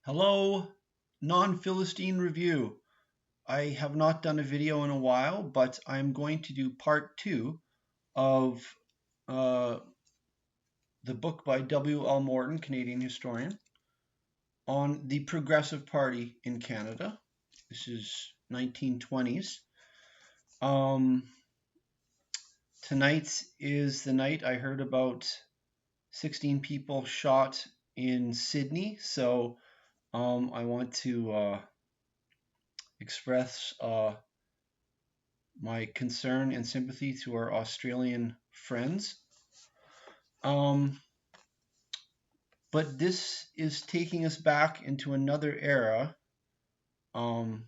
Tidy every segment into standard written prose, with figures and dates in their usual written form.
Hello, Non-Philistine review. I have not done a video in a while, but I'm going to do part two of uh, the book by W.L. Morton, Canadian historian, on the Progressive Party in Canada. This is 1920s. Um, Tonight is the night I heard about 16 people shot in Sydney, so I want to express my concern and sympathy to our Australian friends. Um, but this is taking us back into another era, um,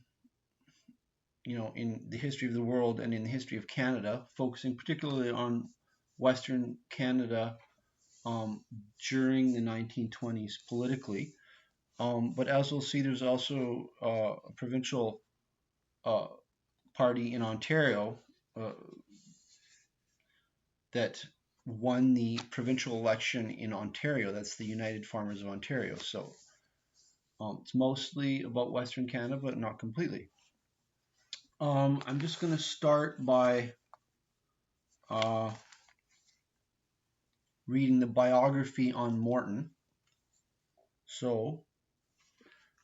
in the history of the world and in the history of Canada, focusing particularly on Western Canada during the 1920s politically. But as we'll see, there's also a provincial uh, party in Ontario uh, that won the provincial election in Ontario. That's the United Farmers of Ontario. So it's mostly about Western Canada, but not completely. I'm just going to start by uh, reading the biography on Morton. So,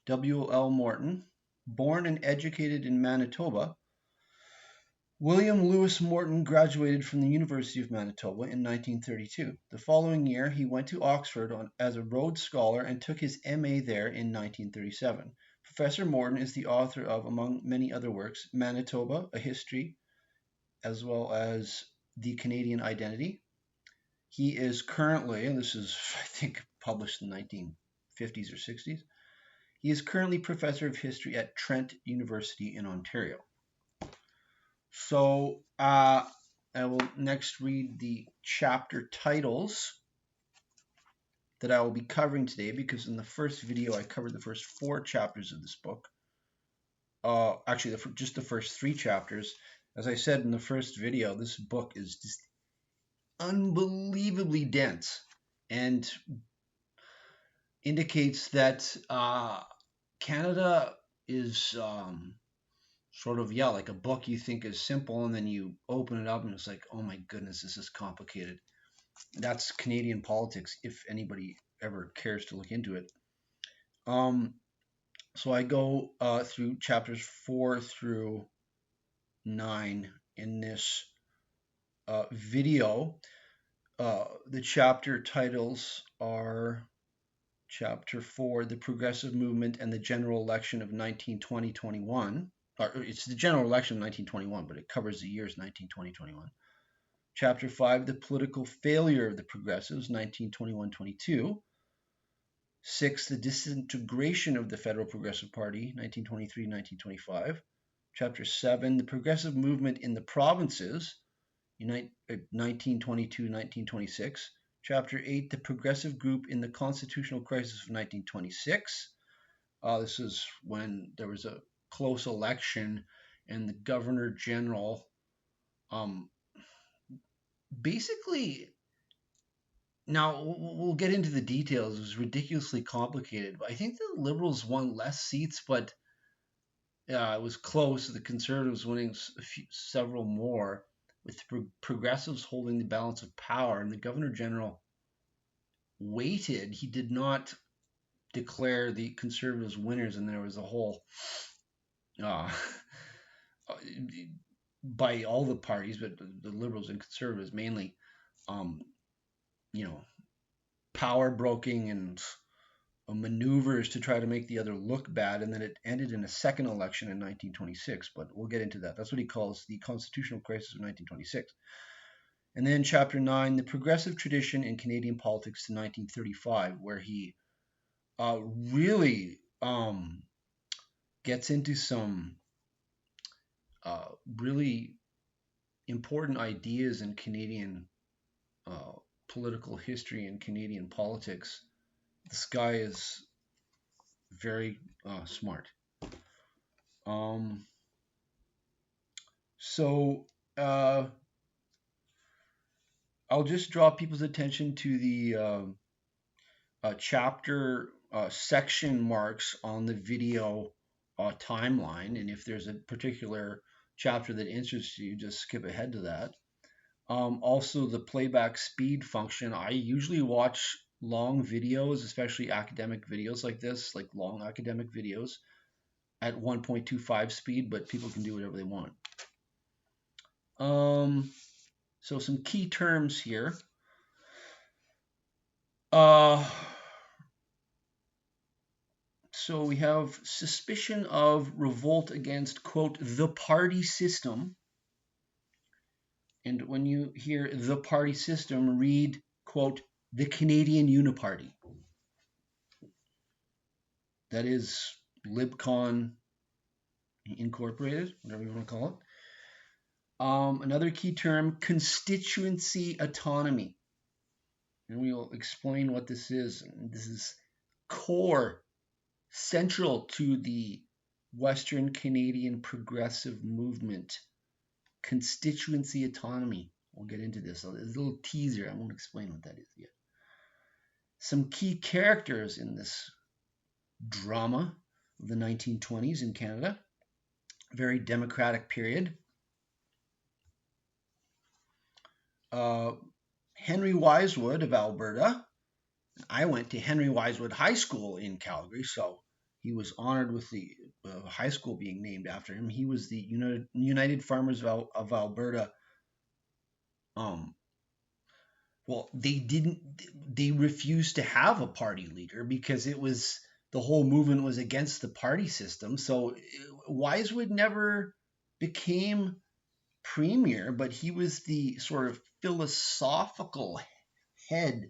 W.L. Morton, born and educated in Manitoba, William Lewis Morton graduated from the University of Manitoba in 1932. The following year, he went to Oxford as a Rhodes Scholar and took his MA there in 1937. Professor Morton is the author of, among many other works, Manitoba, A History, as well as The Canadian Identity. He is currently, and this is, I think, published in the 1950s or 60s, he is currently Professor of History at Trent University in Ontario. So I will next read the chapter titles that I will be covering today, because in the first video I covered the first 4 chapters of this book. Actually, just the first 3 chapters. As I said in the first video, this book is just unbelievably dense and indicates that Canada is sort of, like a book you think is simple, and then you open it up and it's like, oh my goodness, this is complicated. That's Canadian politics, if anybody ever cares to look into it. So I go through chapters 4 through 9 in this video. The chapter titles are Chapter 4, The Progressive Movement and the General Election of 1920-21. It's the general election of 1921, but it covers the years 1920-21. Chapter 5, The Political Failure of the Progressives, 1921-22. 6, The Disintegration of the Federal Progressive Party, 1923-1925. Chapter 7, The Progressive Movement in the Provinces, 1922-1926. Chapter 8, The Progressive Group in the Constitutional Crisis of 1926. This is when there was a close election and the Governor General basically, now we'll get into the details, it was ridiculously complicated, but I think the Liberals won less seats, but it was close. The Conservatives winning several more, with the Progressives holding the balance of power, and the Governor General waited. He did not declare the Conservatives winners, and there was a whole by all the parties, but the Liberals and Conservatives mainly, power broking and maneuvers to try to make the other look bad, and then it ended in a second election in 1926, but we'll get into that. That's what he calls the constitutional crisis of 1926. And then chapter 9, The Progressive Tradition in Canadian Politics to 1935, where he really gets into some really important ideas in Canadian political history and Canadian politics. This guy is very smart. So I'll just draw people's attention to the chapter section marks on the video timeline, and if there's a particular chapter that interests you, just skip ahead to that. Also, the playback speed function. I usually watch long videos, especially academic videos like this, like long academic videos, at 1.25 speed, but people can do whatever they want. So some key terms here. So we have suspicion of revolt against, quote, the party system. And when you hear the party system, read, quote, the Canadian Uniparty. That is LibCon Incorporated, whatever you want to call it. Another key term, constituency autonomy. And we will explain what this is. And this is core, central to the Western Canadian progressive movement. Constituency autonomy. We'll get into this. So there's a little teaser. I won't explain what that is yet. Some key characters in this drama of the 1920s in Canada. Very democratic period. Henry Wisewood of Alberta. I went to Henry Wisewood High School in Calgary, so he was honored with the high school being named after him. He was the United Farmers of Alberta. Well, they refused to have a party leader because the whole movement was against the party system. So Wisewood never became premier, but he was the sort of philosophical head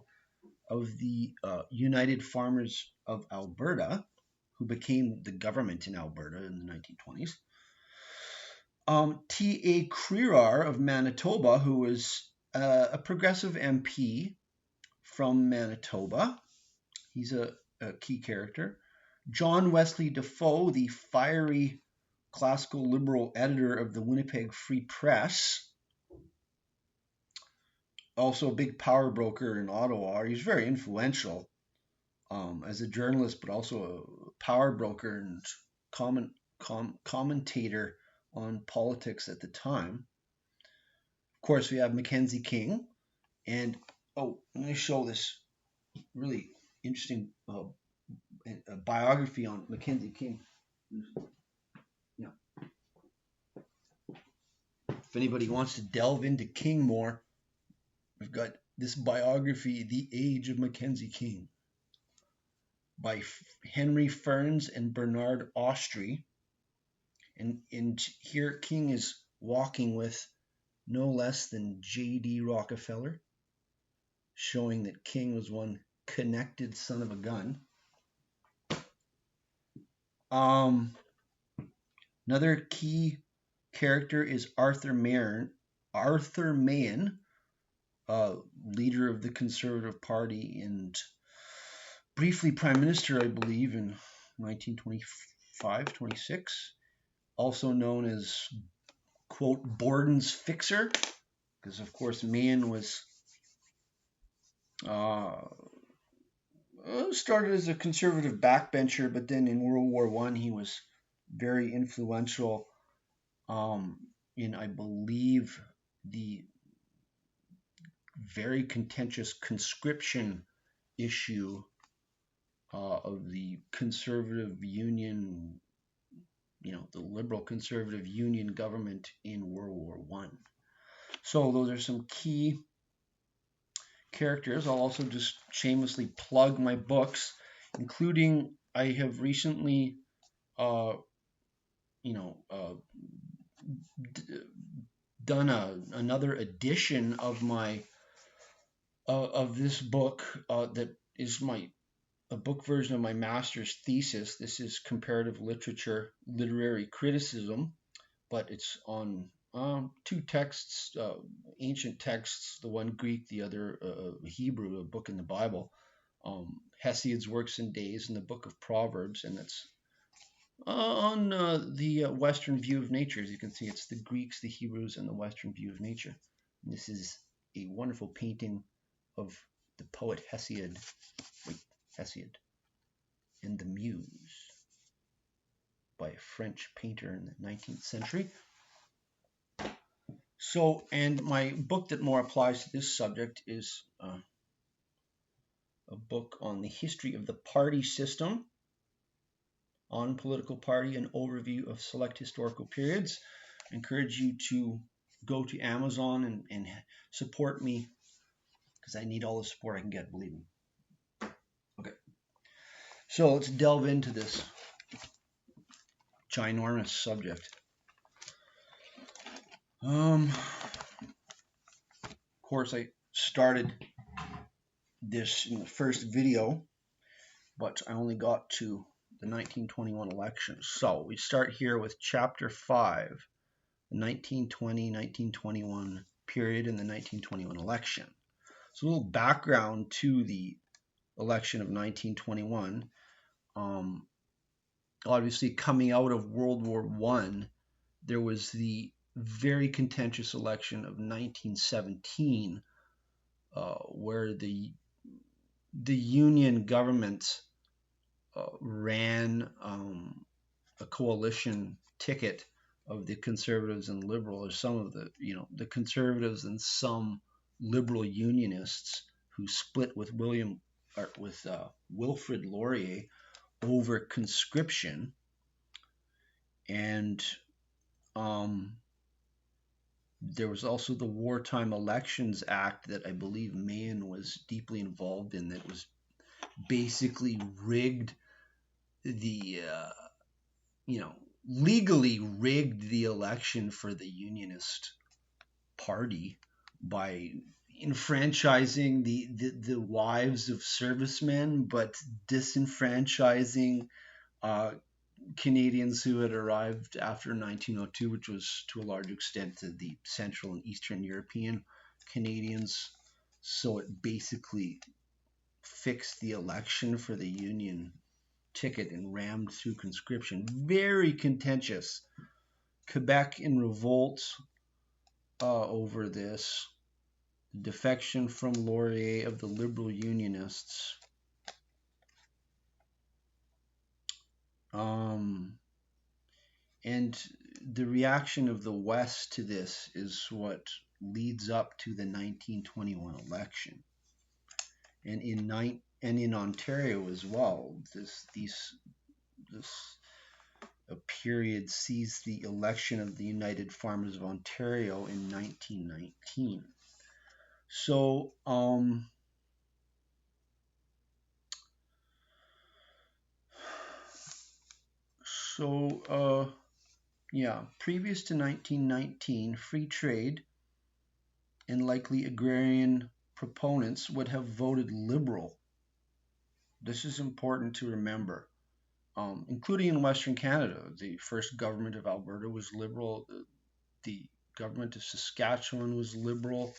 of the United Farmers of Alberta, who became the government in Alberta in the 1920s. T.A. Crerar of Manitoba, who was a progressive MP from Manitoba. He's a key character. John Wesley Defoe, the fiery classical liberal editor of the Winnipeg Free Press. Also a big power broker in Ottawa. He's very influential as a journalist, but also a power broker and commentator on politics at the time. Of course, we have Mackenzie King. And, I'm going to show this really interesting biography on Mackenzie King. Yeah. If anybody wants to delve into King more, I've got this biography, The Age of Mackenzie King, by Henry Ferns and Bernard Austrie. And here King is walking with no less than J.D. Rockefeller, showing that King was one connected son of a gun. Another key character is Arthur Mahan, leader of the Conservative Party and briefly Prime Minister, I believe, in 1925-26, also known as, quote, Borden's fixer, because, of course, Mahan was started as a conservative backbencher, but then in World War I, he was very influential in, I believe, the very contentious conscription issue of the conservative union, the liberal conservative union government in World War I. So those are some key characters. I'll also just shamelessly plug my books, including I have recently, done another edition of my of this book that is a book version of my master's thesis. This is comparative literature, literary criticism, but it's on two texts, ancient texts, the one Greek, the other Hebrew, a book in the Bible, Hesiod's Works and Days, and the book of Proverbs, and it's on the Western view of nature. As you can see, it's the Greeks, the Hebrews, and the Western view of nature. And this is a wonderful painting of the poet Hesiod. and the Muse by a French painter in the 19th century. So, and my book that more applies to this subject is a book on the history of the party system, on political party, an overview of select historical periods. I encourage you to go to Amazon and support me, because I need all the support I can get, believe me. Okay, so let's delve into this ginormous subject. Of course, I started this in the first video, but I only got to the 1921 election. So we start here with chapter 5, the 1920-1921 period in the 1921 election. So a little background to the election of 1921. Obviously, coming out of World War I, there was the very contentious election of 1917, where the Union government ran a coalition ticket of the Conservatives and Liberals, or some of the Conservatives and some Liberal Unionists, who split with Wilfrid Laurier over conscription. And there was also the Wartime Elections Act that I believe Mahan was deeply involved in, that was basically rigged legally rigged the election for the Unionist Party by enfranchising the wives of servicemen, but disenfranchising Canadians who had arrived after 1902, which was to a large extent the Central and Eastern European Canadians. So it basically fixed the election for the Union ticket and rammed through conscription. Very contentious. Quebec in revolt over this. Defection from Laurier of the Liberal Unionists. And the reaction of the West to this is what leads up to the 1921 election. And in Ontario as well, this period sees the election of the United Farmers of Ontario in 1919. So previous to 1919, free trade and likely agrarian proponents would have voted Liberal. This is important to remember. Including in Western Canada, the first government of Alberta was Liberal. The government of Saskatchewan was Liberal.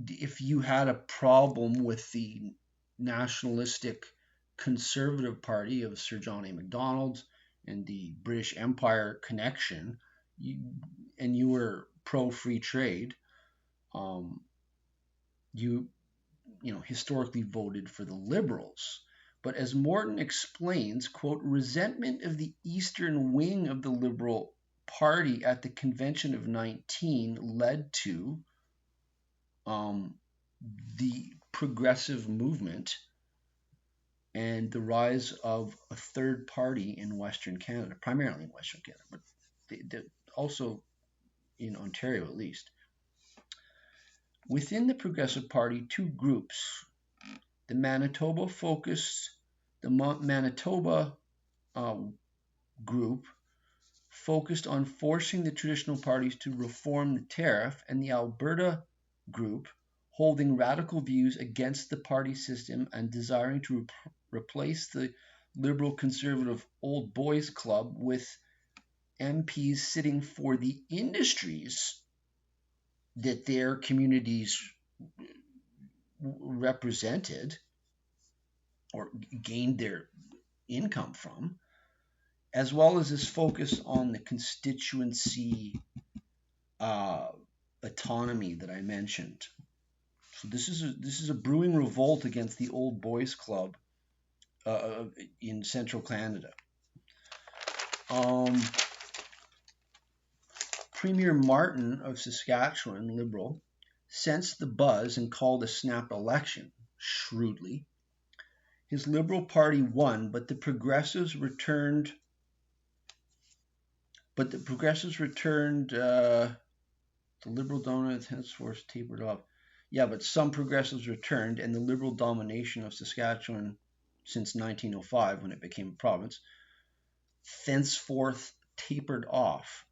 If you had a problem with the nationalistic Conservative Party of Sir John A. Macdonald and the British Empire connection, and you were pro-free trade, you historically voted for the Liberals. But as Morton explains, quote, resentment of the eastern wing of the Liberal Party at the Convention of 19 led to the progressive movement and the rise of a third party in Western Canada, primarily in Western Canada, but also in Ontario at least. Within the Progressive Party, two groups, the Manitoba group focused on forcing the traditional parties to reform the tariff, and the Alberta group holding radical views against the party system and desiring to replace the Liberal Conservative Old Boys Club with MPs sitting for the industries that their communities represented or gained their income from, as well as this focus on the constituency autonomy that I mentioned. So this is a brewing revolt against the Old Boys Club in central Canada. Premier Morton of Saskatchewan, Liberal, sensed the buzz and called a snap election shrewdly. His Liberal Party won, but the Progressives returned. The Liberal dominance henceforth tapered off. Yeah, but some Progressives returned, and the Liberal domination of Saskatchewan since 1905, when it became a province, thenceforth tapered off.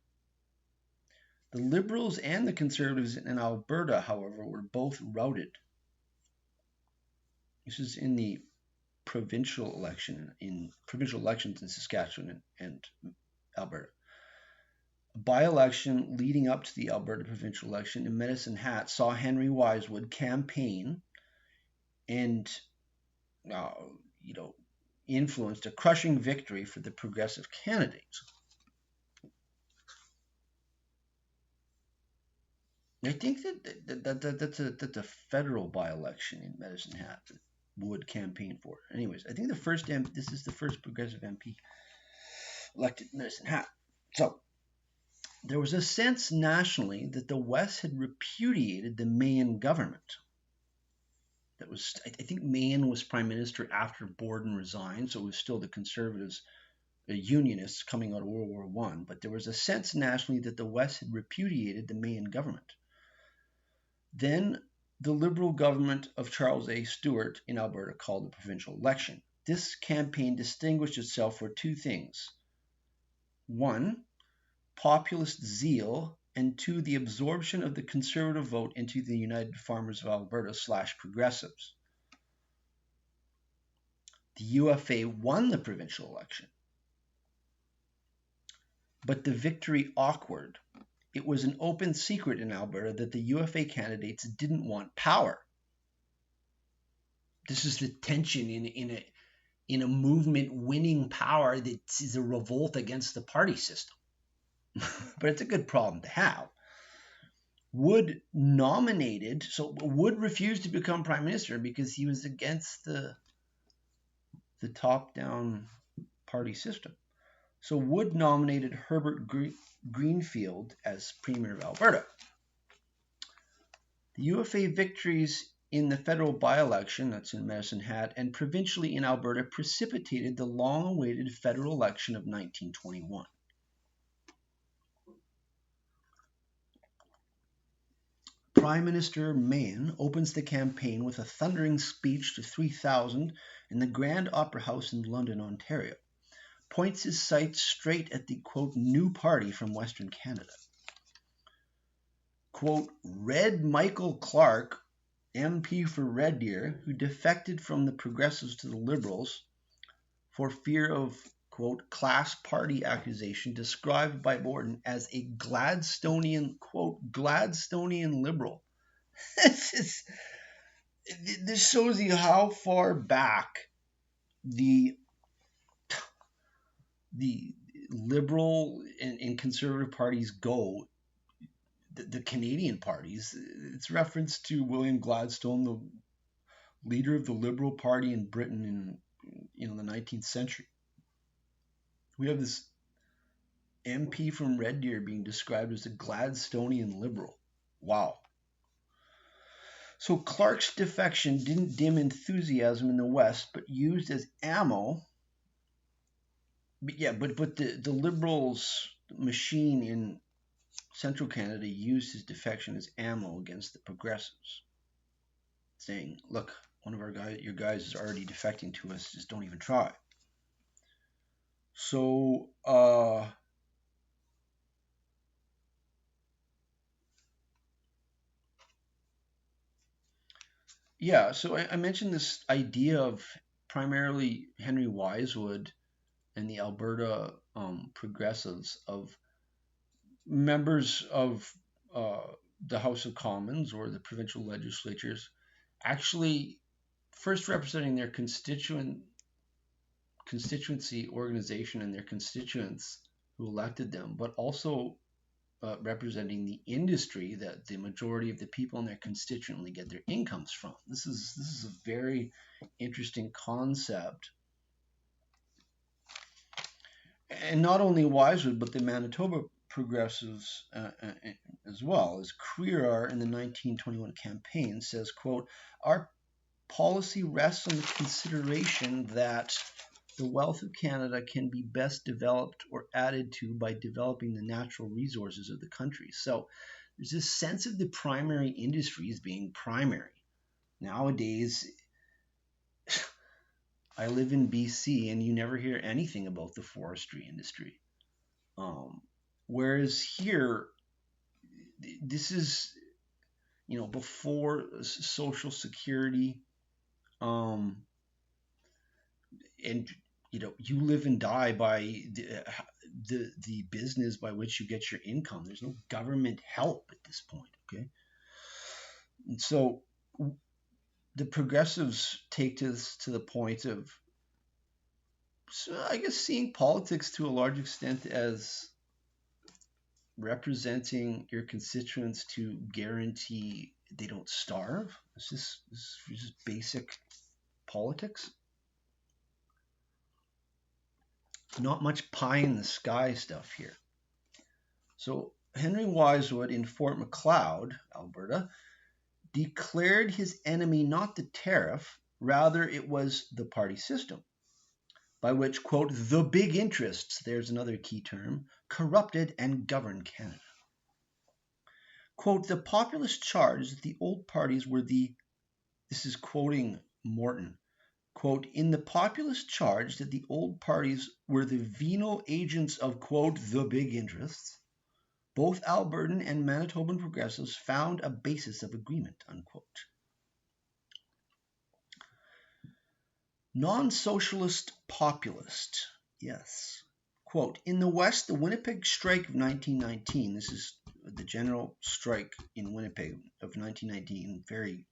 The Liberals and the Conservatives in Alberta, however, were both routed. This is in the provincial elections in Saskatchewan and Alberta. A by-election leading up to the Alberta provincial election in Medicine Hat saw Henry Wisewood campaign and influenced a crushing victory for the progressive candidates. I think that's a federal by-election in Medicine Hat that Wood campaigned for. Anyways, I think this is the first progressive MP elected in Medicine Hat. So there was a sense nationally that the West had repudiated the Mahan government. I think Mahan was prime minister after Borden resigned, so it was still the Conservatives, the Unionists coming out of World War I. But there was a sense nationally that the West had repudiated the Mahan government. Then the Liberal government of Charles A. Stewart in Alberta called the provincial election. This campaign distinguished itself for two things. One, populist zeal, and two, the absorption of the Conservative vote into the United Farmers of Alberta / Progressives. The UFA won the provincial election, but the victory awkward. It was an open secret in Alberta that the UFA candidates didn't want power. This is the tension in a movement winning power that is a revolt against the party system. But it's a good problem to have. Wood refused to become prime minister because he was against the top-down party system. So Wood nominated Herbert Greenfield as Premier of Alberta. The UFA victories in the federal by-election, that's in Medicine Hat, and provincially in Alberta precipitated the long-awaited federal election of 1921. Prime Minister Mahan opens the campaign with a thundering speech to 3,000 in the Grand Opera House in London, Ontario. Points his sights straight at the, quote, new party from Western Canada. Quote, Red Michael Clark, MP for Red Deer, who defected from the Progressives to the Liberals for fear of, quote, class party accusation, described by Morton as a Gladstonian, quote, Gladstonian liberal. This shows you how far back the liberal and conservative parties go. The Canadian parties, it's reference to William Gladstone, the leader of the Liberal Party in Britain in the 19th century. We have this MP from Red Deer being described as a Gladstonian liberal. Wow. So Clark's defection didn't dim enthusiasm in the West, but used as ammo. But the Liberals' machine in Central Canada used his defection as ammo against the Progressives, saying, look, one of your guys is already defecting to us, just don't even try. So, so I mentioned this idea of primarily Henry Wisewood and the Alberta Progressives, of members of the House of Commons or the provincial legislatures actually first representing their constituency organization and their constituents who elected them, but also representing the industry that the majority of the people in their constituency get their incomes from. This is a very interesting concept and not only Wisewood, but the Manitoba progressives as well, as Crerar in the 1921 campaign says, quote, our policy rests on the consideration that the wealth of Canada can be best developed or added to by developing the natural resources of the country. So there's this sense of the primary industries being primary. Nowadays, I live in BC and you never hear anything about the forestry industry. Whereas here, this is, before Social Security, and you live and die by the business by which you get your income. There's no government help at this point, okay? And so the progressives take this to the point of, I guess, seeing politics to a large extent as representing your constituents to guarantee they don't starve. This is just basic politics. Not much pie in the sky stuff here. So Henry Wisewood in Fort Macleod, Alberta, declared his enemy not the tariff, rather it was the party system, by which, quote, the big interests, there's another key term, corrupted and governed Canada. Quote, the populist charge that the old parties were this is quoting Morton, quote, in the populist charge that the old parties were the venal agents of, quote, the big interests, both Albertan and Manitoban progressives found a basis of agreement, unquote. Non-socialist populist, yes. Quote, in the West, the Winnipeg strike of 1919, this is the general strike in Winnipeg of 1919, very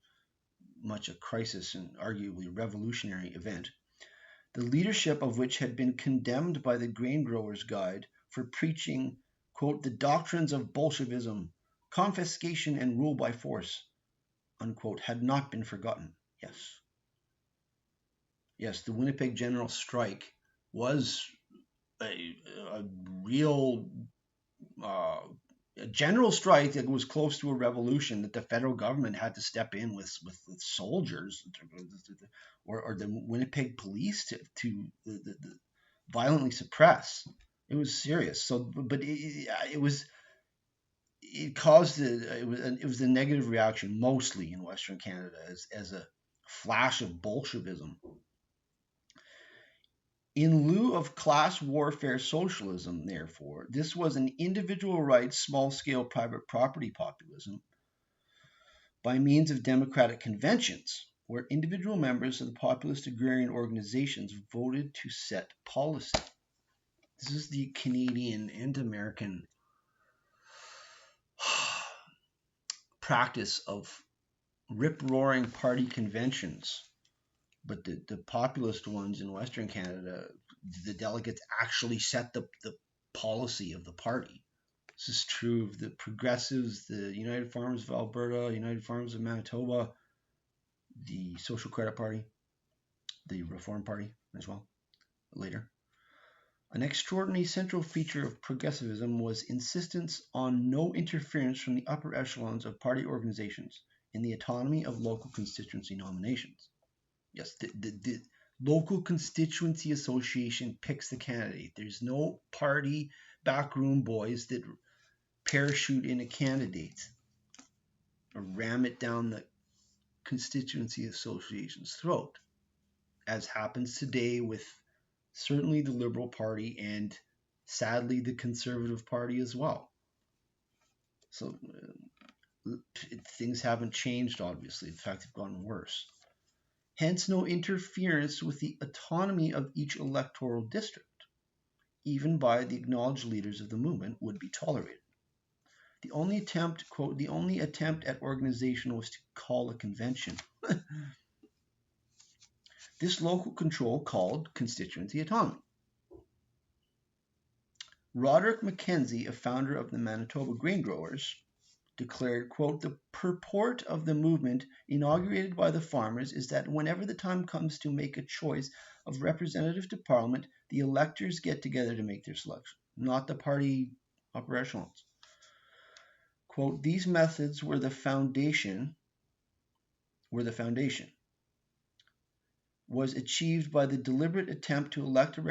much a crisis and arguably revolutionary event, the leadership of which had been condemned by the Grain Growers' Guide for preaching, quote, the doctrines of Bolshevism, confiscation and rule by force, unquote, had not been forgotten. Yes, the Winnipeg General Strike was a real a general strike that was close to a revolution, that the federal government had to step in with soldiers or the Winnipeg police to violently suppress. It was serious. So, but it was a negative reaction mostly in Western Canada as a flash of Bolshevism. In lieu of class warfare socialism, therefore, this was an individual rights, small-scale private property populism by means of democratic conventions, where individual members of the populist agrarian organizations voted to set policy. This is the Canadian and American practice of rip-roaring party conventions. But the populist ones in Western Canada, the delegates actually set the policy of the party. This is true of the progressives, the United Farmers of Alberta, United Farmers of Manitoba, the Social Credit Party, the Reform Party as well, later. An extraordinary central feature of progressivism was insistence on no interference from the upper echelons of party organizations in the autonomy of local constituency nominations. Yes, the local constituency association picks the candidate. There's no party backroom boys that parachute in a candidate or ram it down the constituency association's throat, as happens today with certainly the Liberal Party and sadly the Conservative Party as well. So things haven't changed, obviously. In fact, they've gotten worse. Hence, no interference with the autonomy of each electoral district, even by the acknowledged leaders of the movement, would be tolerated. The only attempt, quote, the only attempt at organization was to call a convention. This local control called constituency autonomy. Roderick Mackenzie, a founder of the Manitoba Grain Growers, declared, quote, "The purport of the movement inaugurated by the farmers is that whenever the time comes to make a choice of representative to Parliament, the electors get together to make their selection, not the party upper echelons." Quote, "These methods were the foundation was achieved by the deliberate attempt to elect a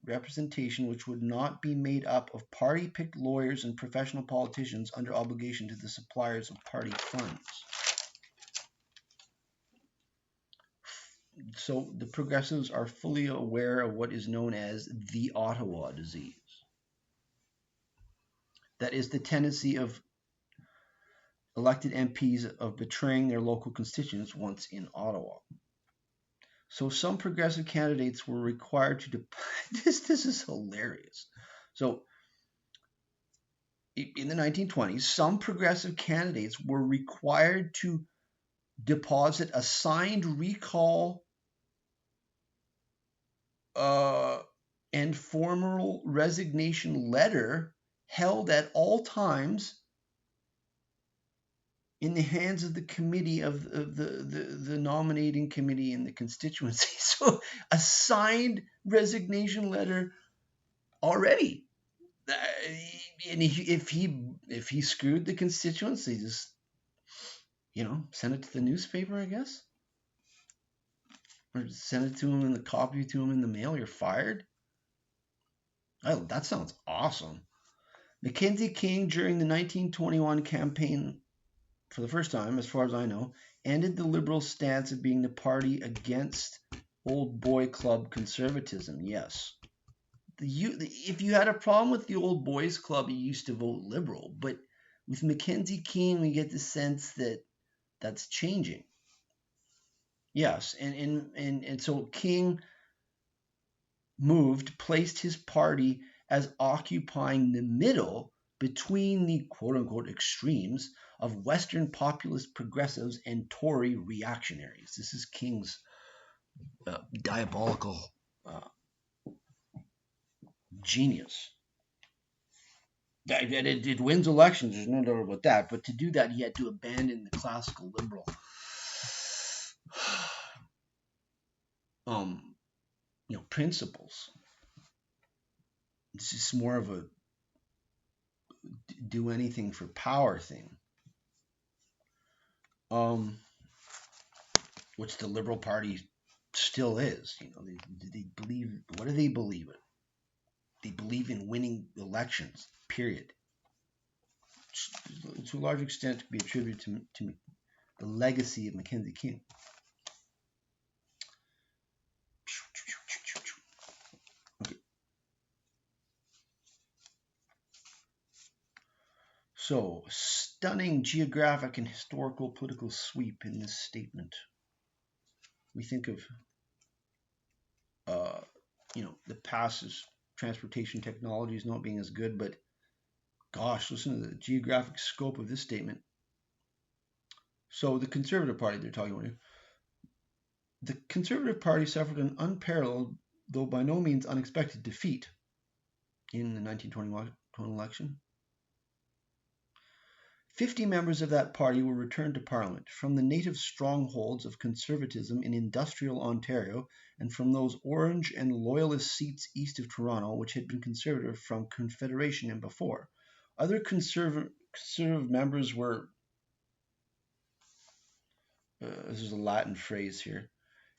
representation which would not be made up of party-picked lawyers and professional politicians under obligation to the suppliers of party funds." So the progressives are fully aware of what is known as the Ottawa disease. That is the tendency of elected MPs of betraying their local constituents once in Ottawa. So some progressive candidates were required to this is hilarious. So in the 1920s, some progressive candidates were required to deposit a signed recall and formal resignation letter held at all times in the hands of the committee of the nominating committee in the constituency. So a signed resignation letter already. And if he screwed the constituency, just send it to the newspaper, I guess, or send it to him in the copy to him in the mail. You're fired. Oh, that sounds awesome. Mackenzie King, during the 1921 campaign, for the first time, as far as I know, ended the Liberal stance of being the party against old boy club conservatism. Yes. If you had a problem with the old boys club, you used to vote Liberal. But with Mackenzie King, we get the sense that that's changing. Yes. And so King placed his party as occupying the middle between the quote-unquote extremes of Western populist progressives and Tory reactionaries. This is King's diabolical genius. It wins elections, there's no doubt about that, but to do that, he had to abandon the classical liberal principles. It's just more of a do anything for power thing. Which the Liberal Party still is. They believe. What do they believe in? They believe in winning elections. Period. To a large extent, to be attributed to the legacy of Mackenzie King. Okay. So, stunning geographic and historical political sweep in this statement. We think of, the past transportation technologies not being as good, but gosh, listen to the geographic scope of this statement. So the Conservative Party they're talking about here. The Conservative Party suffered an unparalleled, though by no means unexpected, defeat in the 1921 election. 50 members of that party were returned to Parliament from the native strongholds of conservatism in industrial Ontario and from those Orange and Loyalist seats east of Toronto, which had been Conservative from Confederation and before. Other conservative members were, this is a Latin phrase here,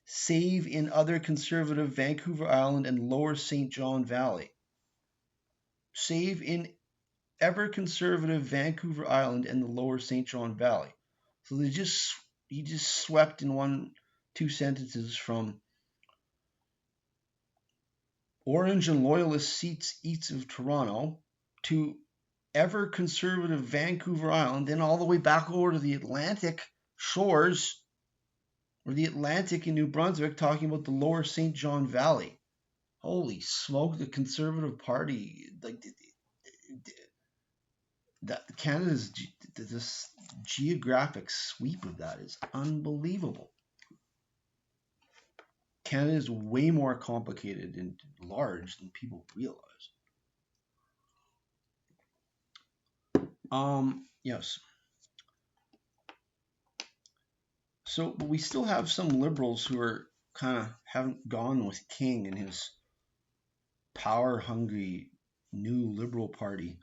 save in other conservative Vancouver Island and Lower St. John Valley. Save in ever conservative Vancouver Island and the Lower St. John Valley. So he just swept in two sentences from Orange and Loyalist seats east of Toronto to ever conservative Vancouver Island, then all the way back over to the Atlantic shores, or the Atlantic in New Brunswick, talking about the Lower St. John Valley. Holy smoke, the Conservative Party, Canada's this geographic sweep of that is unbelievable. Canada is way more complicated and large than people realize. Yes. So, but we still have some liberals who are kind of haven't gone with King and his power-hungry new Liberal Party.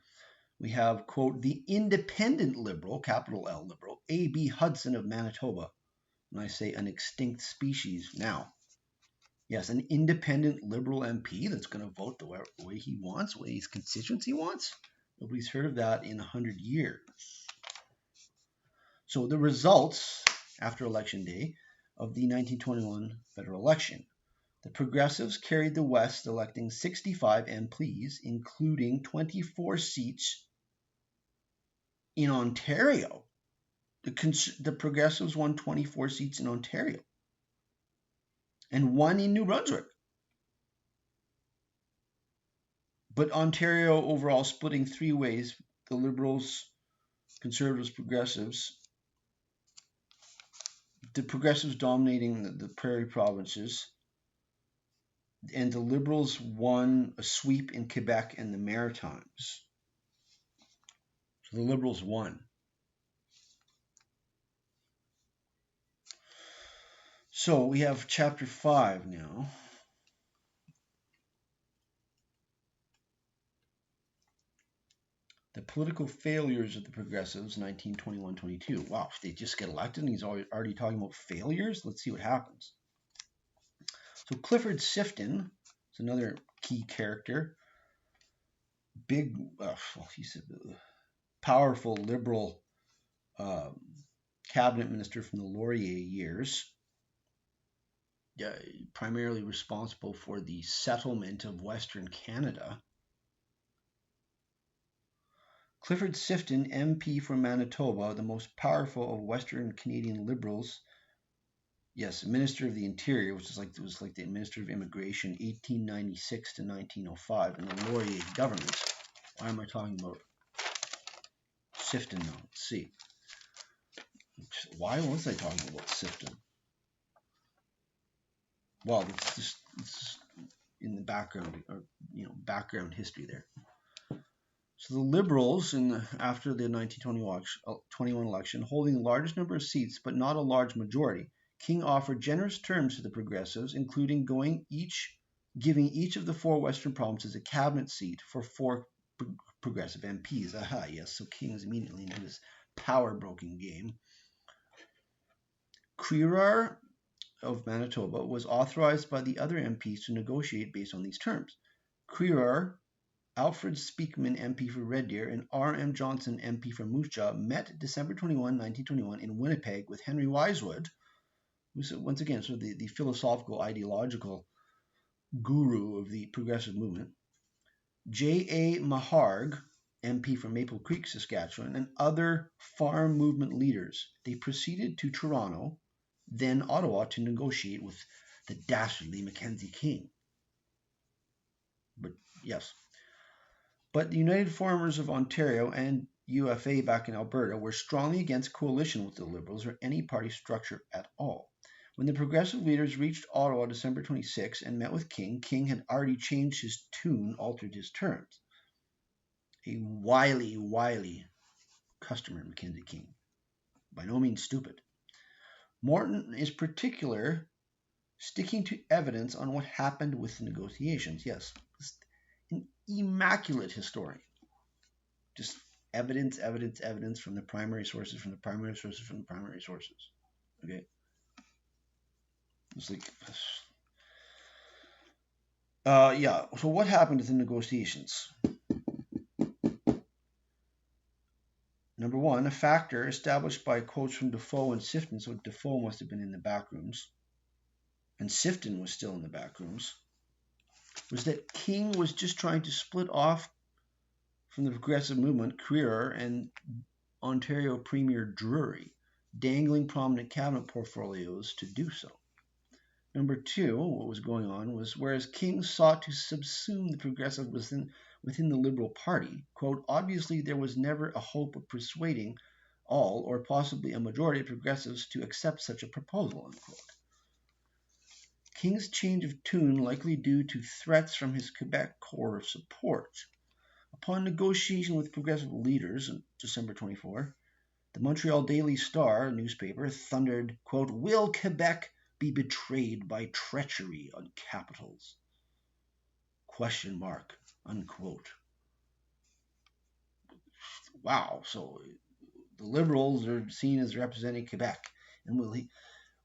We have, quote, the independent Liberal, capital L Liberal, A.B. Hudson of Manitoba. And I say an extinct species now. Yes, an independent Liberal MP that's going to vote the way he wants, the way his constituency wants. Nobody's heard of that in 100 years. So the results after Election Day of the 1921 federal election. The Progressives carried the West, electing 65 MPs, including 24 seats in Ontario. The Progressives won 24 seats in Ontario and one in New Brunswick. But Ontario overall splitting three ways, the Liberals, Conservatives, Progressives. The Progressives dominating the prairie provinces, and the Liberals won a sweep in Quebec and the Maritimes. So the Liberals won. So we have chapter 5 now. The political failures of the Progressives, 1921-22. Wow, if they just get elected and he's already talking about failures, let's see what happens. So Clifford Sifton is another key character. Big, he's a powerful Liberal cabinet minister from the Laurier years. Primarily responsible for the settlement of Western Canada. Clifford Sifton, MP for Manitoba, the most powerful of Western Canadian Liberals. Yes, Minister of the Interior, which was like the Minister of Immigration, 1896 to 1905, in the Laurier government. Why am I talking about Sifton now? Let's see. Why was I talking about Sifton? Well, it's in the background, or background history there. So the Liberals, after the 1921 election, holding the largest number of seats but not a large majority, King offered generous terms to the Progressives, including giving each of the 4 Western provinces a cabinet seat for 4 Progressive MPs. Aha, yes, so King is immediately into this power-broking game. Crisisof of Manitoba was authorized by the other MPs to negotiate based on these terms. Crisisof, Alfred Speakman, MP for Red Deer, and R.M. Johnson, MP for Moose Jaw, met December 21, 1921 in Winnipeg with Henry Wisewood, who's once again sort of the philosophical, ideological guru of the progressive movement, J.A. Maharg, MP for Maple Creek, Saskatchewan, and other farm movement leaders. They proceeded to Toronto, then Ottawa, to negotiate with the dastardly Mackenzie King. But the United Farmers of Ontario and UFA back in Alberta were strongly against coalition with the Liberals or any party structure at all. When the Progressive leaders reached Ottawa December 26 and met with King, King had already changed his tune, altered his terms. A wily customer, Mackenzie King. By no means stupid. Morton is particular, sticking to evidence on what happened with the negotiations. Yes, an immaculate historian. Just evidence from the primary sources, Okay. It's like, so what happened at the negotiations? Number one, a factor established by quotes from Defoe and Sifton, so Defoe must have been in the back rooms, and Sifton was still in the back rooms, was that King was just trying to split off from the progressive movement, Crisisof and Ontario Premier Drury, dangling prominent cabinet portfolios to do so. Number two, what was going on was, whereas King sought to subsume the progressive within the Liberal Party, quote, obviously there was never a hope of persuading all or possibly a majority of progressives to accept such a proposal, unquote. King's change of tune likely due to threats from his Quebec core of support. A Upon negotiation with progressive leaders on December 24, the Montreal Daily Star newspaper thundered, quote, "Will Quebec be betrayed by treachery on capitals? Question mark, unquote." Wow, so the Liberals are seen as representing Quebec. And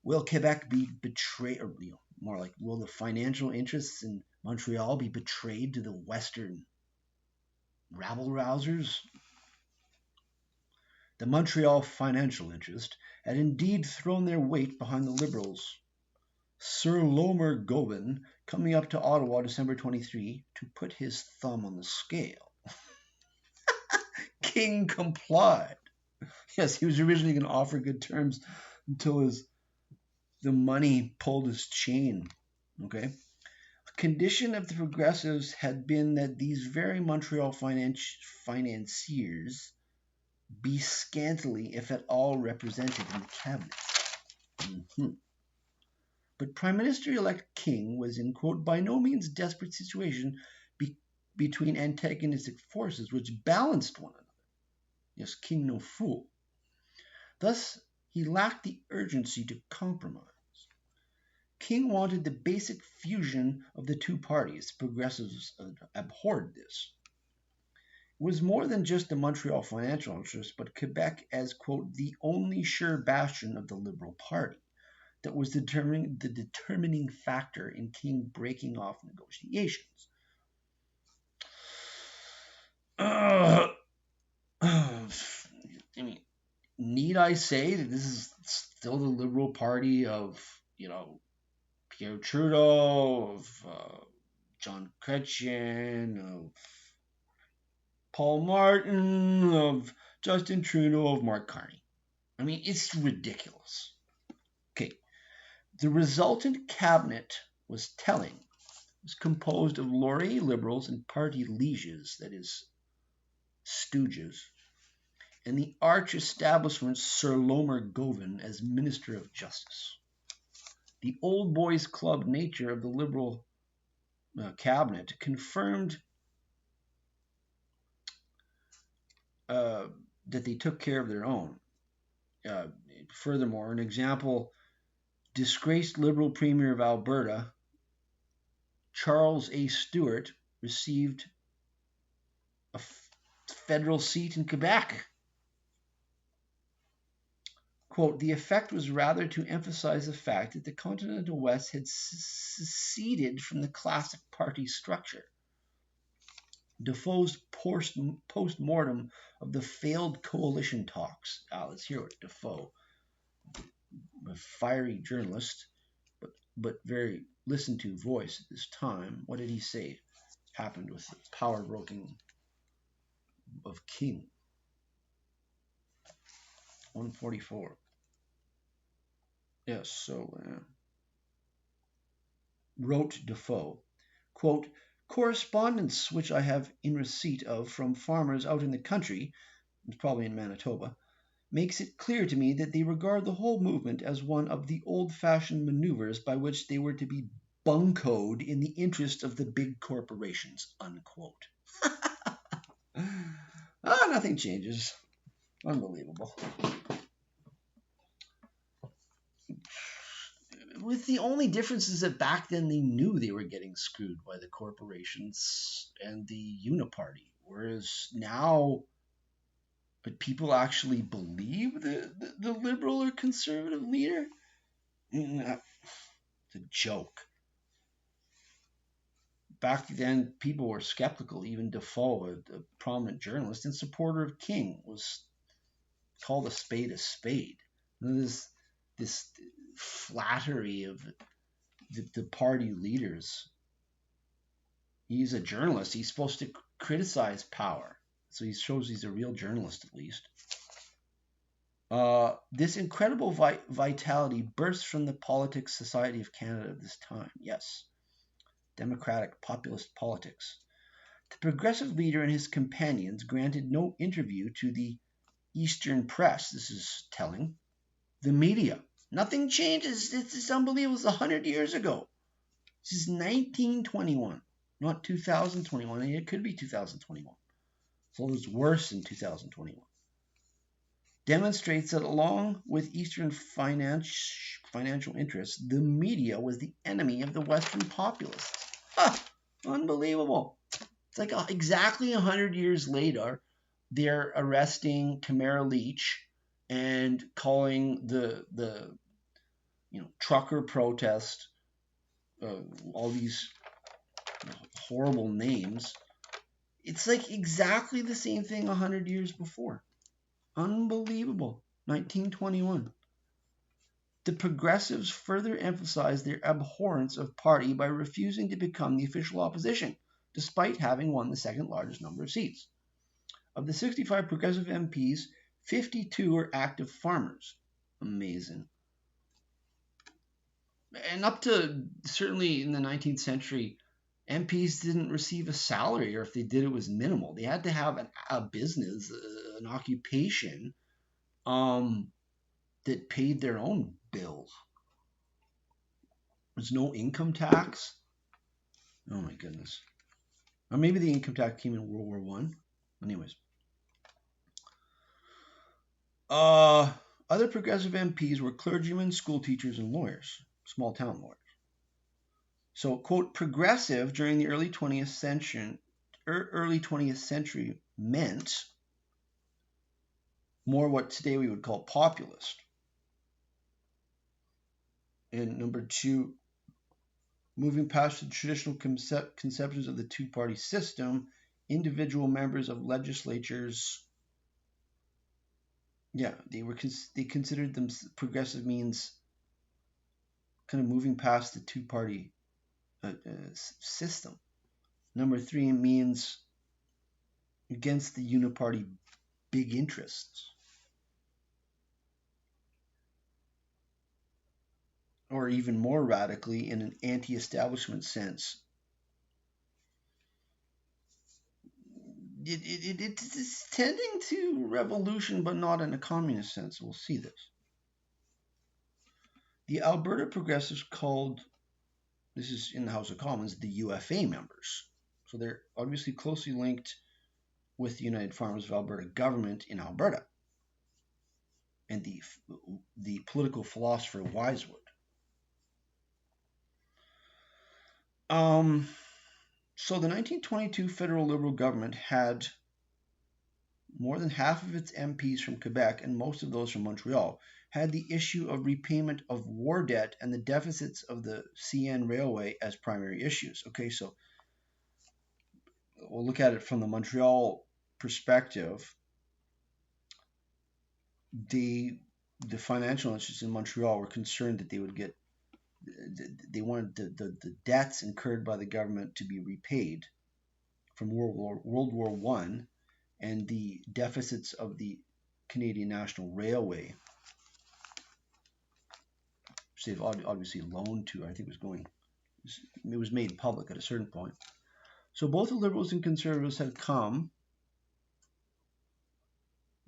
will Quebec be betrayed, or more like, will the financial interests in Montreal be betrayed to the Western rabble-rousers? The Montreal financial interest had indeed thrown their weight behind the Liberals. Sir Lomer Gobin coming up to Ottawa December 23 to put his thumb on the scale. King complied. Yes, he was originally going to offer good terms until the money pulled his chain. Okay? A condition of the progressives had been that these very Montreal financiers be scantily, if at all, represented in the cabinet. But Prime Minister-elect King was in, quote, by no means desperate situation between antagonistic forces which balanced one another. Yes, King no fool. Thus, he lacked the urgency to compromise. King wanted the basic fusion of the two parties. Progressives abhorred this. It was more than just the Montreal financial interest, but Quebec as, quote, the only sure bastion of the Liberal Party that was the determining factor in King breaking off negotiations. I mean, need I say that this is still the Liberal Party of, Pierre Trudeau, of John Chrétien, of Paul Morton, of Justin Trudeau, of Mark Carney? I mean, it's ridiculous. Okay, the resultant cabinet was telling. It was composed of Laurier Liberals and party lieges, that is, stooges, and the arch establishment Sir Lomer Gobin as Minister of Justice. The old boys club nature of the Liberal cabinet confirmed that they took care of their own. Furthermore, an example, disgraced Liberal Premier of Alberta, Charles A. Stewart, received a federal seat in Quebec. Quote, the effect was rather to emphasize the fact that the Continental West had seceded from the classic party structure. Defoe's post-mortem of the failed coalition talks. Let's hear what Defoe, a fiery journalist, but very listened to voice at this time, what did he say happened with the power broking of King? 144. Yes, so wrote Defoe, quote, correspondence which I have in receipt of from farmers out in the country, it's probably in Manitoba, makes it clear to me that they regard the whole movement as one of the old-fashioned maneuvers by which they were to be buncoed in the interest of the big corporations, unquote. Nothing changes. Unbelievable. With the only difference is that back then they knew they were getting screwed by the corporations and the Uniparty, whereas now, but people actually believe the liberal or conservative leader? It's a joke. Back then, people were skeptical. Even Defoe, a prominent journalist and supporter of King, was called a spade a spade. This flattery of the party leaders. He's a journalist. He's supposed to criticize power. So he shows he's a real journalist, at least. This incredible vitality bursts from the Politics Society of Canada at this time. Yes. Democratic populist politics. The progressive leader and his companions granted no interview to the Eastern press. This is telling. The media. Nothing changes. It's unbelievable. It's 100 years ago. This is 1921, not 2021. It could be 2021. So it's worse in 2021. Demonstrates that along with Eastern financial interests, the media was the enemy of the Western populists. Unbelievable. It's like exactly 100 years later, they're arresting Kamara Leach and calling the trucker protest all these horrible names. It's like exactly the same thing 100 years before. Unbelievable. 1921. The progressives further emphasized their abhorrence of party by refusing to become the official opposition, despite having won the second largest number of seats. Of the 65 progressive MPs, 52 are active farmers. Amazing. And up to certainly in the 19th century, MPs didn't receive a salary, or if they did, it was minimal. They had to have a business, an occupation that paid their own bills. There's no income tax. Oh my goodness. Or maybe the income tax came in World War One. Anyways. Other progressive MPs were clergymen, school teachers, and lawyers, small town lawyers. So, quote, progressive during the early 20th century meant more what today we would call populist. And number two, moving past the traditional conceptions of the two-party system, individual members of legislatures, they considered them progressive means kind of moving past the two-party system. Number three means against the uniparty big interests. Or even more radically, in an anti-establishment sense, it's tending to revolution, but not in a communist sense. We'll see this. The Alberta Progressives called, this is in the House of Commons, the UFA members. So they're obviously closely linked with the United Farmers of Alberta government in Alberta and the political philosopher Wisewood. So the 1922 federal Liberal government had more than half of its MPs from Quebec and most of those from Montreal, had the issue of repayment of war debt and the deficits of the CN Railway as primary issues. Okay, so we'll look at it from the Montreal perspective. The financial institutions in Montreal were concerned that they wanted the debts incurred by the government to be repaid from World War One, and the deficits of the Canadian National Railway, which they've obviously loaned to. I think it was made public at a certain point. So both the Liberals and Conservatives had come.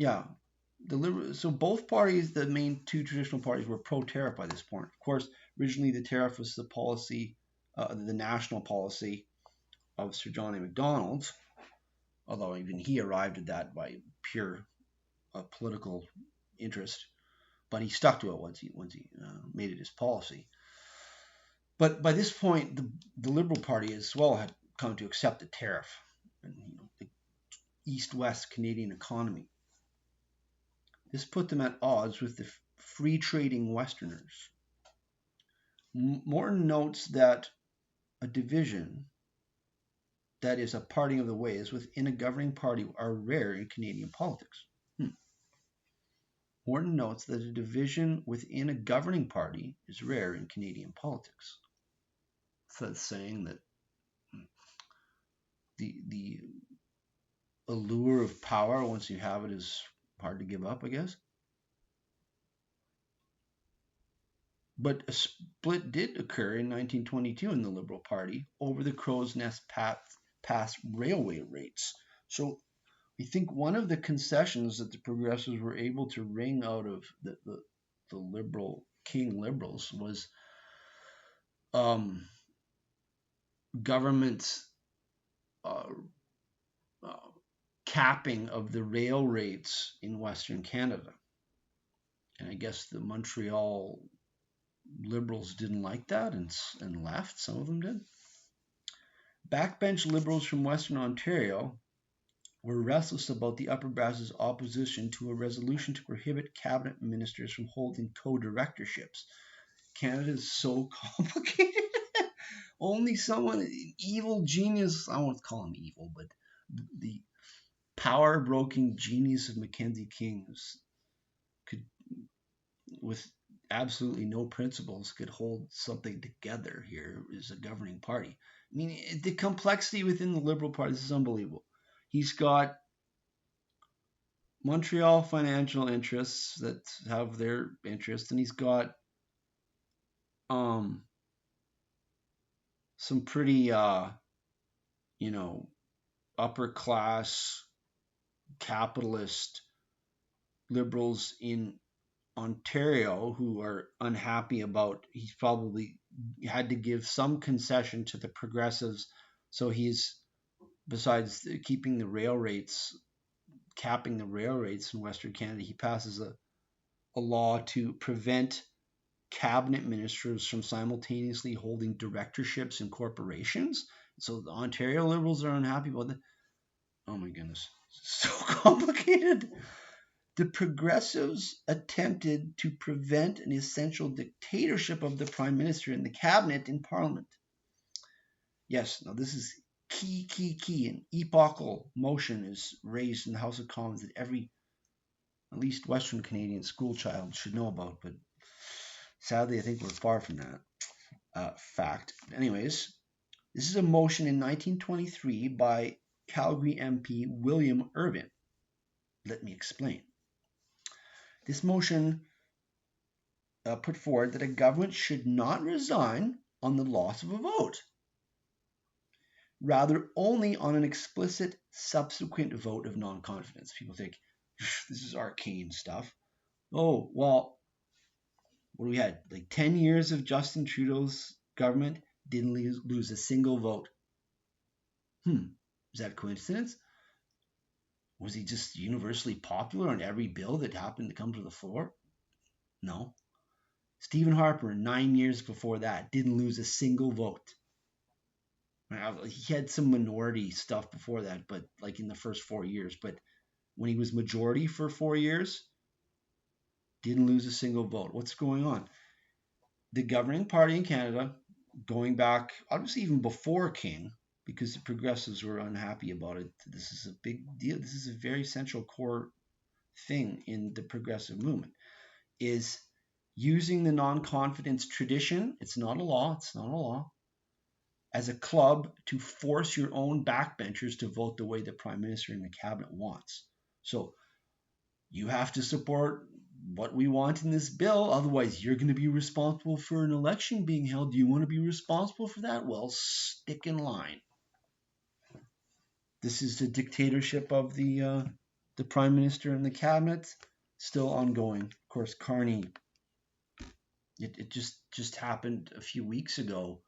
So both parties, the main two traditional parties, were pro-tariff by this point. Of course, originally the tariff was the policy, the national policy of Sir John A. Macdonald, although even he arrived at that by pure political interest. But he stuck to it once he made it his policy. But by this point, the Liberal Party as well had come to accept the tariff and the East-West Canadian economy. This put them at odds with the free trading Westerners. Morton notes that a division, that is a parting of the ways within a governing party, are rare in Canadian politics. Morton notes that a division within a governing party is rare in Canadian politics. So that's saying that the allure of power, once you have it, is hard to give up, I guess. But a split did occur in 1922 in the Liberal Party over the Crow's Nest Pass railway rates. So I think one of the concessions that the Progressives were able to wring out of the Liberal King Liberals was government capping of the rail rates in Western Canada. And I guess the Montreal Liberals didn't like that and left. Some of them did. Backbench Liberals from Western Ontario were restless about the upper brass's opposition to a resolution to prohibit cabinet ministers from holding co-directorships. Canada is so complicated. Only someone, an evil genius, I won't call him evil, but the power-broking genius of Mackenzie King could, with absolutely no principles, could hold something together here as a governing party. I mean, the complexity within the Liberal Party, this is unbelievable. He's got Montreal financial interests that have their interest, and he's got some pretty upper class capitalist liberals in Ontario who are unhappy about, he's probably had to give some concession to the progressives, so he's, besides keeping the rail rates, capping the rail rates in Western Canada, he passes a law to prevent cabinet ministers from simultaneously holding directorships in corporations. So the Ontario Liberals are unhappy about that. Oh my goodness, so complicated. The progressives attempted to prevent an essential dictatorship of the prime minister in the cabinet in parliament. Yes, now this is key. An epochal motion is raised in the House of Commons that every, at least Western Canadian school child should know about, but sadly I think we're far from that fact. Anyways, this is a motion in 1923 by Calgary MP William Irvin. Let me explain. This motion put forward that a government should not resign on the loss of a vote, rather only on an explicit subsequent vote of non-confidence. People think, this is arcane stuff. Oh, well, what do we had? Like 10 years of Justin Trudeau's government, didn't lose a single vote. Is that a coincidence? Was he just universally popular on every bill that happened to come to the floor? No. Stephen Harper, 9 years before that, didn't lose a single vote. He had some minority stuff before that, but like in the first 4 years. But when he was majority for 4 years, didn't lose a single vote. What's going on? The governing party in Canada, going back, obviously even before King, because the progressives were unhappy about it. This is a big deal. This is a very central core thing in the progressive movement, is using the non-confidence tradition. It's not a law, as a club to force your own backbenchers to vote the way the prime minister and the cabinet wants. So you have to support what we want in this bill, otherwise you're going to be responsible for an election being held. Do you want to be responsible for that? Well, stick in line. This is the dictatorship of the prime minister and the cabinet, still ongoing. Of course, Carney, it just happened a few weeks ago.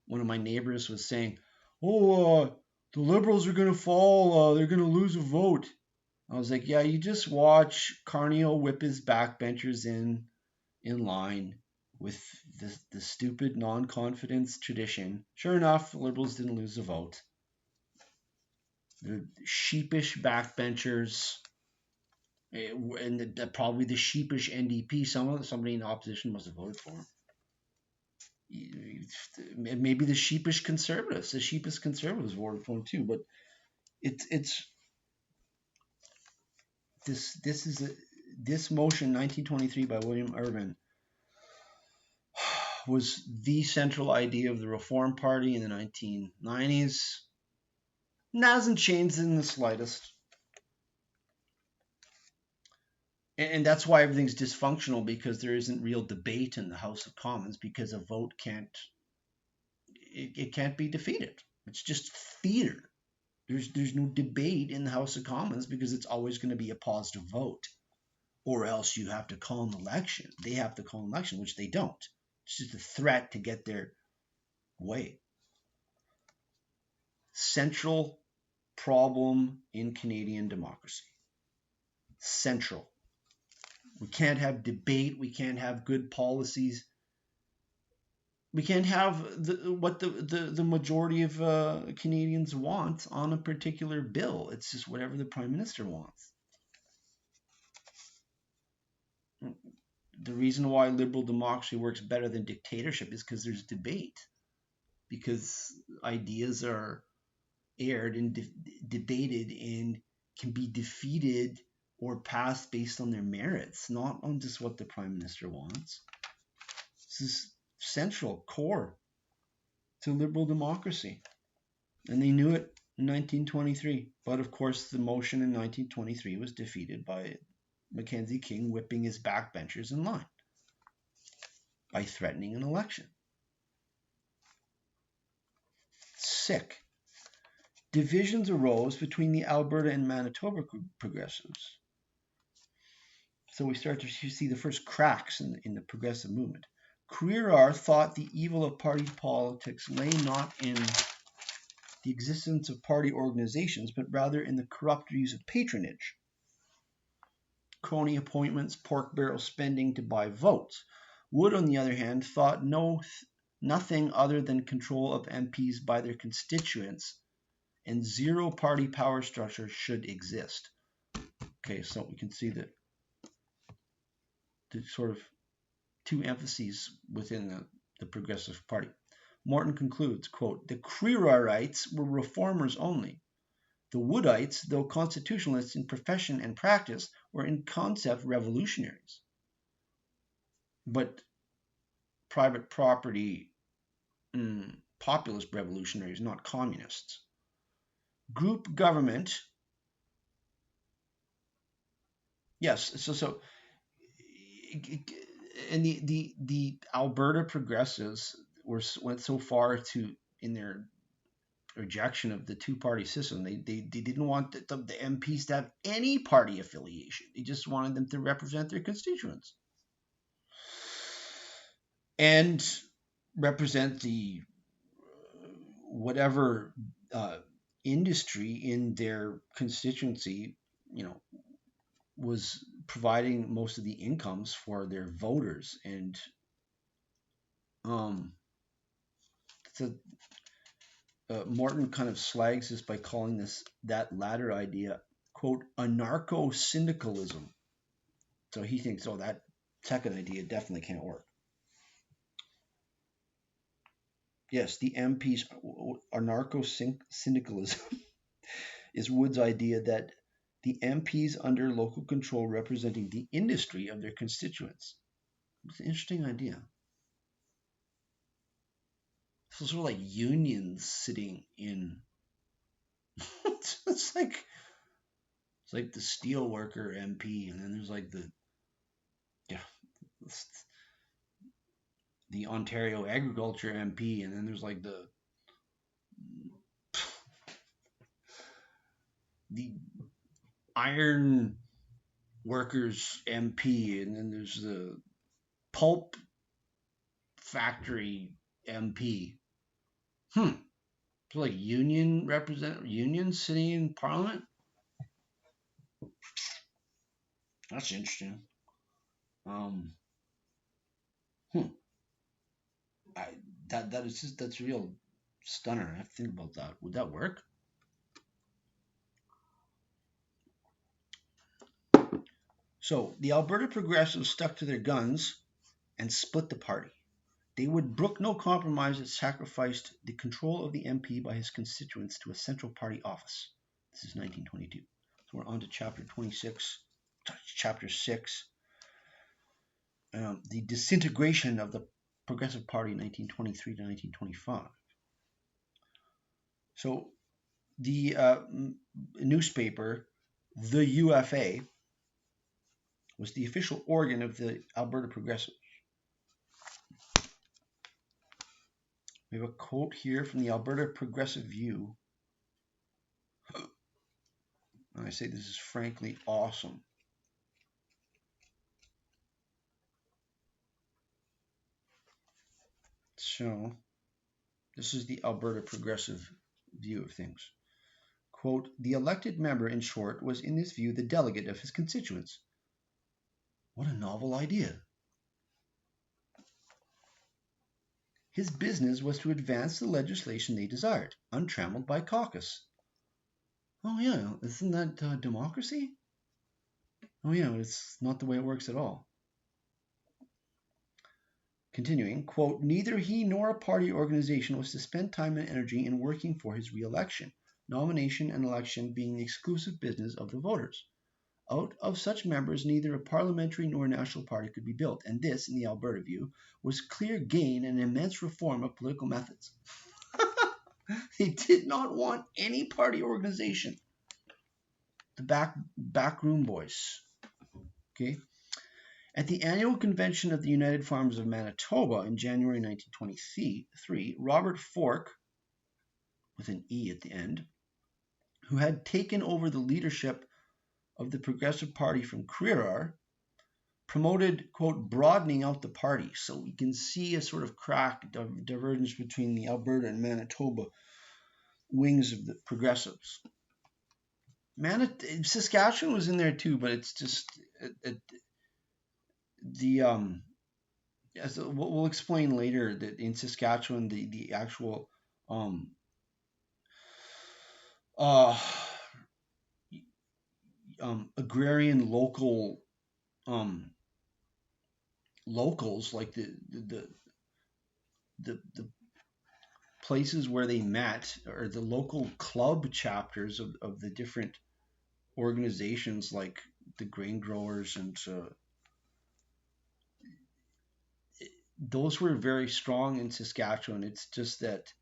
One of my neighbors was saying, the Liberals are going to fall, they're going to lose a vote. I was like, yeah, you just watch Carney will whip his backbenchers in line with the stupid non-confidence tradition. Sure enough, the Liberals didn't lose a vote. The sheepish backbenchers, and probably the sheepish NDP, somebody in the opposition must have voted for him. Maybe the sheepish conservatives voted for him too. But this motion 1923 by William Irvin was the central idea of the Reform Party in the 1990s. And hasn't changed in the slightest. And that's why everything's dysfunctional, because there isn't real debate in the House of Commons, because a vote can't be defeated. It's just theater. There's no debate in the House of Commons because it's always going to be a positive vote, or else you have to call an election. They have to call an election, which they don't. It's just a threat to get their way. Central problem in Canadian democracy. Central. We can't have debate. We can't have good policies. We can't have what the majority of Canadians want on a particular bill. It's just whatever the Prime Minister wants. The reason why liberal democracy works better than dictatorship is because there's debate. Because ideas are aired and debated and can be defeated or passed based on their merits, not on just what the Prime Minister wants. This is central, core to liberal democracy. And they knew it in 1923. But of course, the motion in 1923 was defeated by Mackenzie King whipping his backbenchers in line by threatening an election. Sick. Divisions arose between the Alberta and Manitoba progressives. So we start to see the first cracks in the progressive movement. Crisisof thought the evil of party politics lay not in the existence of party organizations, but rather in the corrupt use of patronage. Crony appointments, pork barrel spending to buy votes. Wood, on the other hand, thought nothing other than control of MPs by their constituents and zero party power structure should exist. Okay, so we can see that the sort of two emphases within the Progressive Party. Morton concludes, quote, the Crisisofites were reformers only. The Woodites, though constitutionalists in profession and practice, were in concept revolutionaries. But private property, populist revolutionaries, not communists. Group government, yes, so and the Alberta progressives went so far in their rejection of the two-party system. They didn't want the MPs to have any party affiliation. They just wanted them to represent their constituents and represent the whatever industry in their constituency, was providing most of the incomes for their voters. And Morton kind of slags this by calling that latter idea, quote, anarcho-syndicalism. So he thinks, that second idea definitely can't work. Yes, the MP's anarcho-syndicalism is Wood's idea that the MPs under local control representing the industry of their constituents. It's an interesting idea. So sort of like unions sitting in. it's like the steel worker MP, and then there's like the Ontario agriculture MP, and then there's like the iron workers MP, and then there's the pulp factory MP. So like unions sitting in Parliament. That's interesting. That's a real stunner. I have to think about that. Would that work? So the Alberta Progressives stuck to their guns and split the party. They would brook no compromise that sacrificed the control of the MP by his constituents to a central party office. This is 1922. So we're on to chapter 6. The disintegration of the Progressive Party 1923 to 1925. So the newspaper, the UFA, was the official organ of the Alberta Progressives. We have a quote here from the Alberta Progressive View. And I say this is frankly awesome. So, this is the Alberta Progressive View of things. quote, the elected member, in short, was in this view the delegate of his constituents. What a novel idea. His business was to advance the legislation they desired, untrammeled by caucus. Oh yeah, isn't that democracy? Oh yeah, it's not the way it works at all. Continuing, quote, neither he nor a party organization was to spend time and energy in working for his re-election, nomination and election being the exclusive business of the voters. Out of such members, neither a parliamentary nor a national party could be built, and this, in the Alberta view, was clear gain and immense reform of political methods. They did not want any party organization. The backroom boys. Okay. At the annual convention of the United Farmers of Manitoba in January 1923, Robert Fork, with an E at the end, who had taken over the leadership of the Progressive Party from Crisisof, promoted, quote, broadening out the party. So we can see a sort of divergence between the Alberta and Manitoba wings of the Progressives. Saskatchewan was in there too, but it's just as we'll explain later, that in Saskatchewan the actual agrarian locals, like the places where they met, or the local club chapters of the different organizations, like the grain growers, and those were very strong in Saskatchewan. It's just that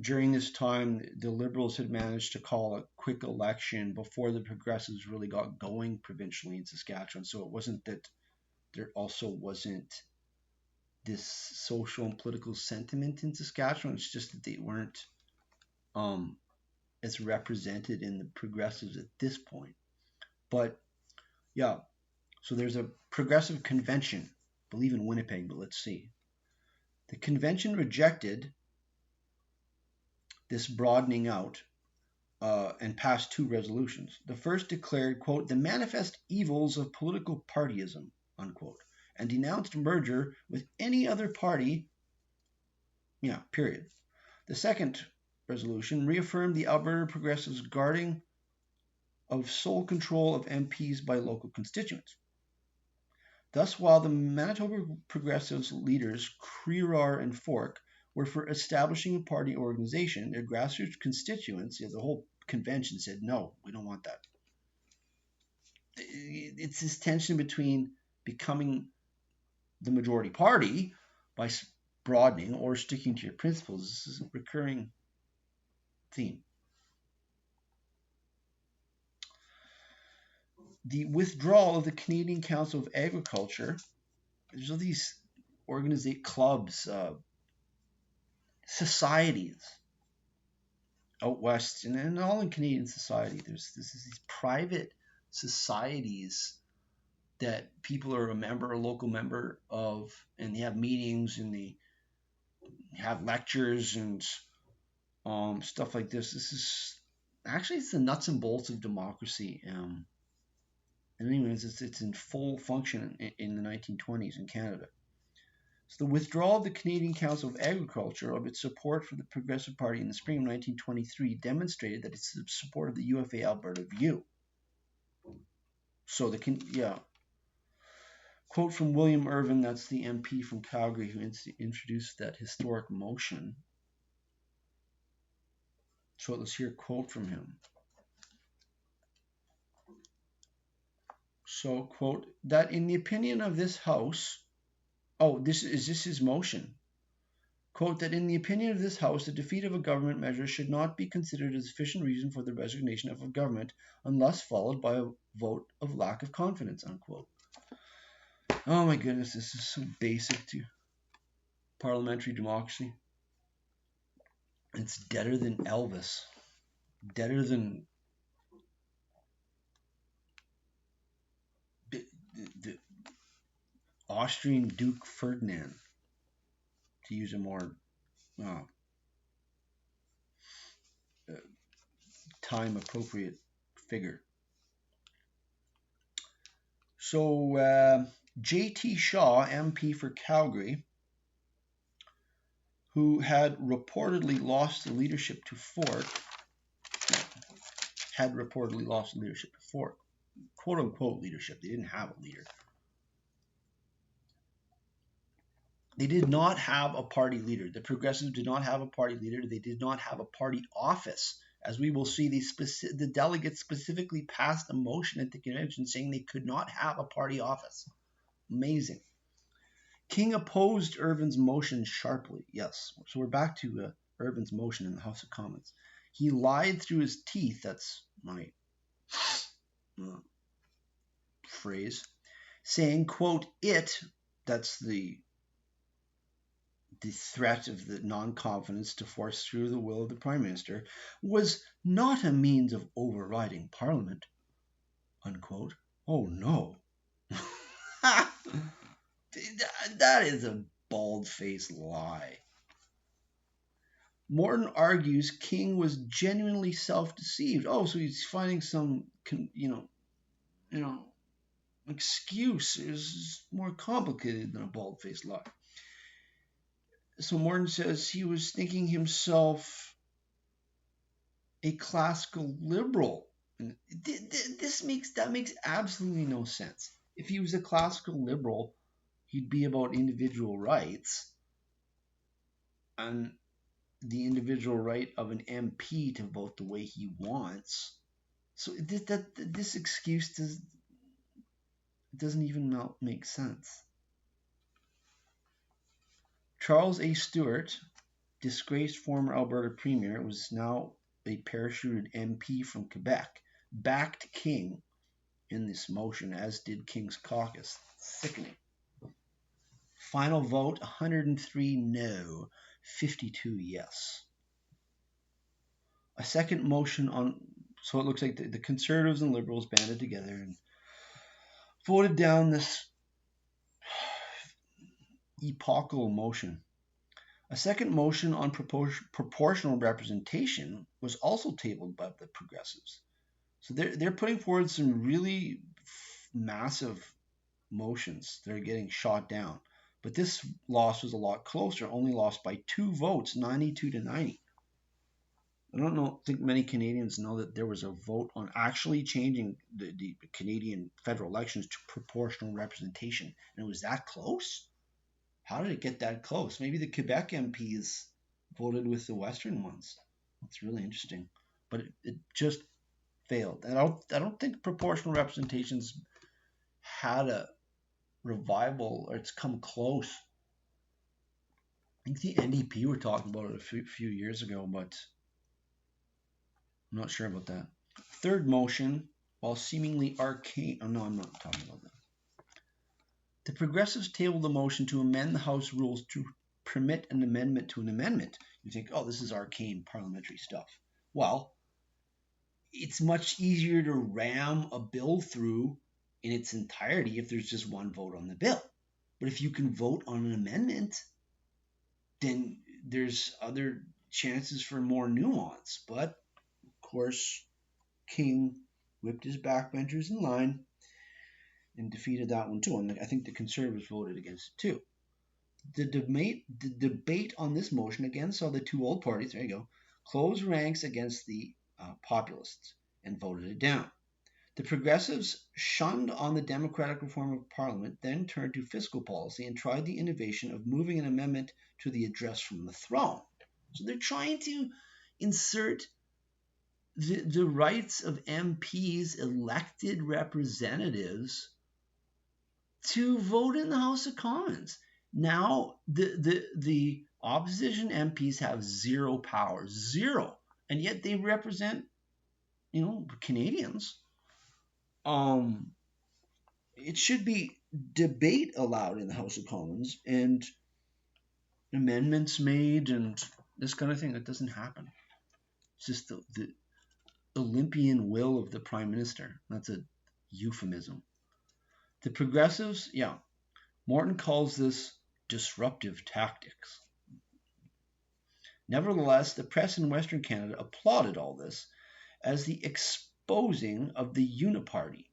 during this time, the Liberals had managed to call a quick election before the Progressives really got going provincially in Saskatchewan. So it wasn't that there also wasn't this social and political sentiment in Saskatchewan. It's just that they weren't as represented in the Progressives at this point. But yeah, so there's a Progressive convention, I believe in Winnipeg, but let's see. The convention rejected this broadening out and passed two resolutions. The first declared, quote, the manifest evils of political partyism, unquote, and denounced merger with any other party, period. The second resolution reaffirmed the Alberta Progressives' guarding of sole control of MPs by local constituents. Thus, while the Manitoba Progressives leaders, Crisisof and Fork, were for establishing a party organization, their grassroots constituents, the whole convention, said, no, we don't want that. It's this tension between becoming the majority party by broadening or sticking to your principles. This is a recurring theme. The withdrawal of the Canadian Council of Agriculture, there's all these clubs, societies out west, and all in Canadian society. There's these private societies that people are a local member of, and they have meetings and they have lectures and stuff like this. This is actually, it's the nuts and bolts of democracy. And anyways, it's in full function in the 1920s in Canada. So the withdrawal of the Canadian Council of Agriculture of its support for the Progressive Party in the spring of 1923 demonstrated that it's the support of the UFA Alberta view. So quote from William Irvin, that's the MP from Calgary who introduced that historic motion. So let's hear a quote from him. So, quote, that in the opinion of this House, this is his motion. Quote, that in the opinion of this House, the defeat of a government measure should not be considered a sufficient reason for the resignation of a government unless followed by a vote of lack of confidence, unquote. Oh my goodness, this is so basic to parliamentary democracy. It's deader than Elvis. Deader than the Austrian Duke Ferdinand, to use a more time appropriate figure. So J.T. Shaw, MP for Calgary, who had reportedly lost the leadership to Ford, quote unquote leadership. They didn't have a leader. They did not have a party leader. The Progressives did not have a party leader. They did not have a party office. As we will see, the delegates specifically passed a motion at the convention saying they could not have a party office. Amazing. King opposed Irvin's motion sharply. Yes, so we're back to Irvin's motion in the House of Commons. He lied through his teeth. That's my phrase. Saying, quote, that's the threat of the non-confidence to force through the will of the Prime Minister, was not a means of overriding Parliament, unquote. Oh, no. That is a bald-faced lie. Morton argues King was genuinely self-deceived. Oh, so he's finding some, excuse. Is more complicated than a bald-faced lie. So Morton says he was thinking himself a classical liberal. And that makes absolutely no sense. If he was a classical liberal, he'd be about individual rights and the individual right of an MP to vote the way he wants. So this excuse doesn't even make sense. Charles A. Stewart, disgraced former Alberta Premier, was now a parachuted MP from Quebec, backed King in this motion, as did King's caucus. Sickening. Final vote, 103 no, 52 yes. A second motion so it looks like the Conservatives and Liberals banded together and voted down this epochal motion. A second motion on proportional representation was also tabled by the Progressives. So they're putting forward some really massive motions that are getting shot down. But this loss was a lot closer, only lost by 2 votes, 92 to 90. I think many Canadians know that there was a vote on actually changing the Canadian federal elections to proportional representation. And it was that close? How did it get that close? Maybe the Quebec MPs voted with the Western ones. That's really interesting. But it just failed. And I don't think proportional representation's had a revival, or it's come close. I think the NDP were talking about it a few years ago, but I'm not sure about that. Third motion, while seemingly arcane... Oh, no, I'm not talking about that. The Progressives tabled a motion to amend the House rules to permit an amendment to an amendment. You think, oh, this is arcane parliamentary stuff. Well, it's much easier to ram a bill through in its entirety if there's just one vote on the bill. But if you can vote on an amendment, then there's other chances for more nuance. But, of course, King whipped his backbenchers in line and defeated that one too. And I think the Conservatives voted against it too. The debate on this motion again saw the two old parties, there you go, close ranks against the populists and voted it down. The Progressives shunned on the democratic reform of Parliament, then turned to fiscal policy and tried the innovation of moving an amendment to the address from the throne. So they're trying to insert the rights of MPs, elected representatives, to vote in the House of Commons. Now, the opposition MPs have zero power, and yet they represent, Canadians. It should be debate allowed in the House of Commons and amendments made and this kind of thing. That doesn't happen. It's just the Olympian will of the Prime Minister. That's a euphemism. The Progressives, Morton calls this disruptive tactics. Nevertheless, the press in Western Canada applauded all this, as the exposing of the Uniparty.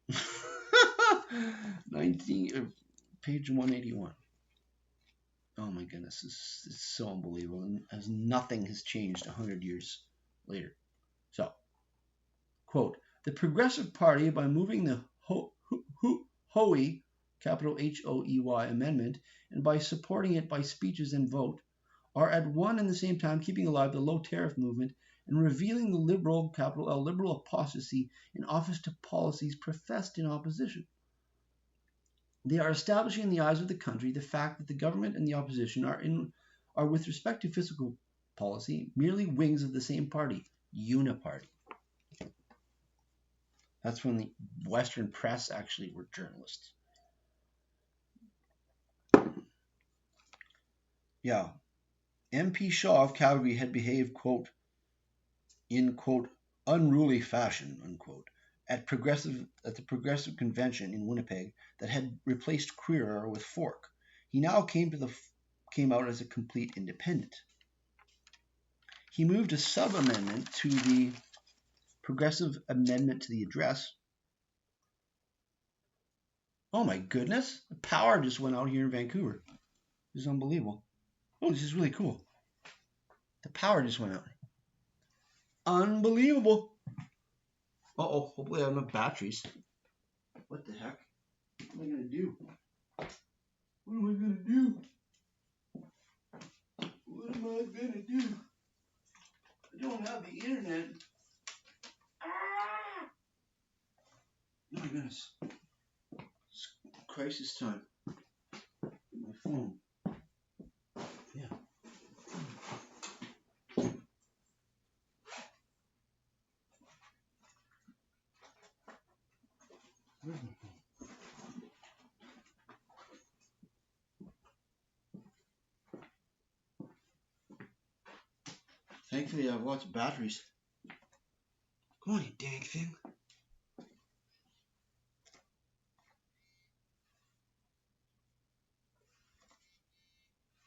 19, page 181. Oh my goodness, it's so unbelievable, and as nothing has changed 100 years later. So, quote, the Progressive Party, by moving the Hoey, capital Hoey amendment, and by supporting it by speeches and vote, are at one and the same time keeping alive the low tariff movement and revealing the liberal, capital L, liberal apostasy in office to policies professed in opposition. They are establishing in the eyes of the country the fact that the government and the opposition are with respect to fiscal policy, merely wings of the same party, uniparty. That's when the Western press actually were journalists. Yeah. MP Shaw of Calgary had behaved, quote, in, quote, unruly fashion, unquote, at the Progressive Convention in Winnipeg that had replaced Queerer with Fork. He now came out as a complete independent. He moved a sub-amendment to the Progressive Amendment to the Address. Oh my goodness, the power just went out here in Vancouver. This is unbelievable. Oh, this is really cool. The power just went out. Unbelievable. Uh-oh, hopefully I have enough batteries. What the heck? What am I going to do? What am I going to do? What am I going to do? I don't have the internet. Ah! Oh my goodness. It's crisis time. My phone. Yeah. Where's my phone? Thankfully, I have lots of batteries. Come on, you dang thing.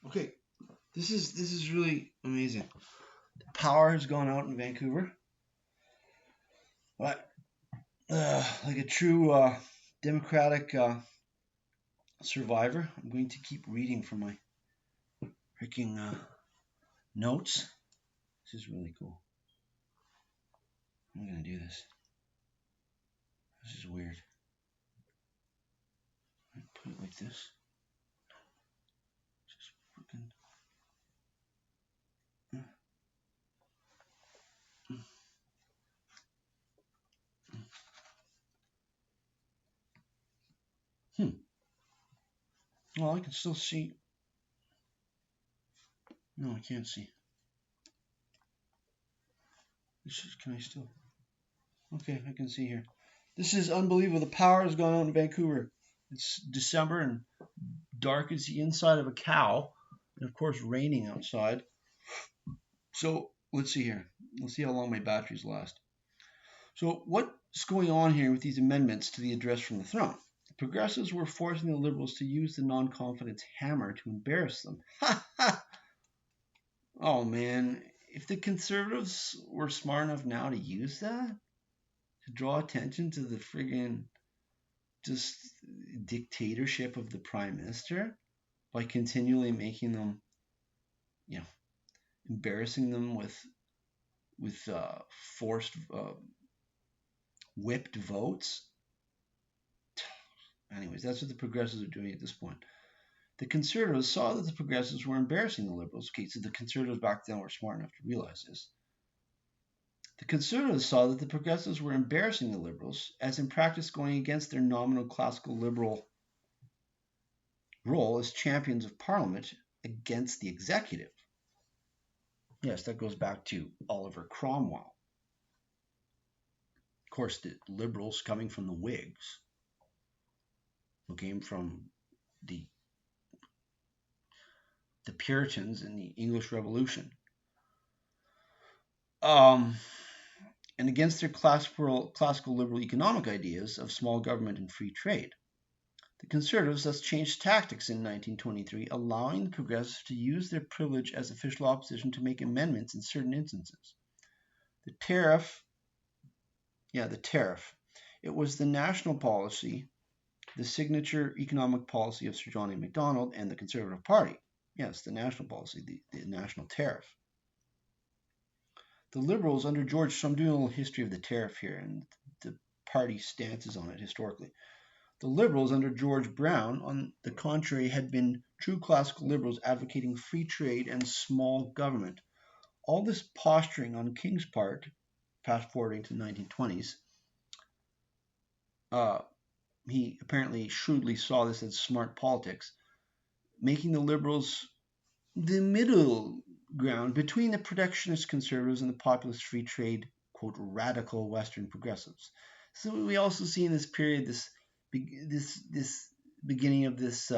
Okay, this is really amazing. The power has gone out in Vancouver. But like a true democratic survivor, I'm going to keep reading from my freaking notes. This is really cool. I'm going to do this. This is weird. I put it like this. Just freaking. Well, I can still see. No, I can't see. Can I still? Okay, I can see here. This is unbelievable. The power has gone out in Vancouver. It's December and dark as the inside of a cow. And of course, raining outside. So let's see here. Let's see how long my batteries last. So what's going on here with these amendments to the address from the throne? The Progressives were forcing the Liberals to use the non-confidence hammer to embarrass them. Oh man, if the Conservatives were smart enough now to use that, to draw attention to the friggin' just dictatorship of the Prime Minister by continually making them, embarrassing them with forced whipped votes. Anyways, that's what the Progressives are doing at this point. The Conservatives saw that the Progressives were embarrassing the Liberals. Okay, so the Conservatives back then were smart enough to realize this. The Conservatives saw that the Progressives were embarrassing the Liberals, as in practice going against their nominal classical Liberal role as champions of Parliament against the executive. Yes, that goes back to Oliver Cromwell. Of course, the Liberals coming from the Whigs, who came from the Puritans in the English Revolution. And against their classical liberal economic ideas of small government and free trade. The Conservatives thus changed tactics in 1923, allowing the Progressives to use their privilege as official opposition to make amendments in certain instances. The tariff Yeah, the tariff. It was the national policy, the signature economic policy of Sir John A. Macdonald and the Conservative Party. Yes, the national policy, the national tariff. The Liberals under George, so I'm doing a little history of the tariff here and the party stances on it historically. The Liberals under George Brown, on the contrary, had been true classical Liberals advocating free trade and small government. All this posturing on King's part, fast forwarding to the 1920s, he apparently shrewdly saw this as smart politics, making the Liberals the middle ground between the protectionist conservatives and the populist free trade, quote, radical Western progressives. So we also see in this period this beginning of this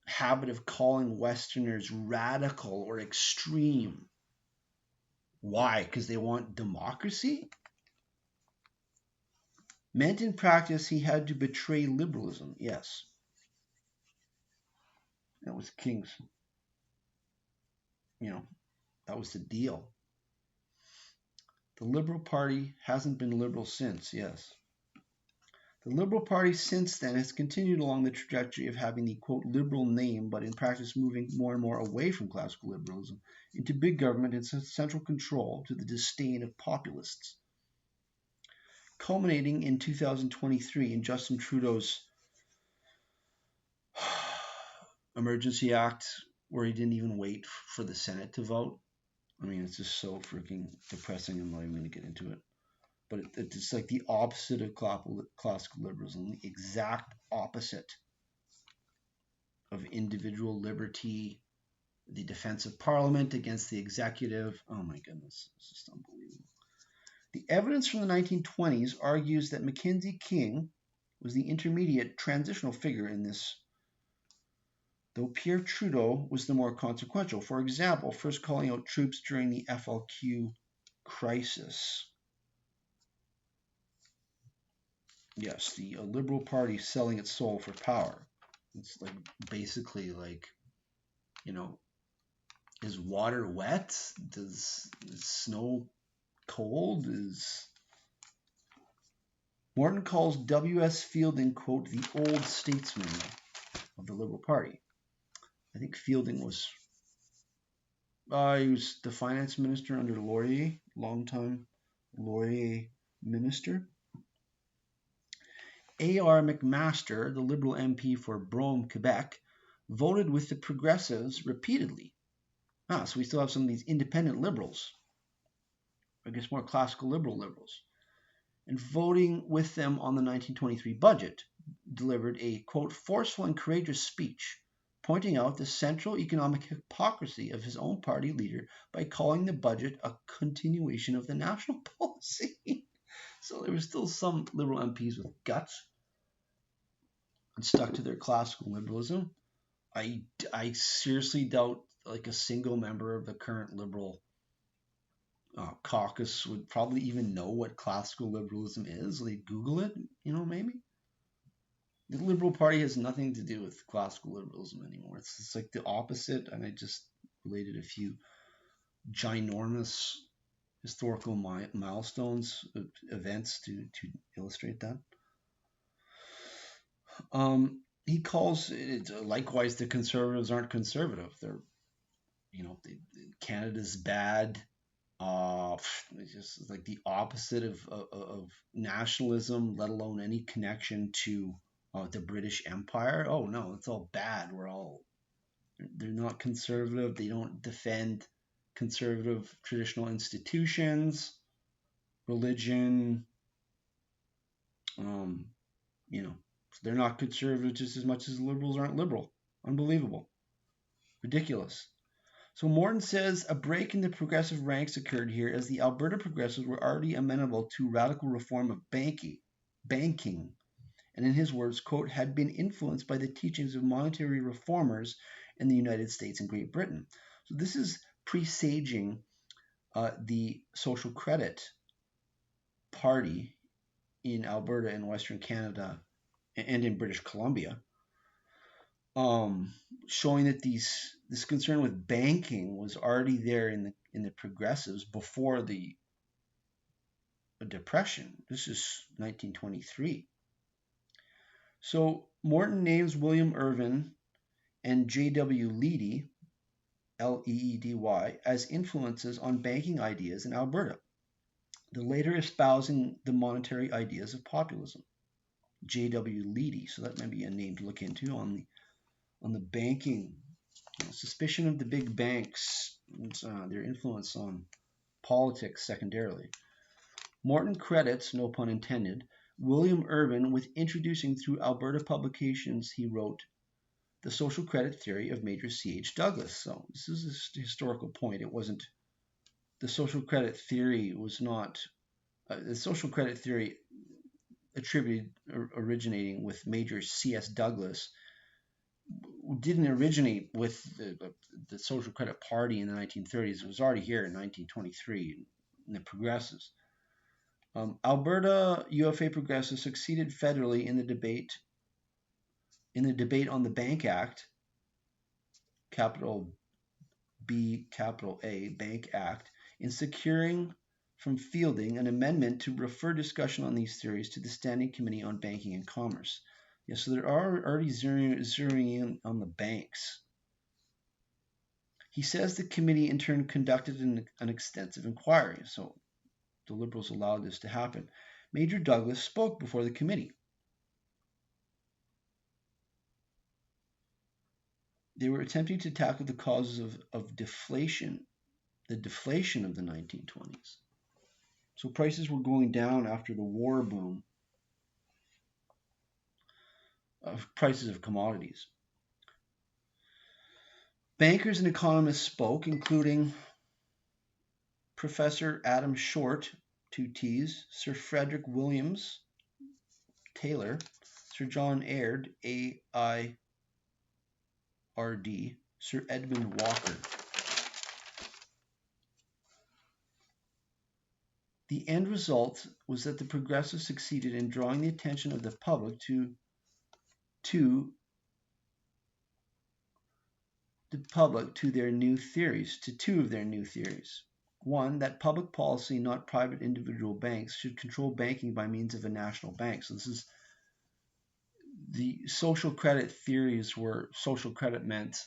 habit of calling Westerners radical or extreme. Why? Because they want democracy? Meant in practice he had to betray liberalism. Yes. That was King's, that was the deal. The Liberal Party hasn't been liberal since, yes. The Liberal Party since then has continued along the trajectory of having the, quote, liberal name, but in practice moving more and more away from classical liberalism into big government and central control to the disdain of populists. Culminating in 2023 in Justin Trudeau's Emergency Act, where he didn't even wait for the Senate to vote. I mean, it's just so freaking depressing. I'm not even going to get into it. But it's like the opposite of classical liberalism, the exact opposite of individual liberty, the defense of parliament against the executive. Oh my goodness, it's just unbelievable. The evidence from the 1920s argues that Mackenzie King was the intermediate transitional figure in this, though Pierre Trudeau was the more consequential. For example, first calling out troops during the FLQ crisis. Yes, the Liberal Party selling its soul for power. It's like basically like, is water wet? Is snow cold? Morton calls W.S. Fielding, quote, the old statesman of the Liberal Party. I think Fielding was, he was the finance minister under Laurier, longtime Laurier minister. A.R. McMaster, the Liberal MP for Brome, Quebec, voted with the Progressives repeatedly. So we still have some of these independent Liberals, I guess more classical liberals, and voting with them on the 1923 budget, delivered a, quote, forceful and courageous speech, pointing out the central economic hypocrisy of his own party leader by calling the budget a continuation of the national policy. So there were still some Liberal MPs with guts and stuck to their classical liberalism. I seriously doubt like a single member of the current Liberal caucus would probably even know what classical liberalism is. They'd Google it, maybe. The Liberal Party has nothing to do with classical liberalism anymore. It's like the opposite, and I just related a few ginormous historical milestones, events to illustrate that. He calls it, likewise, the Conservatives aren't conservative. They're, Canada's bad. It's just like the opposite of nationalism, let alone any connection to the British Empire. Oh no, it's all bad. They're not conservative. They don't defend conservative traditional institutions, religion. They're not conservative just as much as liberals aren't liberal. Unbelievable. Ridiculous. So Morton says a break in the progressive ranks occurred here as the Alberta progressives were already amenable to radical reform of banking, and in his words, quote, had been influenced by the teachings of monetary reformers in the United States and Great Britain. So this is presaging the Social Credit Party in Alberta and Western Canada and in British Columbia, showing that this concern with banking was already there in the progressives before the a depression. This is 1923. So Morton names William Irvin and J.W. Leedy, Leedy, as influences on banking ideas in Alberta, the later espousing the monetary ideas of populism. J.W. Leedy, so that might be a name to look into on the banking, suspicion of the big banks, and, their influence on politics secondarily. Morton credits, no pun intended, William Irvin with introducing through Alberta publications, he wrote, the social credit theory of Major C.H. Douglas. So this is a historical point. It wasn't, the social credit theory was not, the social credit theory originating with Major C.S. Douglas didn't originate with the Social Credit Party in the 1930s. It was already here in 1923 in the Progressives. Alberta UFA Progressives succeeded federally in the debate on the Bank Act, capital B, capital A, Bank Act, in securing from Fielding an amendment to refer discussion on these theories to the Standing Committee on Banking and Commerce. Yeah, so they're already zeroing in on the banks. He says the committee in turn conducted an extensive inquiry, so the Liberals allowed this to happen. Major Douglas spoke before the committee. They were attempting to tackle the causes of deflation, the deflation of the 1920s. So prices were going down after the war boom of prices of commodities. Bankers and economists spoke, including Professor Adam Short, 2 T's, Sir Frederick Williams, Taylor, Sir John Aird, AIRD, Sir Edmund Walker. The end result was that the Progressives succeeded in drawing the attention of the public to their new theories, to 2 of their new theories. One, that public policy, not private individual banks, should control banking by means of a national bank. So this is the social credit theories, where social credit meant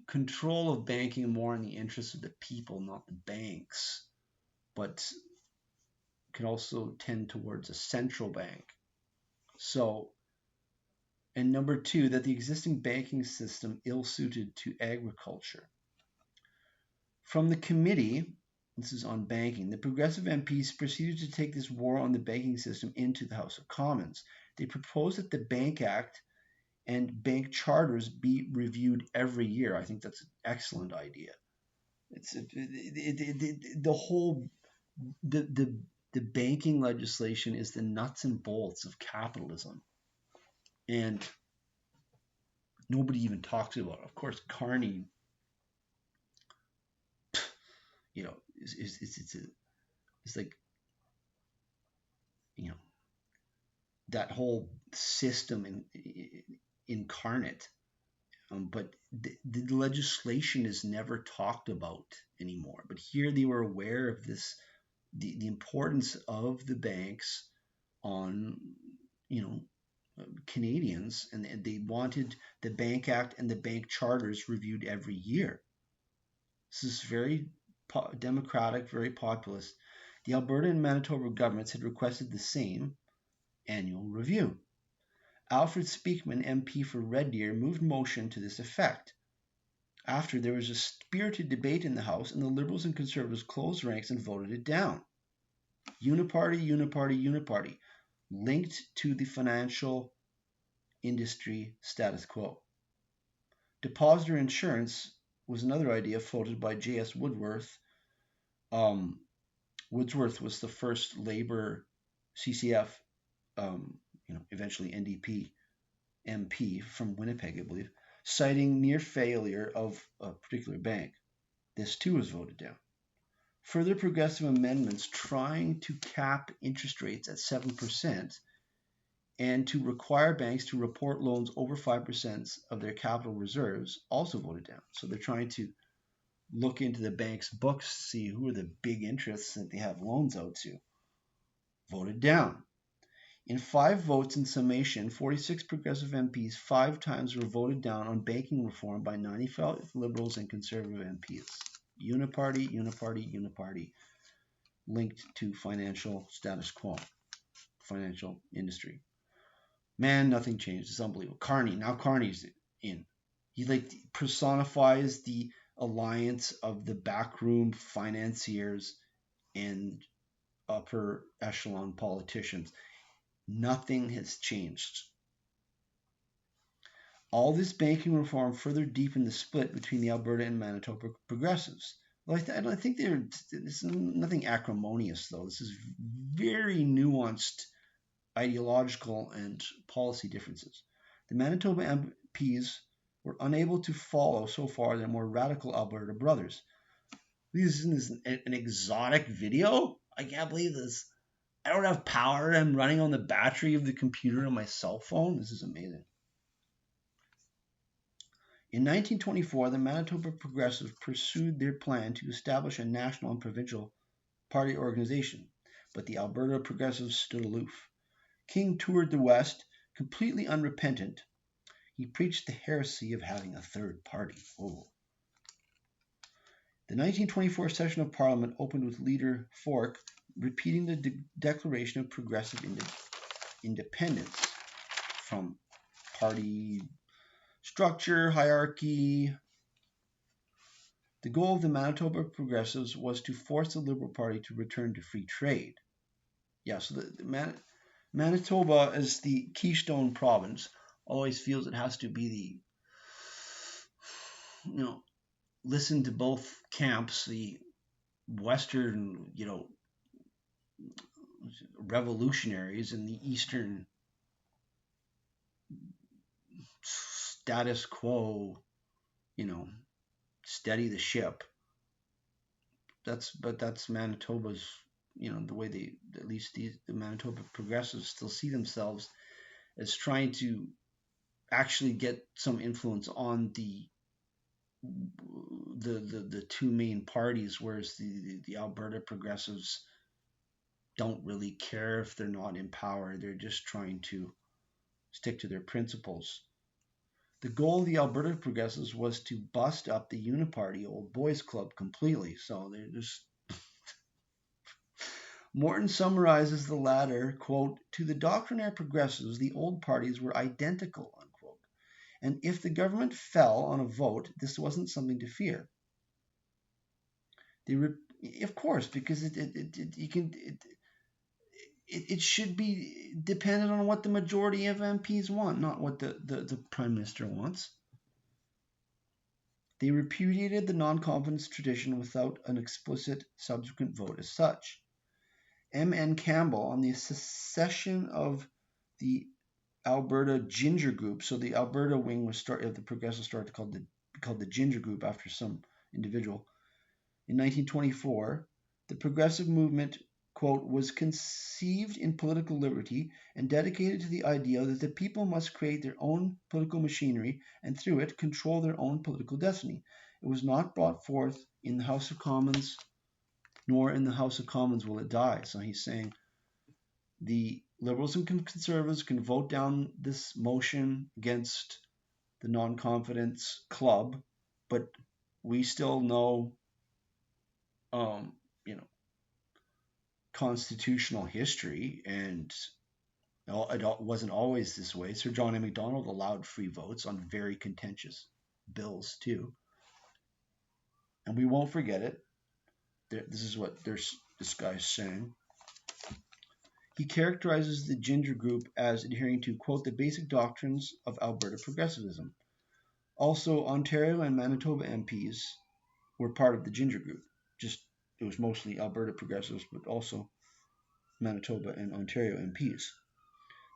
control of banking more in the interest of the people, not the banks, but can also tend towards a central bank. So, and number 2, that the existing banking system ill-suited to agriculture. From the committee, this is on banking, the Progressive MPs proceeded to take this war on the banking system into the House of Commons. They proposed that the Bank Act and bank charters be reviewed every year. I think that's an excellent idea. It's the whole the banking legislation is the nuts and bolts of capitalism, and nobody even talks about it. Of course, Carney, it's like, that whole system incarnate. But the legislation is never talked about anymore. But here they were aware of this, the importance of the banks on, Canadians, and they wanted the Bank Act and the bank charters reviewed every year. This is very democratic, very populist. The Alberta and Manitoba governments had requested the same annual review. Alfred Speakman, MP for Red Deer, moved motion to this effect. After, there was a spirited debate in the House, and the Liberals and Conservatives closed ranks and voted it down. Uniparty, uniparty, uniparty, linked to the financial industry status quo. Depositor insurance was another idea floated by J.S. Woodworth. Wordsworth was the first Labour CCF, eventually NDP MP from Winnipeg, I believe, citing near failure of a particular bank. This too was voted down. Further progressive amendments trying to cap interest rates at 7% and to require banks to report loans over 5% of their capital reserves also voted down. So they're trying to look into the bank's books to see who are the big interests that they have loans out to. voted down. In 5 votes in summation, 46 Progressive MPs 5 times were voted down on banking reform by 95 Liberals and Conservative MPs. Uniparty, uniparty, uniparty, linked to financial status quo, financial industry. Man, nothing changed. It's unbelievable. Now Carney's in. He personifies the alliance of the backroom financiers and upper echelon politicians. Nothing has changed. All this banking reform further deepened the split between the Alberta and Manitoba progressives. Well, I think this is nothing acrimonious, though. This is very nuanced ideological and policy differences. The Manitoba MPs were unable to follow so far their more radical Alberta brothers. This is an exotic video? I can't believe this. I don't have power. I'm running on the battery of the computer on my cell phone. This is amazing. In 1924, the Manitoba Progressives pursued their plan to establish a national and provincial party organization, but the Alberta Progressives stood aloof. King toured the West, completely unrepentant. He preached the heresy of having a third party. Oh. The 1924 session of Parliament opened with Leader Fork repeating the Declaration of Progressive Independence from party structure, hierarchy. The goal of the Manitoba Progressives was to force the Liberal Party to return to free trade. Yeah, so the Manitoba, as the Keystone Province, always feels it has to be listen to both camps, the Western, revolutionaries and the Eastern status quo, steady the ship. That's Manitoba's, the way at least the Manitoba Progressives still see themselves as trying to actually get some influence on the two main parties, whereas the Alberta Progressives don't really care if they're not in power. They're just trying to stick to their principles. The goal of the Alberta Progressives was to bust up the Uniparty Old Boys Club completely. So they're just... Morton summarizes the latter, quote, "To the doctrinaire progressives, the old parties were identical," unquote. And if the government fell on a vote, this wasn't something to fear. Of course, because it should be dependent on what the majority of MPs want, not what the Prime Minister wants. They repudiated the non-confidence tradition without an explicit subsequent vote as such. M.N. Campbell, on the secession of the Alberta Ginger Group, so the Alberta wing of the Progressive started called the Ginger Group after some individual. In 1924, the progressive movement, quote, "was conceived in political liberty and dedicated to the idea that the people must create their own political machinery and through it control their own political destiny. It was not brought forth in the House of Commons, nor in the House of Commons will it die." So he's saying the Liberals and Conservatives can vote down this motion against the non-confidence club, but we still know, constitutional history, and it wasn't always this way. Sir John A. Macdonald allowed free votes on very contentious bills too, and we won't forget it. This is what this guy's saying. He characterizes the Ginger Group as adhering to, quote, "the basic doctrines of Alberta progressivism." Also, Ontario and Manitoba MPs were part of the Ginger Group. It was mostly Alberta progressives, but also Manitoba and Ontario MPs.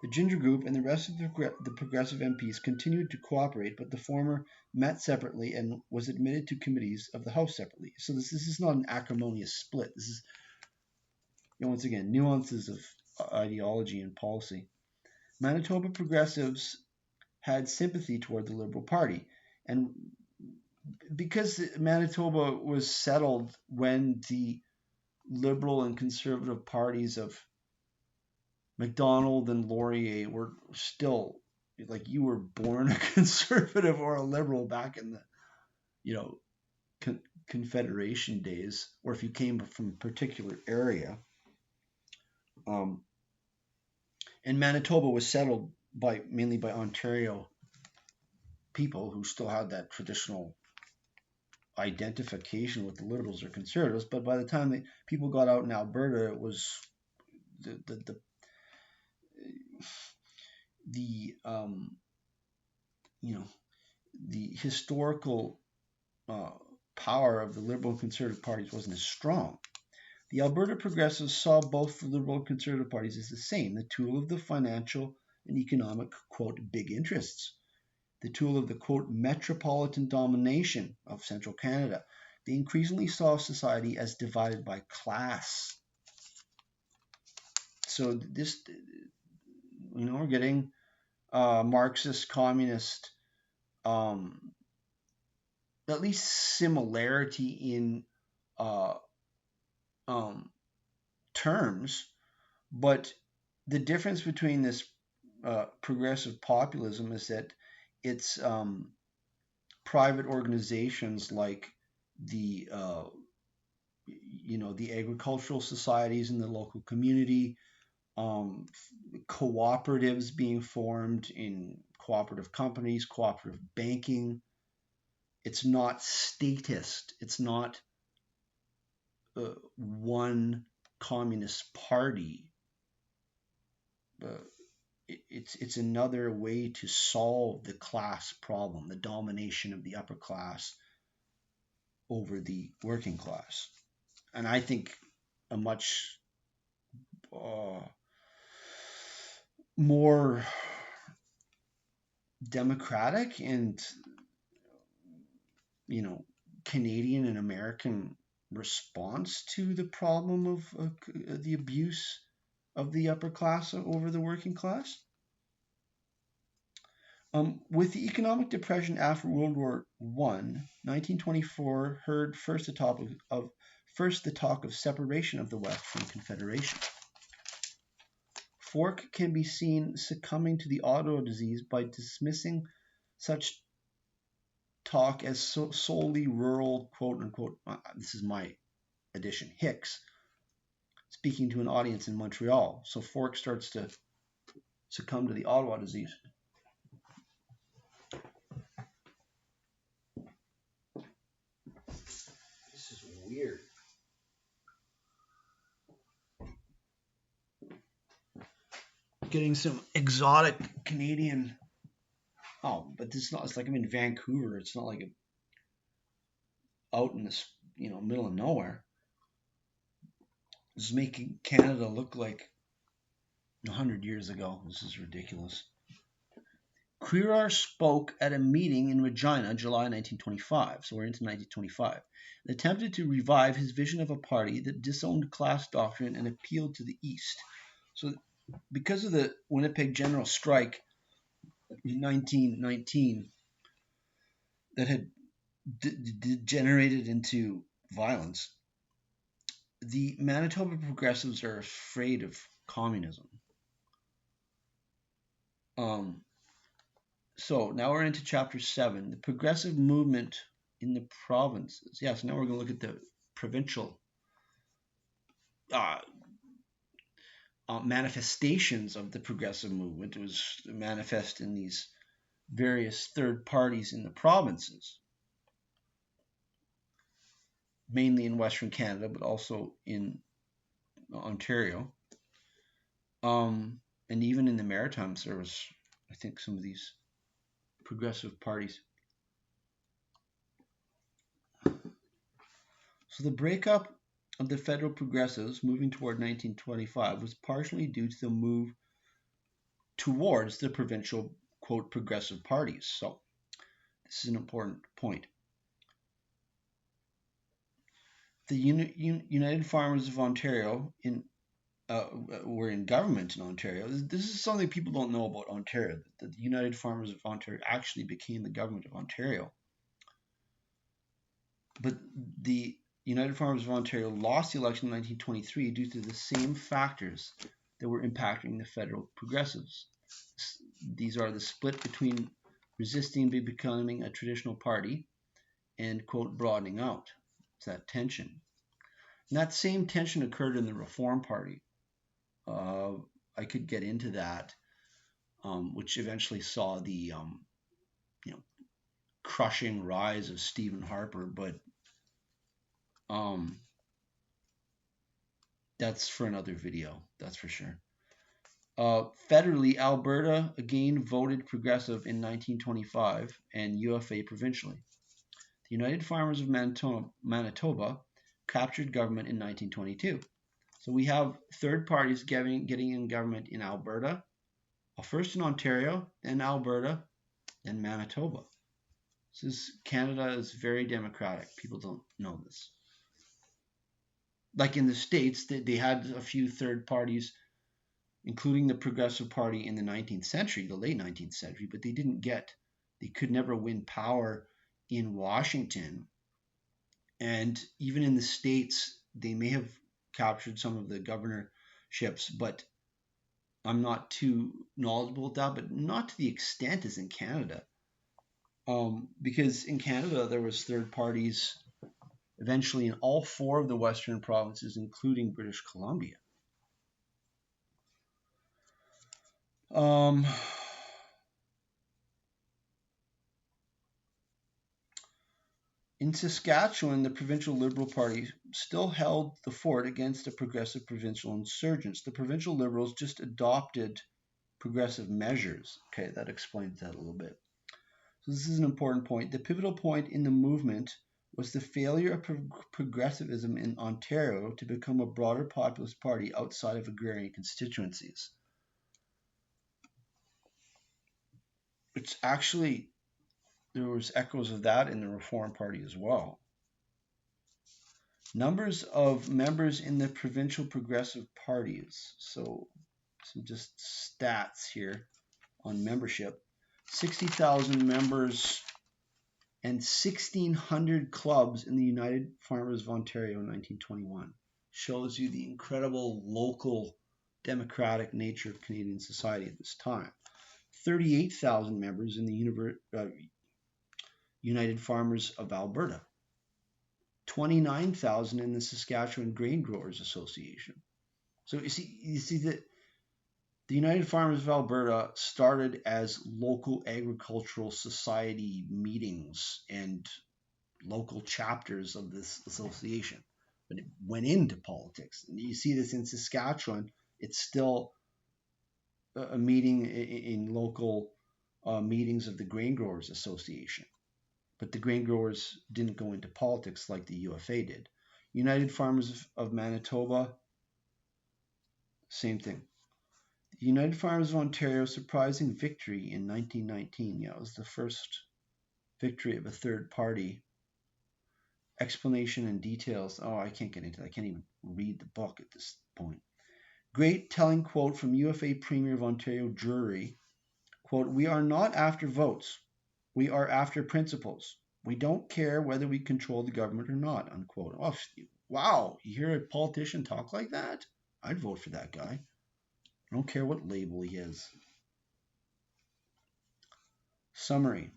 The Ginger Group and the rest of the progressive MPs continued to cooperate, but the former met separately and was admitted to committees of the House separately. So this is not an acrimonious split. This is, once again, nuances of ideology and policy. Manitoba progressives had sympathy toward the Liberal Party, and because Manitoba was settled when the Liberal and Conservative parties of MacDonald and Laurier were still, like, you were born a conservative or a liberal back in the, you know, Confederation days, or if you came from a particular area. Um, and Manitoba was settled mainly by Ontario people who still had that traditional identification with the Liberals or Conservatives. But by the time people got out in Alberta, it was the the you know the historical uh, power of the Liberal and Conservative parties wasn't as strong. The Alberta Progressives saw both the Liberal and Conservative parties as the same, the tool of the financial and economic, quote, big interests, the tool of the, quote, metropolitan domination of central Canada. They increasingly saw society as divided by class. So this, we're getting Marxist, communist, at least similarity in uh, um, terms, but the difference between this progressive populism is that it's private organizations like the the agricultural societies in the local community, cooperatives being formed in cooperative companies, cooperative banking. It's not statist. It's not one communist party. It's another way to solve the class problem, the domination of the upper class over the working class. And I think a much more democratic and Canadian and American response to the problem of the abuse of the upper class over the working class. With the economic depression after World War I, 1924 heard first the talk of separation of the West from Confederation. Fork can be seen succumbing to the Ottawa disease by dismissing such talk as solely rural, quote unquote, this is my addition, Hicks, speaking to an audience in Montreal. So Fork starts to succumb to the Ottawa disease. This is weird. Getting some exotic Canadian. Oh, but this is not. It's like I'm in Vancouver. It's not like out in this, middle of nowhere. This is making Canada look like 100 years ago. This is ridiculous. Crisisof spoke at a meeting in Regina, July 1925, so we're into 1925, and attempted to revive his vision of a party that disowned class doctrine and appealed to the East. So because of the Winnipeg General Strike in 1919 that had degenerated into violence, the Manitoba Progressives are afraid of communism. So now we're into chapter 7, the progressive movement in the provinces. Yeah, so now we're going to look at the provincial manifestations of the progressive movement. It was manifest in these various third parties in the provinces, mainly in Western Canada, but also in Ontario. And even in the Maritimes, there was, I think, some of these progressive parties. So the breakup of the federal progressives moving toward 1925 was partially due to the move towards the provincial, quote, progressive parties. So this is an important point. The United Farmers of Ontario were in government in Ontario. This is something people don't know about Ontario, that the United Farmers of Ontario actually became the government of Ontario. But the United Farmers of Ontario lost the election in 1923 due to the same factors that were impacting the federal progressives. These are the split between resisting becoming a traditional party and, quote, broadening out. It's that tension. And that same tension occurred in the Reform Party. I could get into that, which eventually saw the crushing rise of Stephen Harper, but that's for another video, that's for sure. Federally, Alberta again voted progressive in 1925 and UFA provincially. The United Farmers of Manitoba captured government in 1922. So we have third parties getting in government in Alberta, first in Ontario, then Alberta, then Manitoba. Canada is very democratic. People don't know this. Like in the States, they had a few third parties, including the Progressive Party in the 19th century, the late 19th century, but they could never win power in Washington. And even in the States, they may have captured some of the governorships, but I'm not too knowledgeable with that, but not to the extent as in Canada. Because in Canada, there was third parties eventually in all four of the Western provinces, including British Columbia. In Saskatchewan, the provincial Liberal Party still held the fort against the progressive provincial insurgents. The provincial Liberals just adopted progressive measures. Okay, that explains that a little bit. So this is an important point. The pivotal point in the movement was the failure of progressivism in Ontario to become a broader populist party outside of agrarian constituencies. It's actually, there was echoes of that in the Reform Party as well. Numbers of members in the provincial progressive parties. So some just stats here on membership. 60,000 members and 1,600 clubs in the United Farmers of Ontario in 1921. Shows you the incredible local democratic nature of Canadian society at this time. 38,000 members in the United Farmers of Alberta. 29,000 in the Saskatchewan Grain Growers Association. So you see that the United Farmers of Alberta started as local agricultural society meetings and local chapters of this association, but it went into politics. And you see this in Saskatchewan. It's still a meeting in local meetings of the Grain Growers Association, but the grain growers didn't go into politics like the UFA did. United Farmers of Manitoba, same thing. The United Farmers of Ontario, surprising victory in 1919. Yeah, it was the first victory of a third party. Explanation and details. Oh, I can't get into that. I can't even read the book at this point. Great telling quote from UFA Premier of Ontario Drury. Quote, "We are not after votes. We are after principles. We don't care whether we control the government or not," unquote. Oh, wow, you hear a politician talk like that? I'd vote for that guy. I don't care what label he is. Summary.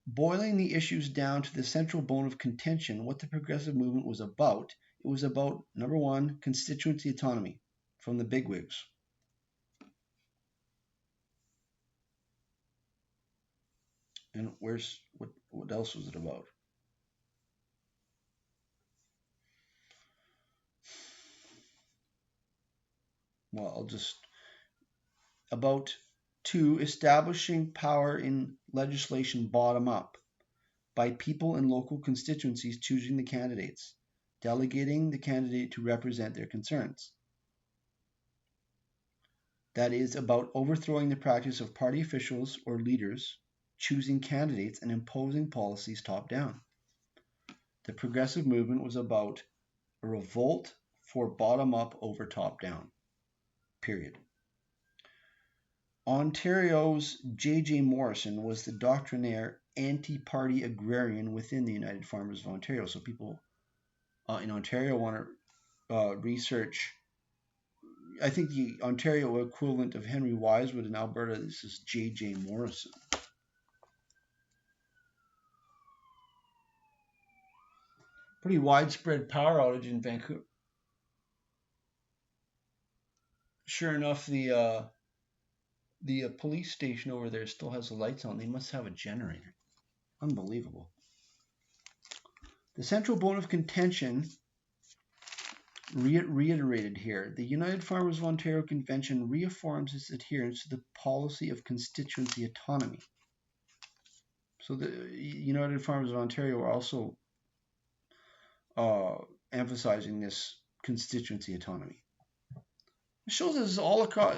Boiling the issues down to the central bone of contention, what the progressive movement was about, it was about, number one, constituency autonomy from the bigwigs. And what else was it about? Well, about two, establishing power in legislation bottom up by people in local constituencies choosing the candidates, delegating the candidate to represent their concerns. That is about overthrowing the practice of party officials or leaders choosing candidates and imposing policies top down. The progressive movement was about a revolt for bottom up over top down. Period. Ontario's J.J. Morrison was the doctrinaire anti-party agrarian within the United Farmers of Ontario. So people in Ontario want to research I think the Ontario equivalent of Henry Wisewood in Alberta, this is J.J. Morrison. Pretty widespread power outage in Vancouver. Sure enough, the police station over there still has the lights on. They must have a generator. Unbelievable. The central bone of contention reiterated here. The United Farmers of Ontario Convention reaffirms its adherence to the policy of constituency autonomy. So the United Farmers of Ontario are also emphasizing this constituency autonomy. It shows us all across,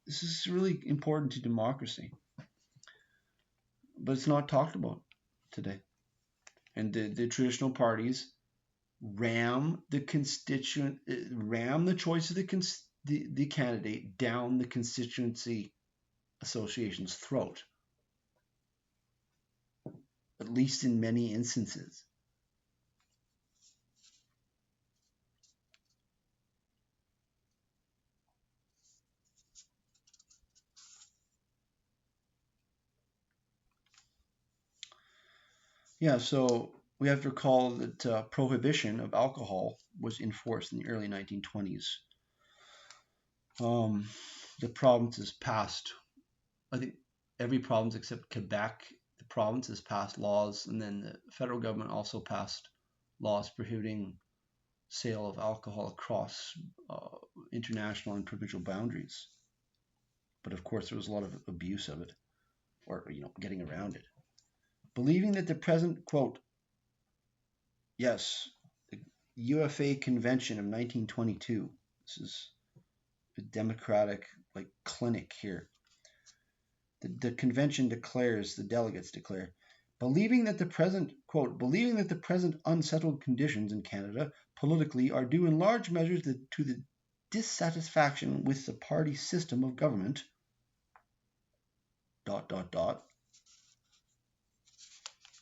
this is really important to democracy, but it's not talked about today. And the traditional parties ram the choice of the candidate down the constituency association's throat, at least in many instances. Yeah, so we have to recall that prohibition of alcohol was enforced in the early 1920s. The provinces passed, I think every province except Quebec, the provinces passed laws, and then the federal government also passed laws prohibiting sale of alcohol across international and provincial boundaries. But of course, there was a lot of abuse of it, or getting around it. Believing that the present, quote, yes, the UFA Convention of 1922, this is a democratic clinic here. The convention declares, the delegates declare, believing that the present, quote, believing that the present unsettled conditions in Canada politically are due in large measure to the dissatisfaction with the party system of government, ...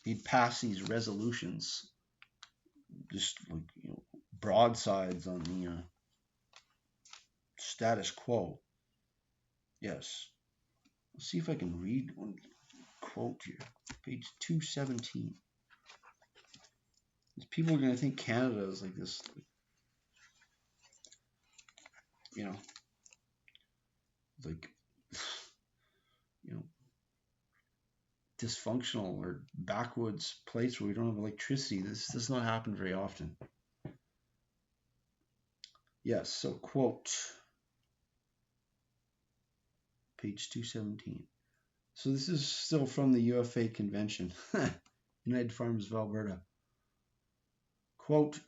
He'd pass these resolutions, just broadsides on the status quo. Yes. Let's see if I can read one quote here. Page 217. People are going to think Canada is like this, dysfunctional or backwoods place where we don't have electricity. This does not happen very often. Yes, so quote, page 217. So this is still from the UFA Convention, United Farmers of Alberta. Quote,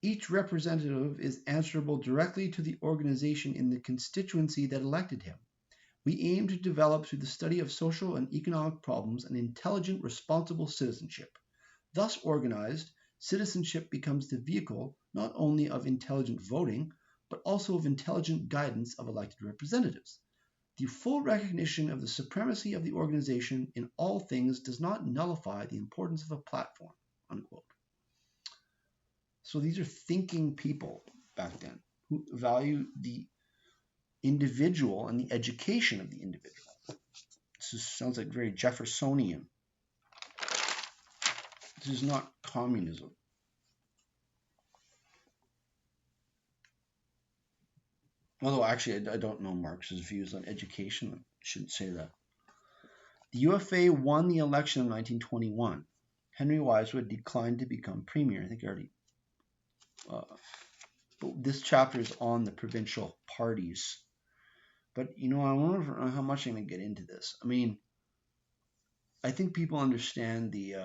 each representative is answerable directly to the organization in the constituency that elected him. We aim to develop through the study of social and economic problems an intelligent, responsible citizenship. Thus organized, citizenship becomes the vehicle not only of intelligent voting, but also of intelligent guidance of elected representatives. The full recognition of the supremacy of the organization in all things does not nullify the importance of a platform, unquote. So these are thinking people back then who value the individual and the education of the individual. This sounds like very Jeffersonian. This is not communism. Although actually I don't know Marx's views on education. I shouldn't say that. The UFA won the election in 1921. Henry Wisewood declined to become premier. I think I already... this chapter is on the provincial parties. But, I wonder how much I'm going to get into this. I mean, I think people understand the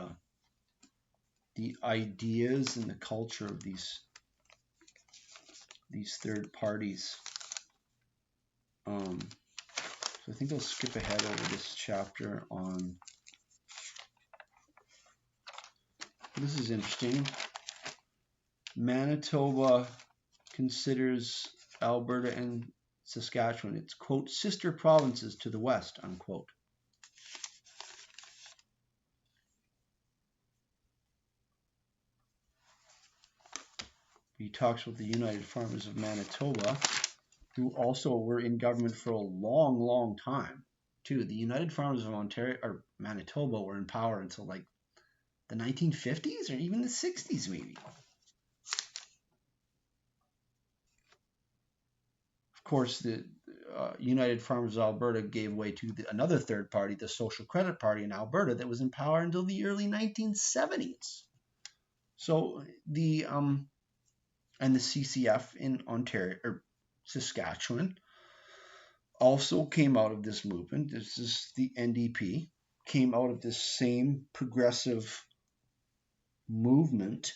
ideas and the culture of these third parties. So I think I'll skip ahead over this chapter on... This is interesting. Manitoba considers Alberta and Saskatchewan its, quote, sister provinces to the west, unquote. he talks about the United Farmers of Manitoba, who also were in government for a long, long time, too. The United Farmers of Ontario or Manitoba were in power until like the 1950s or even the 60s, maybe. Of course, the United Farmers of Alberta gave way to another third party, the Social Credit Party in Alberta, that was in power until the early 1970s. So and the CCF in Ontario or Saskatchewan also came out of this movement. This is the NDP, came out of this same progressive movement,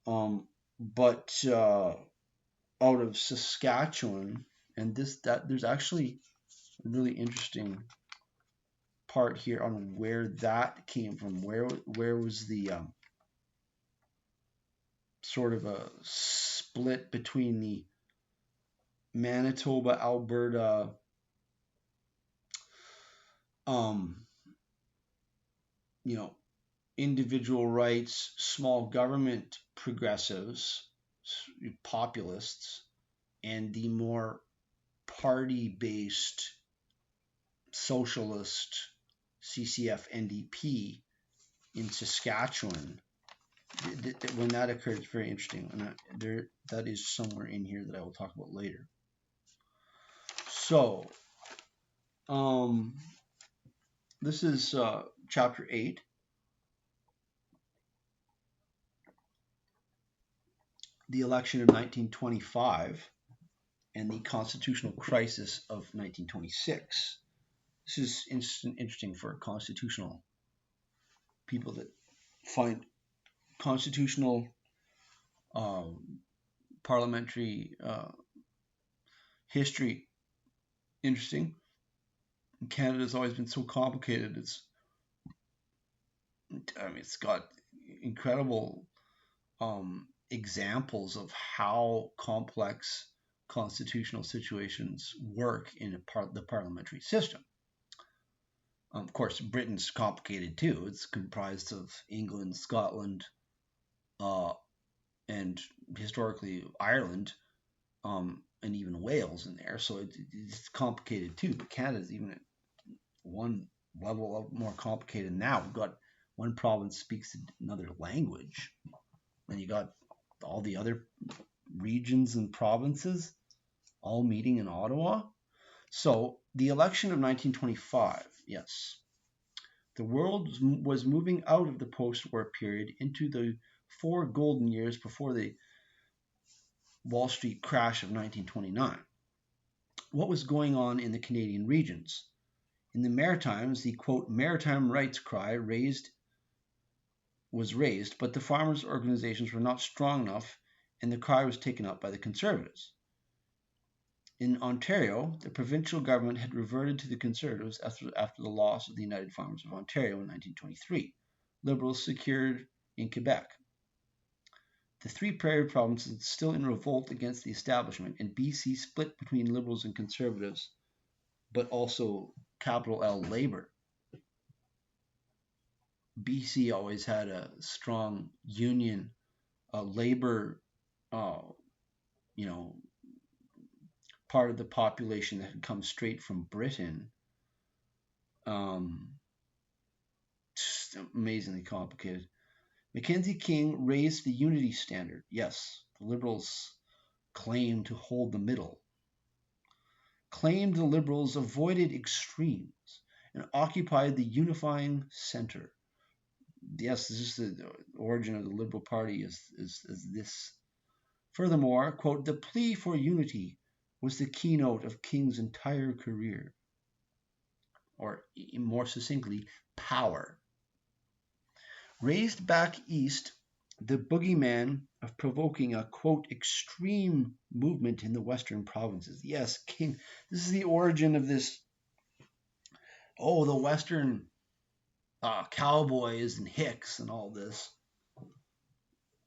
but out of Saskatchewan, and there's actually a really interesting part here on where that came from. Where was the sort of a split between the Manitoba, Alberta, individual rights, small government progressives, populists, and the more party-based socialist CCF NDP in Saskatchewan. When that occurred, it's very interesting, and that is somewhere in here that I will talk about later. So, this is chapter 8. The election of 1925 and the constitutional crisis of 1926. This is interesting for constitutional people that find constitutional parliamentary history interesting. Canada's always been so complicated. It's got incredible examples of how complex constitutional situations work in the parliamentary system. Of course, Britain's complicated too. It's comprised of England, Scotland, and historically Ireland, and even Wales in there. So it's complicated too. But Canada's even at one level more complicated now. We've got one province speaks another language, and you got all the other regions and provinces all meeting in Ottawa. So the election of 1925, yes. The world was moving out of the post-war period into the 4 golden years before the Wall Street crash of 1929. What was going on in the Canadian regions? In the Maritimes, the quote maritime rights cry was raised, but the farmers' organizations were not strong enough, and the cry was taken up by the Conservatives. In Ontario, the provincial government had reverted to the Conservatives after the loss of the United Farmers of Ontario in 1923. Liberals secured in Quebec. The 3 prairie provinces were still in revolt against the establishment, and BC split between Liberals and Conservatives, but also capital L Labour. BC always had a strong union, Labour, part of the population that had come straight from Britain. Just amazingly complicated. Mackenzie King raised the unity standard. Yes, the Liberals claimed to hold the middle. Claimed the Liberals avoided extremes and occupied the unifying center. Yes, this is the origin of the Liberal Party is this. Furthermore, quote, the plea for unity was the keynote of King's entire career. Or more succinctly, power. Raised back east, the boogeyman of provoking a, quote, extreme movement in the western provinces. Yes, King, this is the origin of this, the western cowboys and hicks and all this.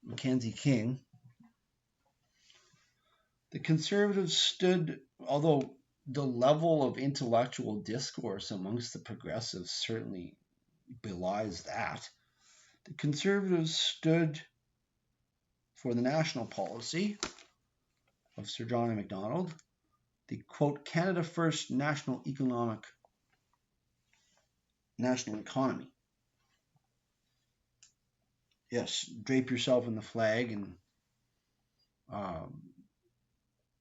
Mackenzie King. The Conservatives stood, although the level of intellectual discourse amongst the progressives certainly belies that, the Conservatives stood for the national policy of Sir John A. Macdonald, the quote, Canada First national economy. Yes, drape yourself in the flag, and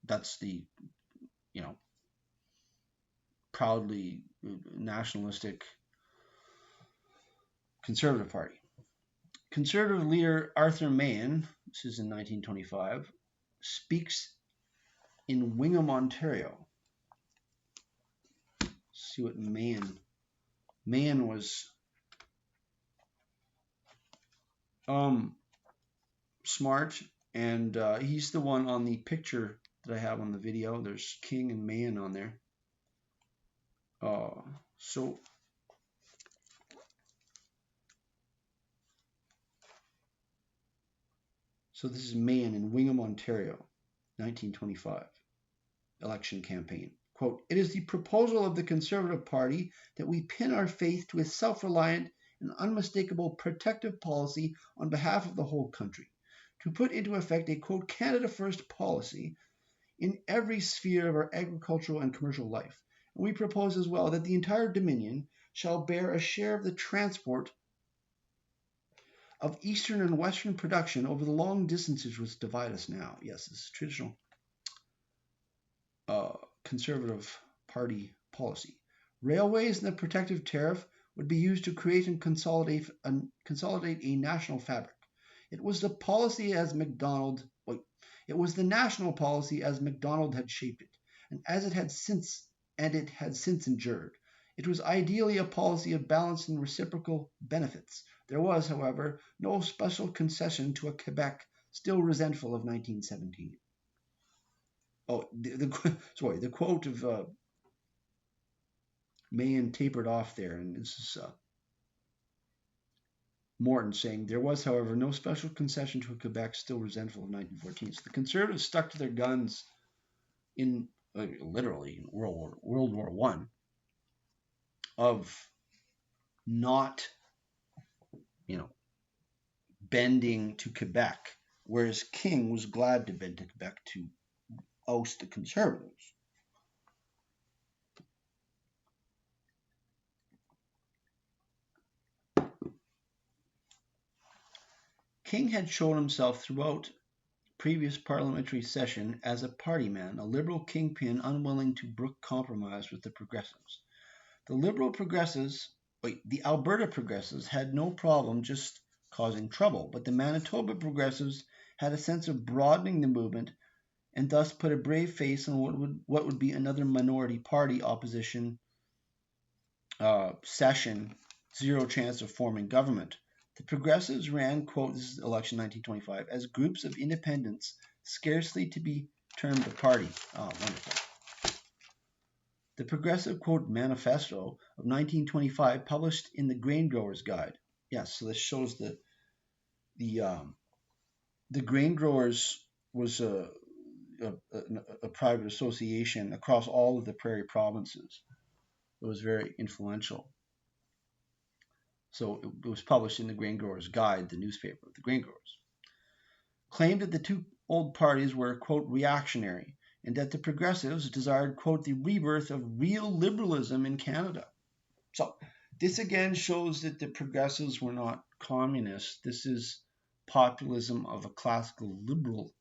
that's the, proudly nationalistic Conservative Party. Conservative leader Arthur Mahan, this is in 1925, speaks in Wingham, Ontario. Let's see what Mahan was smart, and he's the one on the picture that I have on the video. There's King and Mahan on there. So this is Mahan in Wingham, Ontario, 1925 election campaign. Quote, it is the proposal of the Conservative Party that we pin our faith to a self-reliant and unmistakable protective policy on behalf of the whole country, to put into effect a, quote, Canada First policy in every sphere of our agricultural and commercial life. And we propose as well that the entire Dominion shall bear a share of the transport of eastern and western production over the long distances which divide us now. Yes, this is traditional Conservative Party policy. Railways and the protective tariff would be used to create and consolidate a national fabric. It was the policy as It was the national policy as Macdonald had shaped it, and it had since endured. It was ideally a policy of balanced and reciprocal benefits. There was, however, no special concession to a Quebec still resentful of 1917. The quote of Mahan tapered off there, and this is Morton saying, there was, however, no special concession to a Quebec still resentful of 1914. So the Conservatives stuck to their guns in, literally, in World War I, of not, bending to Quebec, whereas King was glad to bend to Quebec to oust the Conservatives. King had shown himself throughout previous parliamentary session as a party man, a liberal kingpin unwilling to brook compromise with the Progressives. The Alberta Progressives had no problem just causing trouble, but the Manitoba Progressives had a sense of broadening the movement and thus put a brave face on what would be another minority party opposition session, zero chance of forming government. The Progressives ran, quote, this is election 1925, as groups of independents, scarcely to be termed a party. Oh, wonderful. The Progressive, quote, manifesto of 1925, published in the Grain Growers Guide. Yes, so this shows that the Grain Growers was a private association across all of the prairie provinces. It was very influential. So it was published in the Grain Growers Guide, the newspaper of the grain growers. Claimed that the two old parties were, quote, reactionary, and that the Progressives desired, quote, the rebirth of real liberalism in Canada. So this again shows that the Progressives were not communists. This is populism of a classical liberal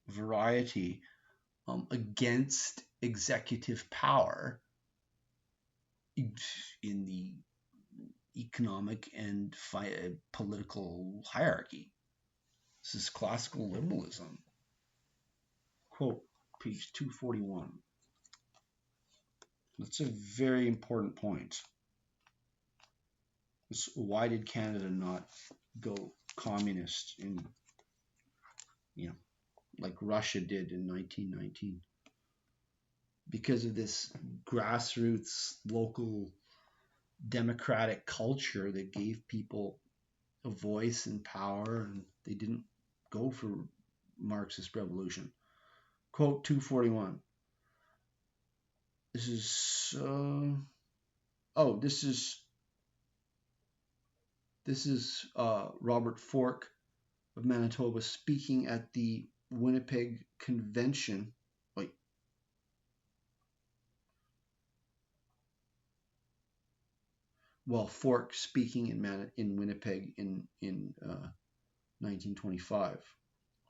variety against executive power in the economic and political hierarchy. This is classical liberalism. Quote, page 241. That's a very important point. Why did Canada not go communist in, like Russia did in 1919? Because of this grassroots, local, democratic culture that gave people a voice and power, and they didn't go for Marxist revolution. Quote 241. This is Robert Fork of Manitoba speaking at the Winnipeg Convention. Wait. Well, Fork speaking in Winnipeg in 1925.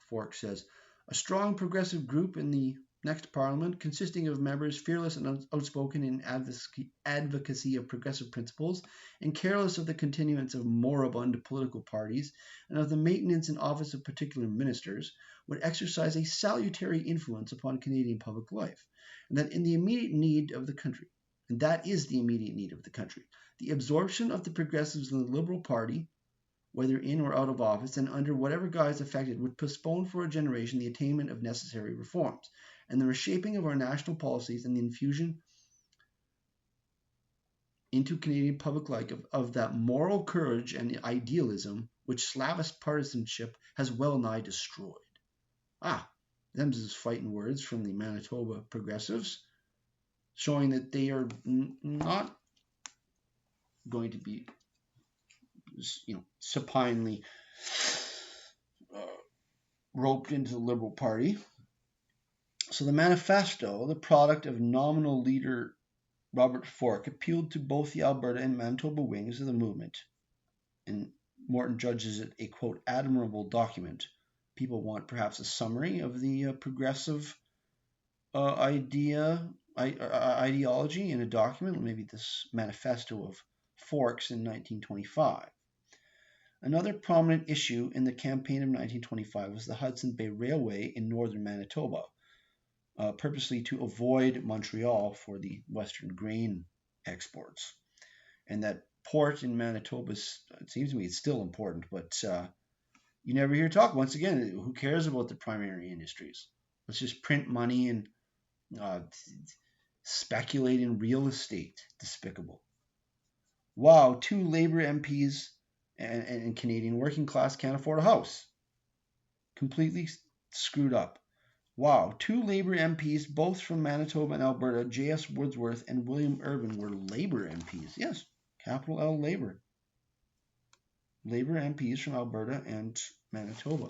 Fork says, a strong progressive group in the next parliament, consisting of members fearless and outspoken in advocacy of progressive principles and careless of the continuance of moribund political parties and of the maintenance in office of particular ministers, would exercise a salutary influence upon Canadian public life, and that in the immediate need of the country, and that is the immediate need of the country, the absorption of the progressives in the Liberal Party, whether in or out of office, and under whatever guise affected, would postpone for a generation the attainment of necessary reforms, and the reshaping of our national policies and the infusion into Canadian public life of that moral courage and idealism which Slavist partisanship has well nigh destroyed. Them's is fighting words from the Manitoba progressives, showing that they are not going to be, supinely roped into the Liberal Party. So the manifesto, the product of nominal leader Robert Fork, appealed to both the Alberta and Manitoba wings of the movement, and Morton judges it a, quote, admirable document. People want perhaps a summary of the progressive ideology in a document, maybe this manifesto of Fork's in 1925. Another prominent issue in the campaign of 1925 was the Hudson Bay Railway in northern Manitoba, purposely to avoid Montreal for the western grain exports. And that port in Manitoba, it seems to me it's still important, but you never hear talk. Once again, who cares about the primary industries? Let's just print money and speculate in real estate. Despicable. Wow, 2 Labour MPs and Canadian working class can't afford a house. Completely screwed up. Wow, 2 Labour MPs, both from Manitoba and Alberta, J.S. Wordsworth and William Urban, were Labour MPs. Yes, capital L, Labour. Labour MPs from Alberta and Manitoba.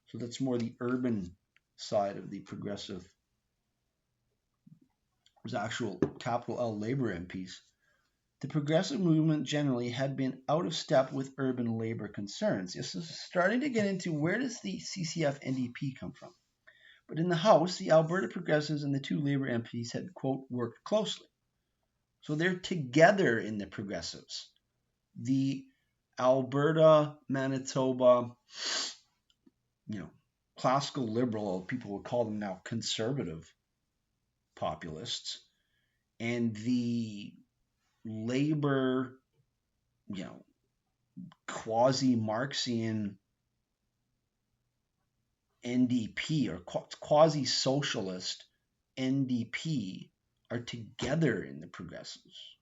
So that's more the urban side of the progressive. There's actual capital L Labour MPs. The progressive movement generally had been out of step with urban labor concerns. This is starting to get into where does the CCF NDP come from. But in the House, the Alberta progressives and the 2 Labour MPs had, quote, worked closely. So they're together in the progressives. The Alberta, Manitoba, classical liberal, people would call them now conservative populists, and the labor, quasi-Marxian NDP or quasi-socialist NDP are together in the progressives.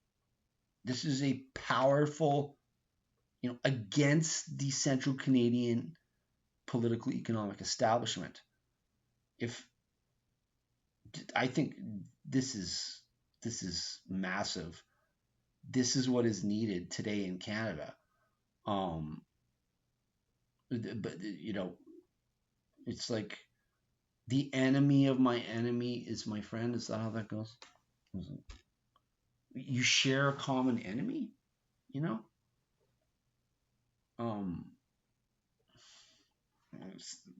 This is a powerful, against the central Canadian political economic establishment. I think this is massive. This is what is needed today in Canada. But it's like the enemy of my enemy is my friend. Is that how that goes? You share a common enemy,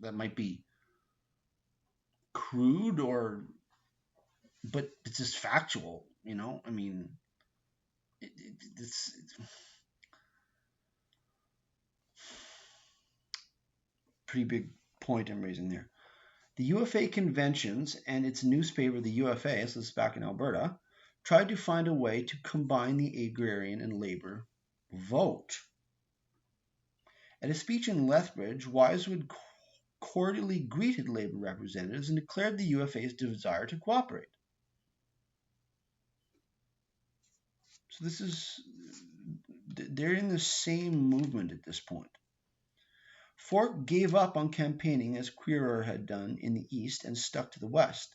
that might be crude but it's just factual, I mean, it's pretty big point I'm raising there. The UFA conventions and its newspaper, the UFA, so this is back in Alberta, tried to find a way to combine the agrarian and labor vote. At a speech in Lethbridge, Wisewood cordially greeted labor representatives and declared the UFA's desire to cooperate. So they're in the same movement at this point. Fork gave up on campaigning as Queerer had done in the East and stuck to the West.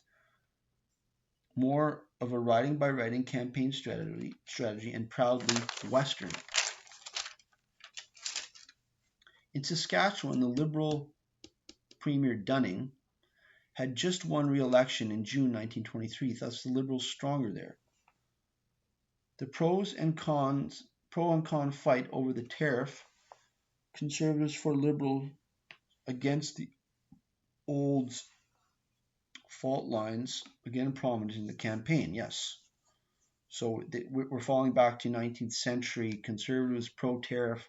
More of a riding-by-riding campaign strategy and proudly Western. In Saskatchewan, the Liberal Premier Dunning had just won re-election in June 1923, thus the Liberals stronger there. The pro and con fight over the tariff, Conservatives for Liberal against the old fault lines, again prominent in the campaign, yes. So we're falling back to 19th century, Conservatives pro-tariff,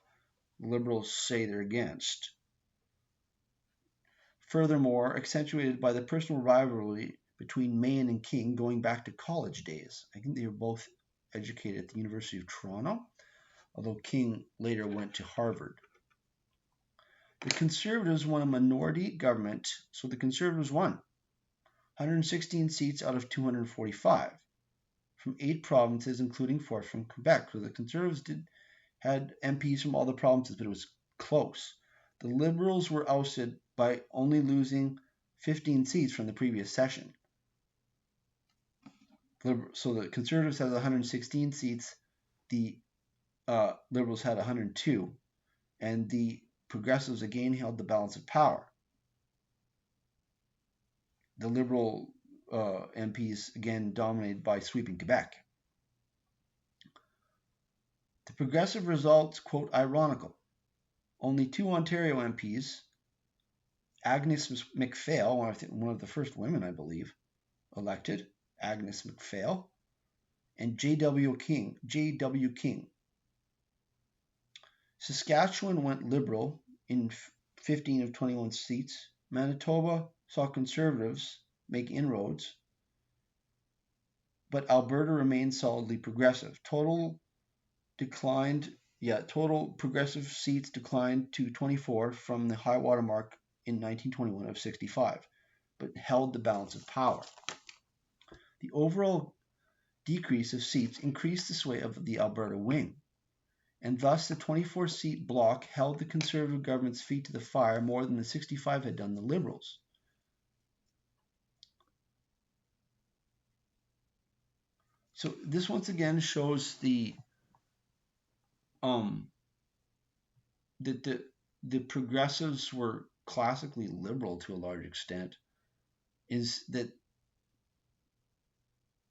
Liberals say they're against. Furthermore, accentuated by the personal rivalry between Mahan and King going back to college days. I think they were both educated at the University of Toronto, although King later went to Harvard. The Conservatives won a minority government, so the Conservatives won 116 seats out of 245 from 8 provinces, including 4 from Quebec. So the Conservatives had MPs from all the provinces, but it was close. The Liberals were ousted by only losing 15 seats from the previous session. So the Conservatives had 116 seats, the Liberals had 102, and the Progressives again held the balance of power. The Liberal MPs again dominated by sweeping Quebec. The Progressive results, quote, ironical. Only 2 Ontario MPs, Agnes MacPhail, one of the first women, I believe, elected, Agnes MacPhail, and J.W. King. Saskatchewan went Liberal in 15 of 21 seats. Manitoba saw Conservatives make inroads, but Alberta remained solidly Progressive. Total Progressive seats declined to 24 from the high water mark in 1921 of 65, but held the balance of power. The overall decrease of seats increased the sway of the Alberta wing, and thus the 24-seat bloc held the Conservative government's feet to the fire more than the 65 had done the Liberals. So this once again shows that the Progressives were classically liberal to a large extent, is that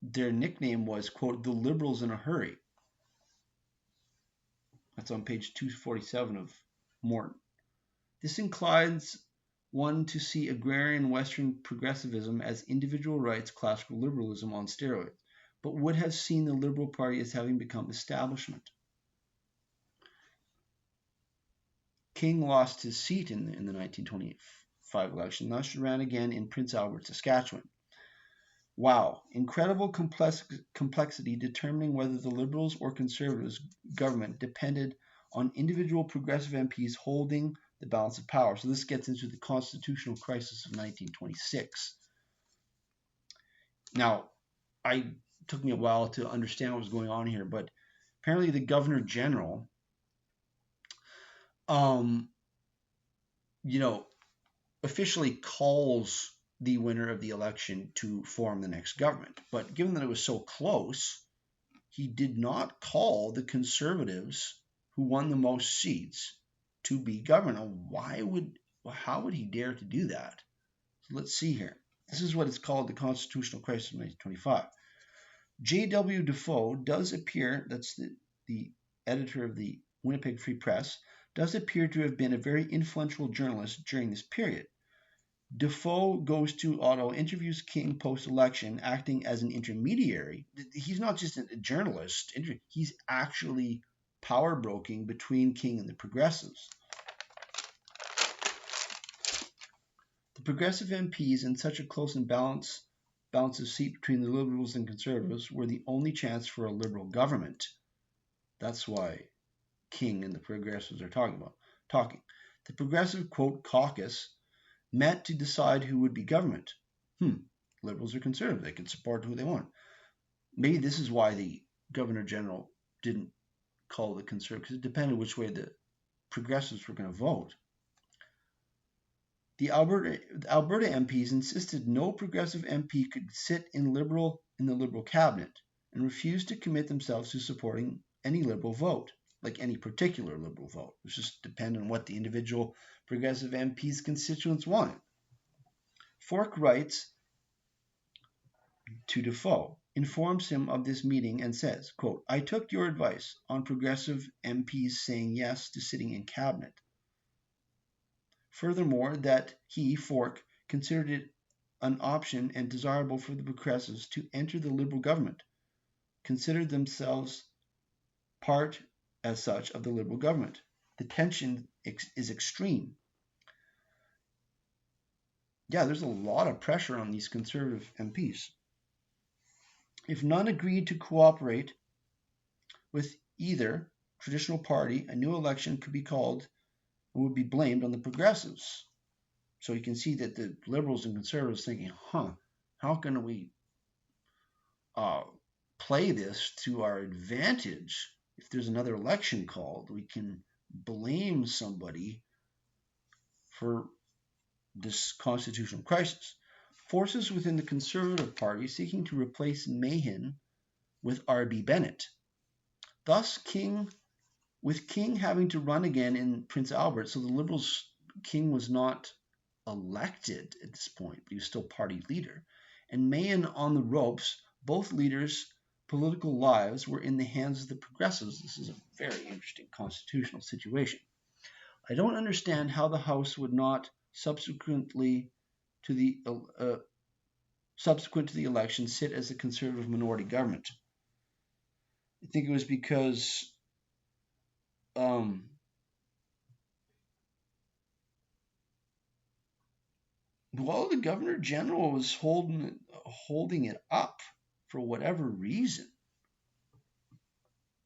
their nickname was, quote, the Liberals in a hurry. That's on page 247 of Morton. This inclines one to see agrarian Western progressivism as individual rights classical liberalism on steroids, but would have seen the Liberal Party as having become establishment. King lost his seat in the 1925 election, thus ran again in Prince Albert, Saskatchewan. Wow, incredible complexity determining whether the Liberals or Conservatives government depended on individual progressive MPs holding the balance of power. So this gets into the constitutional crisis of 1926. Now, it took me a while to understand what was going on here, but apparently the Governor General, officially calls the winner of the election to form the next government. But given that it was so close, he did not call the Conservatives who won the most seats to be governor. How would he dare to do that? So let's see here. This is what is called the constitutional crisis of 1925. J.W. Defoe does appear, that's the editor of the Winnipeg Free Press, does appear to have been a very influential journalist during this period. Defoe goes to Ottawa, interviews King post-election, acting as an intermediary. He's not just a journalist, he's actually power broking between King and the Progressives. The Progressive MPs in such a close and balance of seat between the Liberals and Conservatives were the only chance for a Liberal government. That's why King and the Progressives are talking. The Progressive, quote, caucus met to decide who would be government. Liberals or Conservatives, they could support who they want. Maybe this is why the Governor General didn't call the Conservatives, because it depended which way the Progressives were going to vote. The Alberta MPs insisted no Progressive MP could sit in the Liberal cabinet and refused to commit themselves to supporting any Liberal vote. like any particular Liberal vote. It just depended on what the individual Progressive MP's constituents wanted. Fork writes to Defoe, informs him of this meeting and says, quote, I took your advice on Progressive MPs saying yes to sitting in cabinet. Furthermore, that he, Fork, considered it an option and desirable for the Progressives to enter the Liberal government, considered themselves part, as such, of the Liberal government. The tension is extreme. Yeah, there's a lot of pressure on these Conservative MPs. If none agreed to cooperate with either traditional party, a new election could be called and would be blamed on the Progressives. So you can see that the Liberals and Conservatives thinking, how can we play this to our advantage? If there's another election called, we can blame somebody for this constitutional crisis. Forces within the Conservative Party seeking to replace Mahan with R.B. Bennett. Thus, with King having to run again in Prince Albert, so the Liberals, King was not elected at this point, but he was still party leader. And Mahan on the ropes, both leaders' political lives were in the hands of the Progressives. This is a very interesting constitutional situation. I don't understand how the House would not subsequent to the election sit as a Conservative minority government. I think it was because the Governor General was holding it up for whatever reason.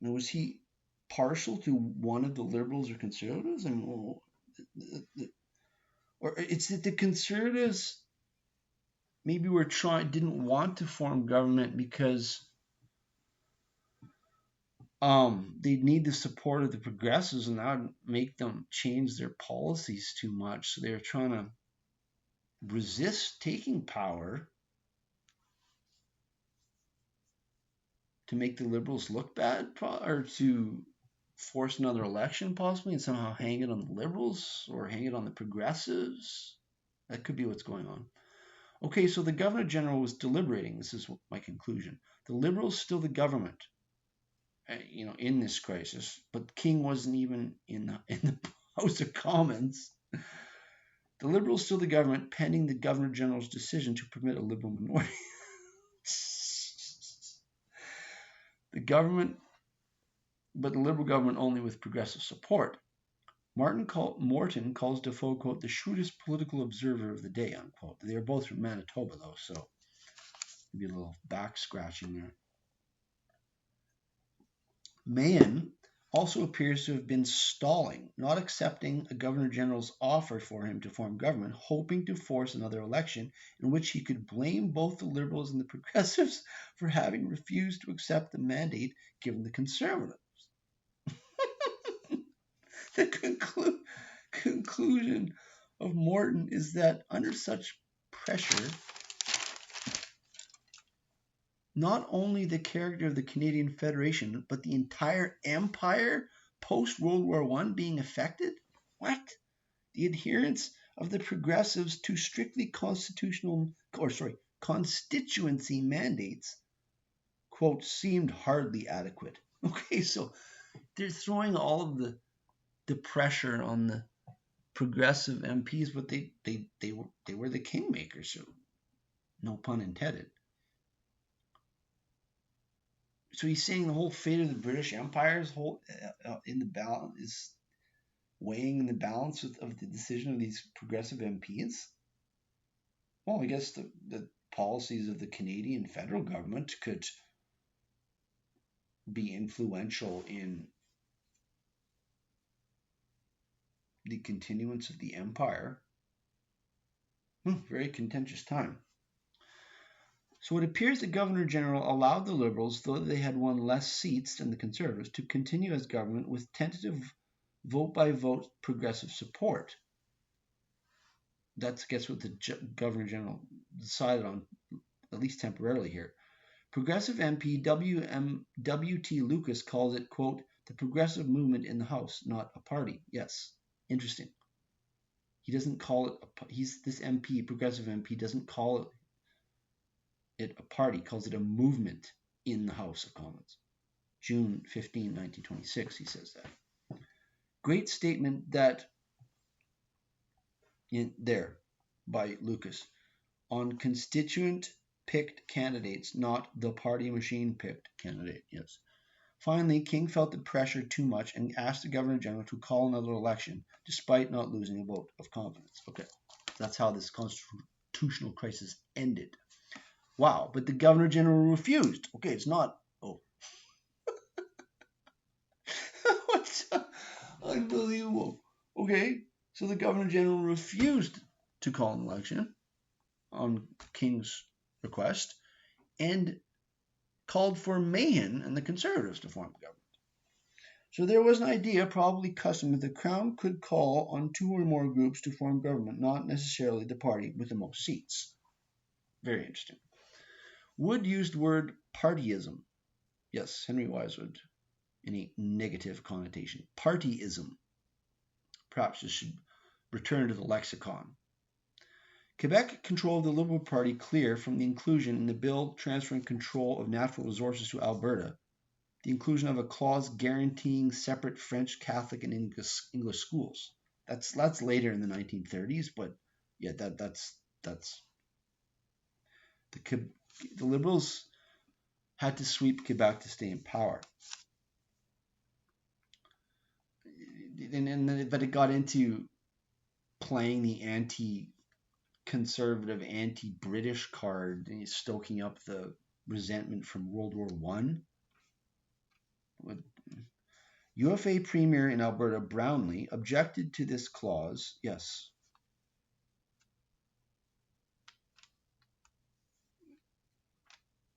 Now, was he partial to one of the Liberals or Conservatives? I mean, or it's that the Conservatives maybe didn't want to form government because they'd need the support of the Progressives, and that would make them change their policies too much. So they were trying to resist taking power to make the Liberals look bad, or to force another election possibly and somehow hang it on the Liberals or hang it on the Progressives. That could be what's going on. Okay, so the Governor General was deliberating. This is my conclusion. The Liberals still the government, in this crisis, but King wasn't even in the House of Commons. The Liberals still the government pending the Governor General's decision to permit a Liberal minority. But the Liberal government only with Progressive support. Morton calls Defoe, quote, the shrewdest political observer of the day, unquote. They are both from Manitoba, though, so maybe a little back scratching there. Mahan also appears to have been stalling, not accepting a Governor General's offer for him to form government, hoping to force another election in which he could blame both the Liberals and the Progressives for having refused to accept the mandate given the Conservatives. The conclusion of Morton is that under such pressure, not only the character of the Canadian Federation, but the entire empire post-World War I being affected? What? The adherence of the Progressives to strictly constituency mandates, quote, seemed hardly adequate. Okay, so they're throwing all of the pressure on the Progressive MPs, but they were the kingmakers, so no pun intended. So he's saying the whole fate of the British Empire is in the balance, is weighing in the balance of the decision of these Progressive MPs. Well, I guess the policies of the Canadian federal government could be influential in the continuance of the empire. Very contentious time. So it appears the Governor General allowed the Liberals, though they had won less seats than the Conservatives, to continue as government with tentative vote-by-vote Progressive support. That's, I guess, what the Governor General decided on, at least temporarily here. Progressive MP W.T. Lucas calls it, quote, the progressive movement in the House, not a party. Yes, interesting. He doesn't call it, this MP, progressive MP, doesn't call it a party, calls it a movement in the House of Commons. June 15, 1926, he says that. Great statement that in there by Lucas on constituent picked candidates, not the party machine picked candidate. Yes. Finally, King felt the pressure too much and asked the Governor General to call another election, despite not losing a vote of confidence. Okay, that's how this constitutional crisis ended. Wow, but the Governor General refused. Okay, it's not. Oh, what's unbelievable? Okay, so the Governor General refused to call an election on King's request and called for Mahon and the Conservatives to form a government. So there was an idea, probably custom, that the Crown could call on two or more groups to form government, not necessarily the party with the most seats. Very interesting. Wood used the word partyism. Yes, Henry Wise Wood, in a negative connotation. Partyism. Perhaps this should return to the lexicon. Quebec controlled the Liberal Party clear from the inclusion in the bill transferring control of natural resources to Alberta, the inclusion of a clause guaranteeing separate French, Catholic, and English schools. That's later in the 1930s, but yeah, that's the Liberals had to sweep Quebec to stay in power. But it got into playing the anti-conservative, anti-British card, and stoking up the resentment from World War I. UFA Premier in Alberta, Brownlee, objected to this clause. Yes.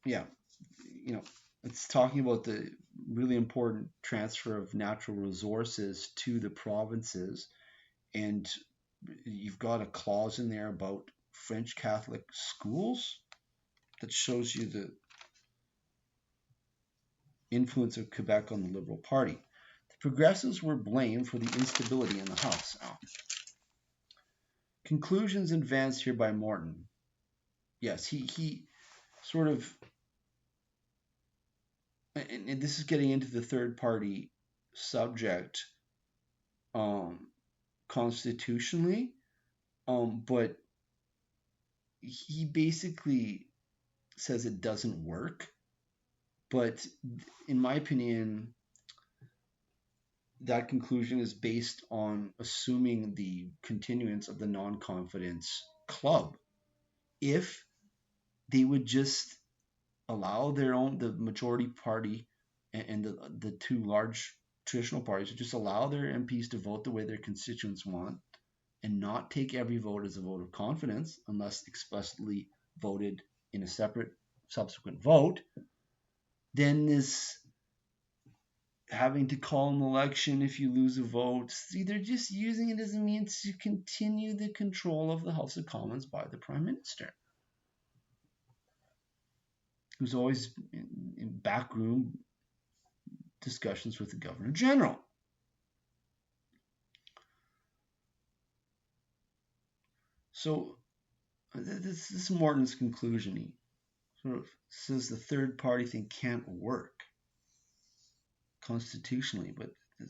Yeah. It's talking about the really important transfer of natural resources to the provinces. And you've got a clause in there about French Catholic schools that shows you the influence of Quebec on the Liberal Party. The Progressives were blamed for the instability in the House. Conclusions advanced here by Morton. Yes, he sort of, and this is getting into the third party subject constitutionally, but he basically says it doesn't work. But in my opinion, that conclusion is based on assuming the continuance of the non-confidence club. If they would just allow the majority party and the two large traditional parties to just allow their MPs to vote the way their constituents want and not take every vote as a vote of confidence unless explicitly voted in a separate subsequent vote, then this having to call an election if you lose a vote, see, they're just using it as a means to continue the control of the House of Commons by the Prime Minister, who's always in backroom discussions with the Governor General. So this is Morton's conclusion. He sort of says the third party thing can't work constitutionally, but it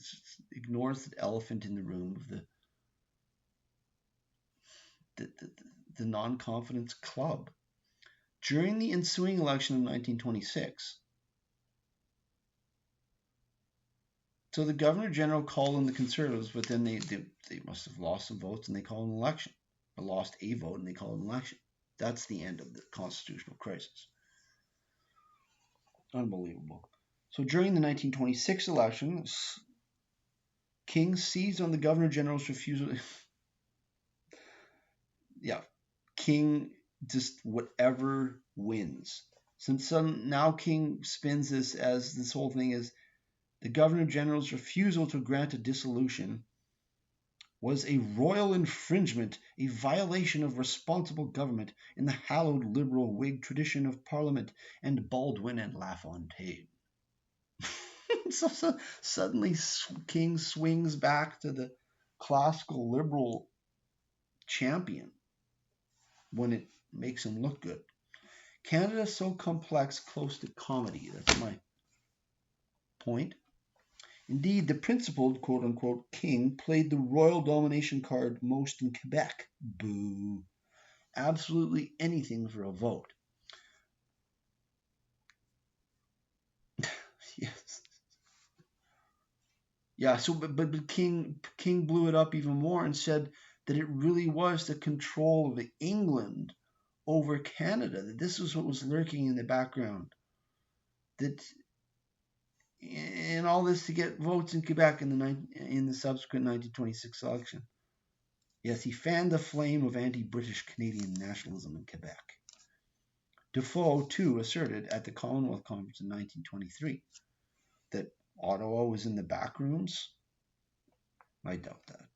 ignores the elephant in the room of the non-confidence club. During the ensuing election of 1926, so the Governor General called on the Conservatives, but then they must have lost some votes and they called an election. Or lost a vote and they called an election. That's the end of the constitutional crisis. Unbelievable. So during the 1926 election, King seized on the Governor General's refusal. Yeah, King just whatever wins. Since now King spins this as this whole thing is the Governor General's refusal to grant a dissolution was a royal infringement, a violation of responsible government in the hallowed liberal Whig tradition of Parliament and Baldwin and LaFontaine. So suddenly King swings back to the classical liberal champion when it makes him look good. Canada is so complex, close to comedy. That's my point. Indeed, the principled quote unquote king played the royal domination card most in Quebec. Boo. Absolutely anything for a vote. Yes. Yeah, so but King blew it up even more and said that it really was the control of England over Canada, that this was what was lurking in the background. That and all this to get votes in Quebec in the subsequent 1926 election. Yes, he fanned the flame of anti-British Canadian nationalism in Quebec. Defoe, too, asserted at the Commonwealth Conference in 1923 that Ottawa was in the back rooms. I doubt that.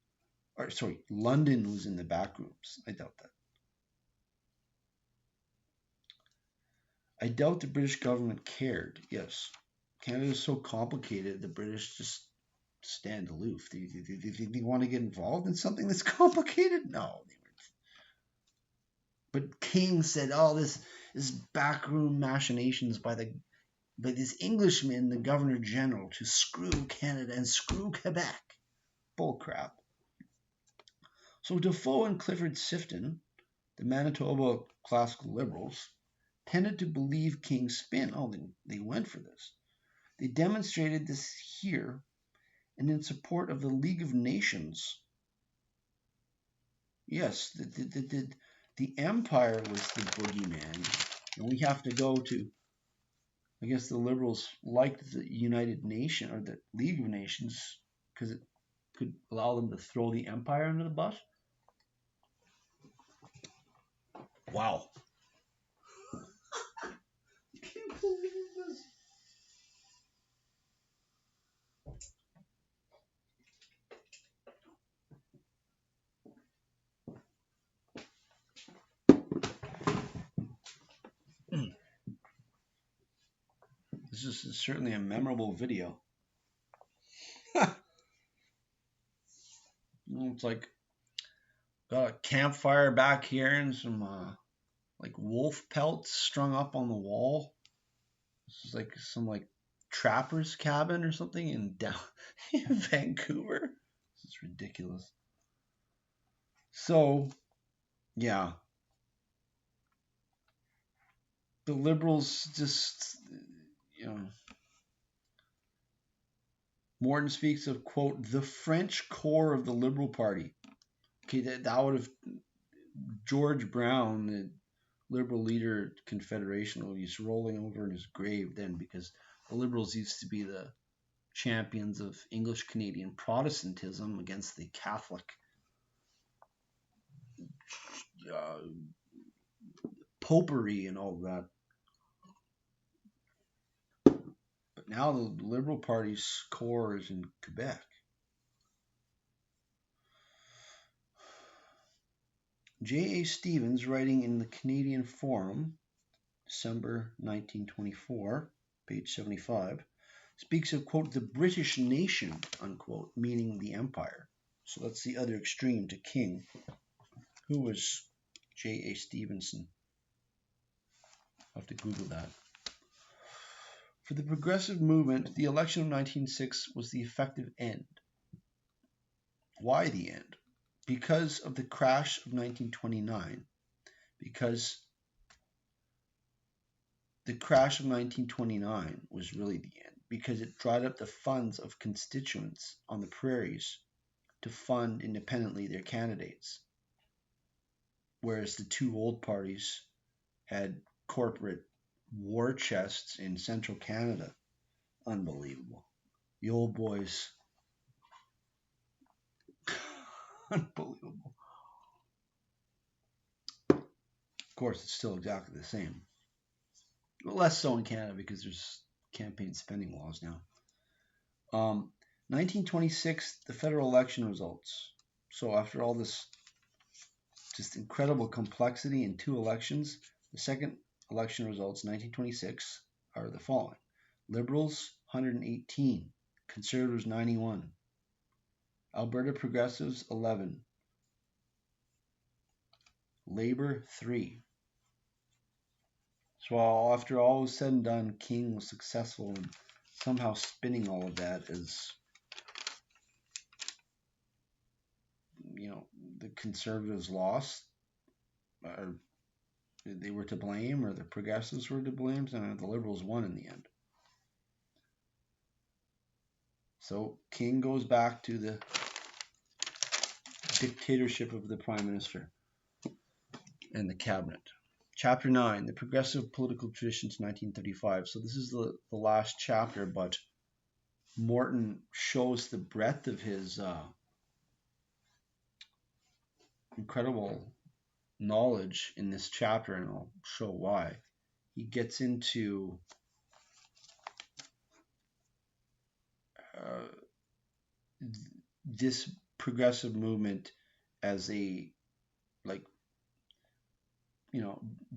Or, sorry, London was in the back rooms. I doubt that. I doubt the British government cared. Yes, Canada is so complicated, the British just stand aloof. They want to get involved in something that's complicated? No. But King said, "Oh, this backroom machinations by this Englishman, the Governor General, to screw Canada and screw Quebec." Bullcrap. So Defoe and Clifford Sifton, the Manitoba classical liberals, tended to believe King's spin. Oh, they went for this. They demonstrated this here and in support of the League of Nations. Yes, the Empire was the boogeyman. And we have to go to, I guess the liberals liked the United Nation or the League of Nations because it could allow them to throw the Empire under the bus. Wow. I can't believe this. This is certainly a memorable video. It's like got a campfire back here and some like wolf pelts strung up on the wall. This is like some like trapper's cabin or something in down in Vancouver. This is ridiculous. So yeah, the liberals just Morton speaks of, quote, the French core of the Liberal Party. Okay, that would have George Brown, the Liberal leader, Confederation, he's rolling over in his grave then, because the Liberals used to be the champions of English Canadian Protestantism against the Catholic popery and all that. But now the Liberal Party's core is in Quebec. J.A. Stevens, writing in the Canadian Forum, December 1924, page 75, speaks of, quote, the British nation, unquote, meaning the empire. So that's the other extreme to King. Who was J.A. Stevenson? I'll have to Google that. For the progressive movement, the election of 1906 was the effective end. Why the end? Because of the crash of 1929. Because the crash of 1929 was really the end, because it dried up the funds of constituents on the prairies to fund independently their candidates, whereas the two old parties had corporate war chests in central Canada. Unbelievable. The old boys. Unbelievable. Of course, it's still exactly the same. But less so in Canada because there's campaign spending laws now. 1926, the federal election results. So after all this just incredible complexity in two elections, the second election results, 1926, are the following. Liberals 118, Conservatives 91, Alberta Progressives 11, Labour 3. So after all was said and done, King was successful in somehow spinning all of that as, the Conservatives lost, or they were to blame, or the Progressives were to blame, and the Liberals won in the end. So King goes back to the dictatorship of the Prime Minister and the Cabinet. Chapter 9, the Progressive Political Traditions, 1935. So this is the last chapter, but Morton shows the breadth of his incredible knowledge in this chapter, and I'll show why. He gets into this progressive movement as a,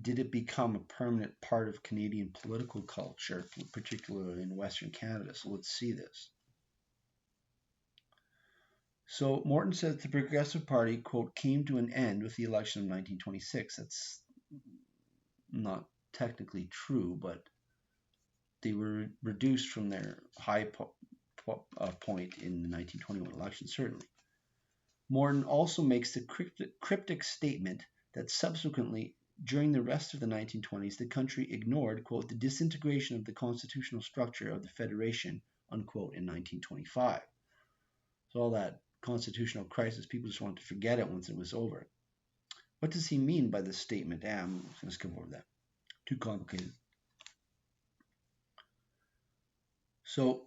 did it become a permanent part of Canadian political culture, particularly in Western Canada? So let's see this. So Morton says the Progressive Party, quote, came to an end with the election of 1926. That's not technically true, but they were reduced from their high point in the 1921 election, certainly. Morton also makes the cryptic statement that subsequently, during the rest of the 1920s, the country ignored, quote, the disintegration of the constitutional structure of the Federation, unquote, in 1925. So all that constitutional crisis, people just wanted to forget it once it was over. What does he mean by this statement? I'm going to skip over that. Too complicated. So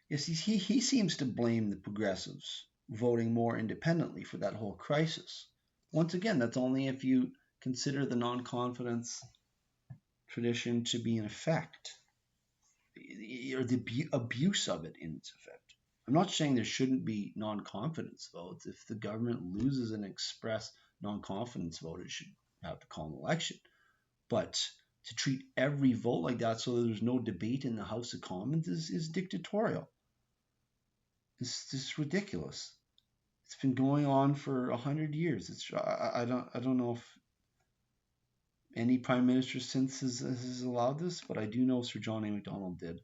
yes, he seems to blame the Progressives voting more independently for that whole crisis. Once again, that's only if you consider the non-confidence tradition to be in effect, or the abuse of it in its effect. I'm not saying there shouldn't be non-confidence votes. If the government loses an express non-confidence vote, it should have to call an election. But to treat every vote like that so that there's no debate in the House of Commons is dictatorial. It's just ridiculous. It's been going on for 100 years. I don't know if any prime minister since has allowed this, but I do know Sir John A. Macdonald did.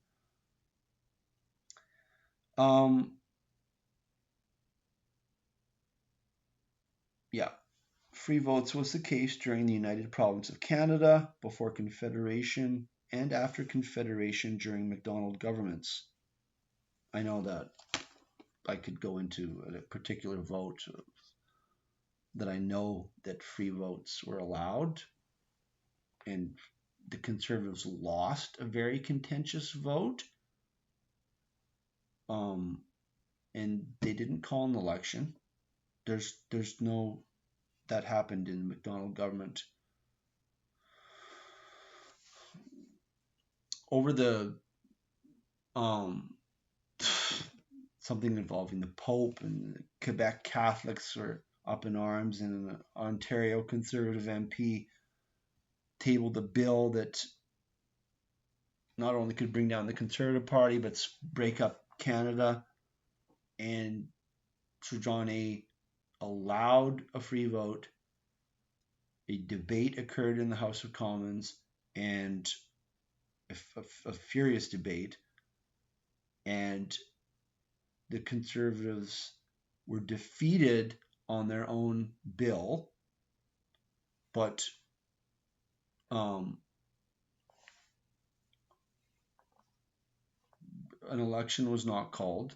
Free votes was the case during the United Province of Canada, before Confederation, and after Confederation during Macdonald governments. I know that I could go into a particular vote that I know that free votes were allowed, and the Conservatives lost a very contentious vote, and they didn't call an election. There's no, that happened in the Macdonald government. Over the something involving the Pope, and the Quebec Catholics were up in arms, and an Ontario Conservative MP tabled a bill that not only could bring down the Conservative Party, but break up Canada. And Sir John A. allowed a free vote. A debate occurred in the House of Commons, and a furious debate, and the Conservatives were defeated on their own bill, but an election was not called,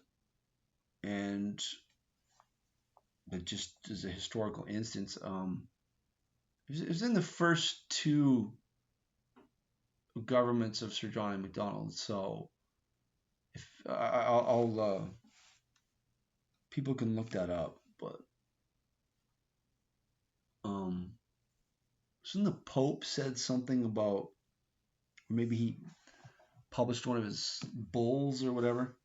and it just as a historical instance, it was in the first two governments of Sir John A. Macdonald. So if I'll people can look that up, but so the Pope said something about, or maybe he published one of his bulls or whatever,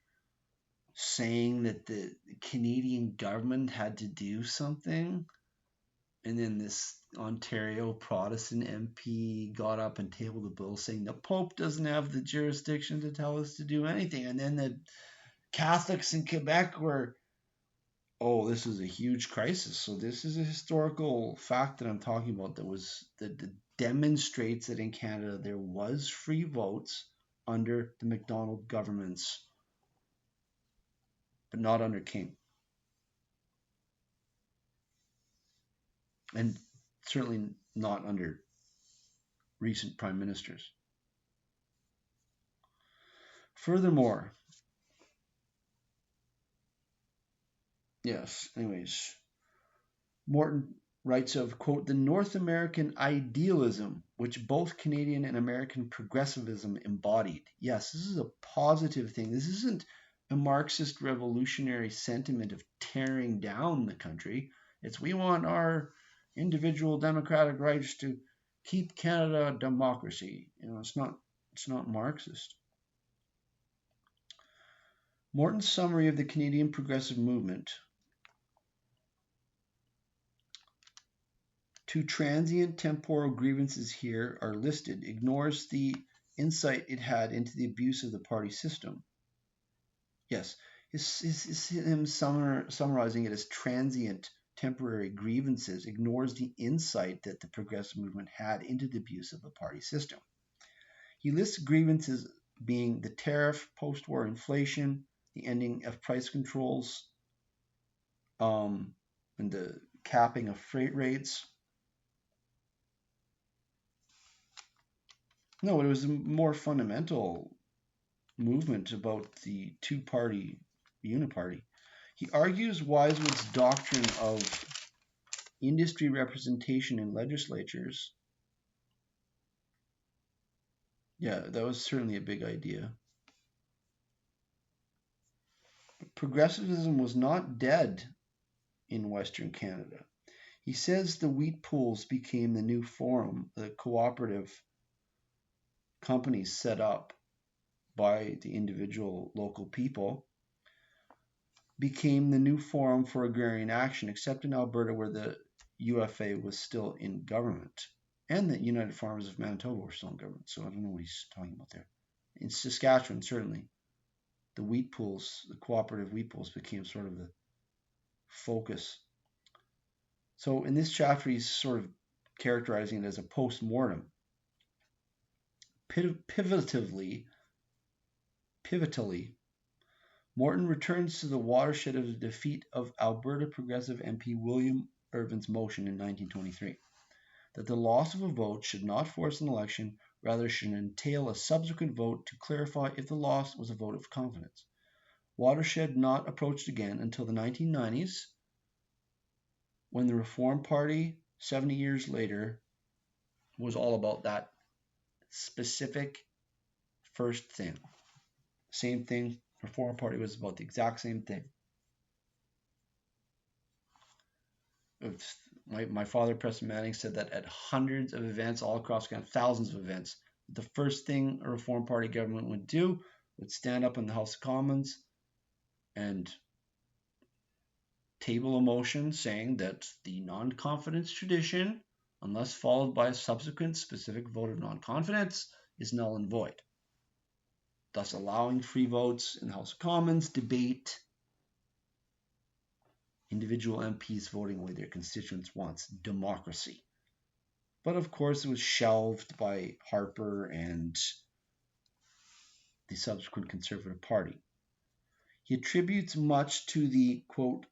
saying that the Canadian government had to do something And then this Ontario Protestant MP got up and tabled a bill saying the Pope doesn't have the jurisdiction to tell us to do anything. And then the Catholics in Quebec were, oh, this is a huge crisis. So this is a historical fact that I'm talking about that demonstrates that in Canada there was free votes under the Macdonald governments, but not under King. And certainly not under recent prime ministers. Furthermore, yes, anyways, Morton writes of, quote, the North American idealism, which both Canadian and American progressivism embodied. Yes, this is a positive thing. This isn't a Marxist revolutionary sentiment of tearing down the country. It's we want our individual democratic rights to keep Canada a democracy. It's not Marxist. Morton's summary of the Canadian progressive movement. Two transient temporal grievances here are listed, ignores the insight it had into the abuse of the party system. Yes, him summarizing it as transient temporary grievances ignores the insight that the progressive movement had into the abuse of the party system. He lists grievances being the tariff, post-war inflation, the ending of price controls, and the capping of freight rates. No, it was a more fundamental movement about the two-party uniparty. He argues Wisewood's doctrine of industry representation in legislatures. Yeah, that was certainly a big idea. Progressivism was not dead in Western Canada. He says the wheat pools became the new forum, the cooperative companies set up by the individual local people became the new forum for agrarian action, except in Alberta where the UFA was still in government and the United Farmers of Manitoba were still in government. So I don't know what he's talking about there. In Saskatchewan, certainly, the wheat pools, the cooperative wheat pools became sort of the focus. So in this chapter, he's sort of characterizing it as a post-mortem. Pivotally, Morton returns to the watershed of the defeat of Alberta Progressive MP William Irvin's motion in 1923, that the loss of a vote should not force an election, rather should entail a subsequent vote to clarify if the loss was a vote of confidence. Watershed not approached again until the 1990s, when the Reform Party, 70 years later, was all about that specific first thing. Same thing, Reform Party was about the exact same thing. My father, Preston Manning, said that at hundreds of events all across Canada, thousands of events, the first thing a Reform Party government would do would stand up in the House of Commons and table a motion saying that the non-confidence tradition, unless followed by a subsequent specific vote of non-confidence, is null and void, thus allowing free votes in the House of Commons, debate, individual MPs voting the way their constituents wants, democracy. But of course, it was shelved by Harper and the subsequent Conservative Party. He attributes much to the, quote,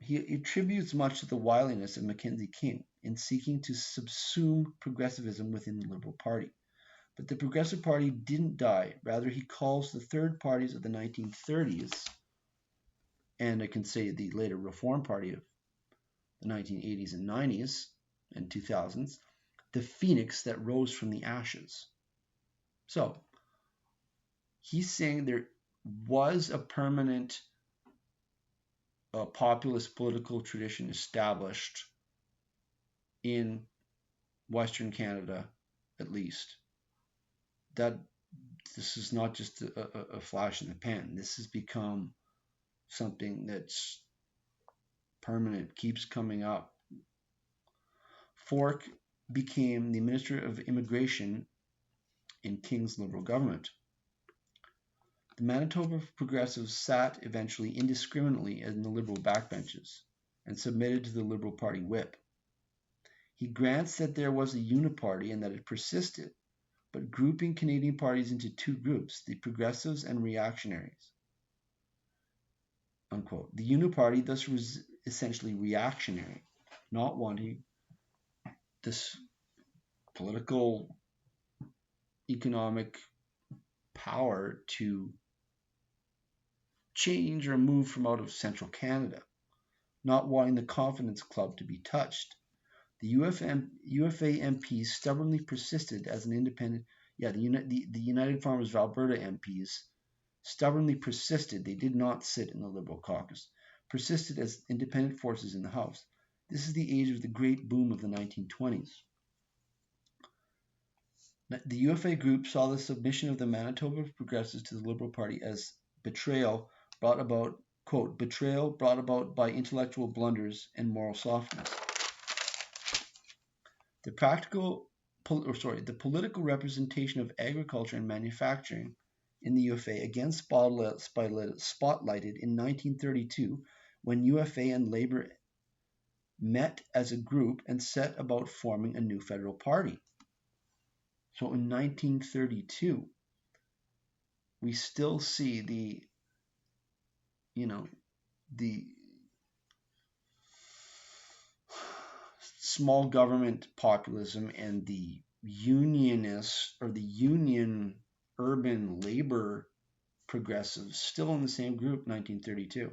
he attributes much to the wiliness of Mackenzie King in seeking to subsume progressivism within the Liberal Party. But the Progressive Party didn't die. Rather, he calls the third parties of the 1930s, and I can say the later Reform Party of the 1980s and 90s and 2000s, the phoenix that rose from the ashes. So, he's saying there was a permanent populist political tradition established in Western Canada, at least. That this is not just a flash in the pan. This has become something that's permanent, keeps coming up. Fork became the Minister of Immigration in King's Liberal government. The Manitoba Progressives sat eventually indiscriminately in the Liberal backbenches and submitted to the Liberal Party whip. He grants that there was a uniparty and that it persisted, but grouping Canadian parties into two groups, the Progressives and Reactionaries. Unquote. The uniparty thus was essentially reactionary, not wanting this political, economic power to change or move from out of central Canada, not wanting the Confidence Club to be touched. The UFA MPs stubbornly persisted as an independent. The United Farmers of Alberta MPs stubbornly persisted. They did not sit in the Liberal caucus. Persisted as independent forces in the House. This is the age of the great boom of the 1920s. The UFA group saw the submission of the Manitoba Progressives to the Liberal Party as betrayal brought about, quote, betrayal brought about by intellectual blunders and moral softness. The political representation of agriculture and manufacturing in the UFA again spotlighted in 1932 when UFA and Labour met as a group and set about forming a new federal party. So in 1932, we still see the small government populism and the unionist or the union urban labor progressives still in the same group, 1932.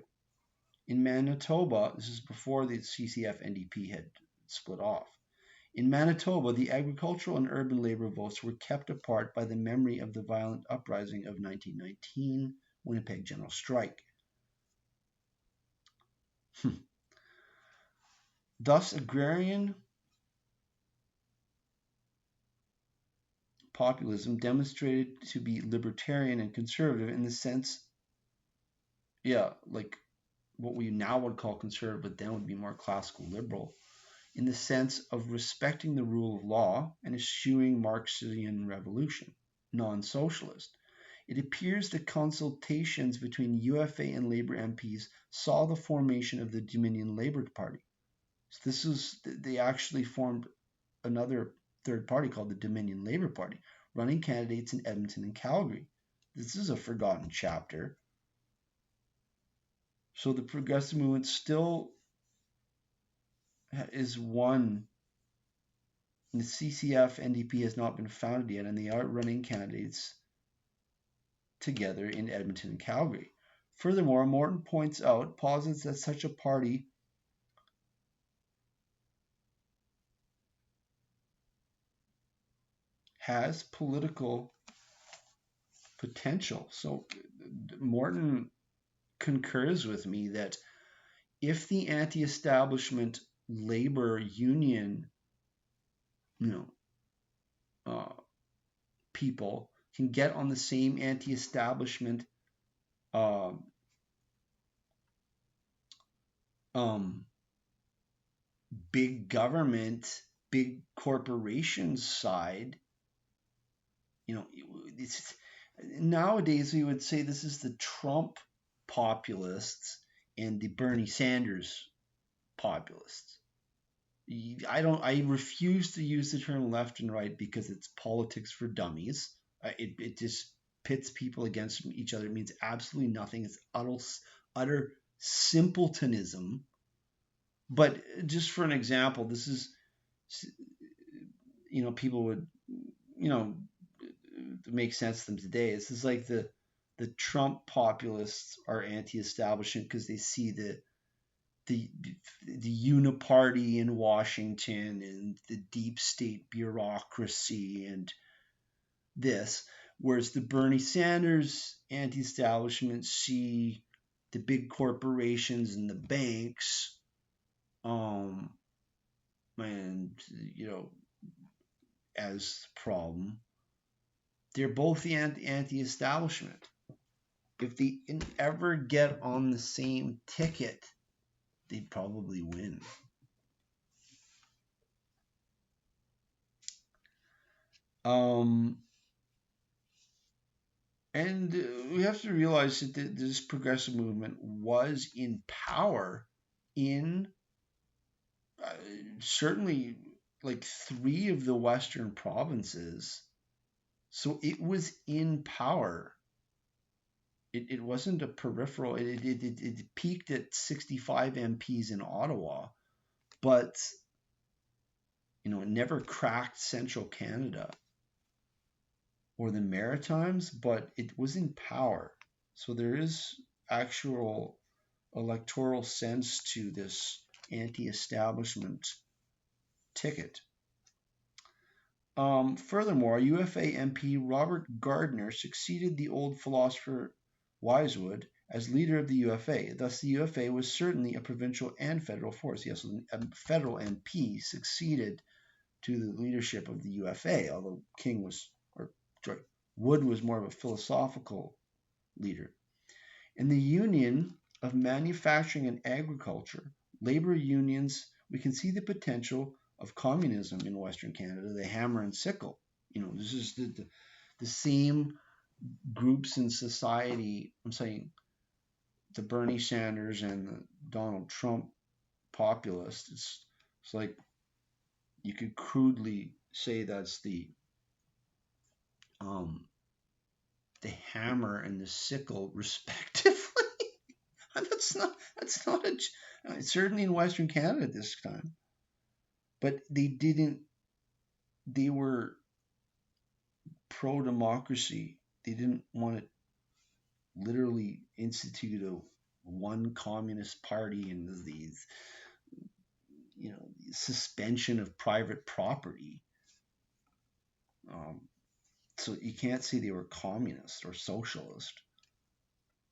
In Manitoba, this is before the CCF NDP had split off. In Manitoba, the agricultural and urban labor votes were kept apart by the memory of the violent uprising of 1919 Winnipeg General Strike. Thus, agrarian populism demonstrated to be libertarian and conservative in the sense, like what we now would call conservative, but then would be more classical liberal, in the sense of respecting the rule of law and eschewing Marxian revolution, non-socialist. It appears that consultations between UFA and Labour MPs saw the formation of the Dominion Labour Party. So they actually formed another third party called the Dominion Labour Party, running candidates in Edmonton and Calgary. This is a forgotten chapter. So the progressive movement still is one. The CCF NDP has not been founded yet, and they are running candidates together in Edmonton and Calgary. Furthermore, Morton posits that such a party has political potential. So Morton concurs with me that if the anti-establishment labor union, people can get on the same anti-establishment big government, big corporations side, nowadays we would say this is the Trump populists and the Bernie Sanders populists. I refuse to use the term left and right because it's politics for dummies. It just pits people against each other. It means absolutely nothing. It's utter simpletonism. But just for an example, this is, people would, make sense to them today. This is like the Trump populists are anti-establishment because they see the uniparty in Washington and the deep state bureaucracy and this, whereas the Bernie Sanders anti-establishment see the big corporations and the banks, and as the problem. They're both the anti-establishment. If they ever get on the same ticket, they'd probably win. And we have to realize that this progressive movement was in power in uh, certainly like 3 of the Western provinces. So it was in power. It wasn't a peripheral. It peaked at 65 MPs in Ottawa, but it never cracked central Canada or the Maritimes, but it was in power. So there is actual electoral sense to this anti-establishment ticket. Furthermore, UFA MP Robert Gardner succeeded the old philosopher Wisewood as leader of the UFA. Thus, the UFA was certainly a provincial and federal force. Yes, a federal MP succeeded to the leadership of the UFA, although Wood was more of a philosophical leader. In the Union of Manufacturing and Agriculture, labor unions, we can see the potential of communism in Western Canada, the hammer and sickle. This is the same groups in society. I'm saying the Bernie Sanders and the Donald Trump populist. It's like you could crudely say that's the hammer and the sickle, respectively. that's not certainly in Western Canada at this time. But they were pro-democracy. They didn't want to literally institute a one communist party and these, suspension of private property. So you can't say they were communist or socialist.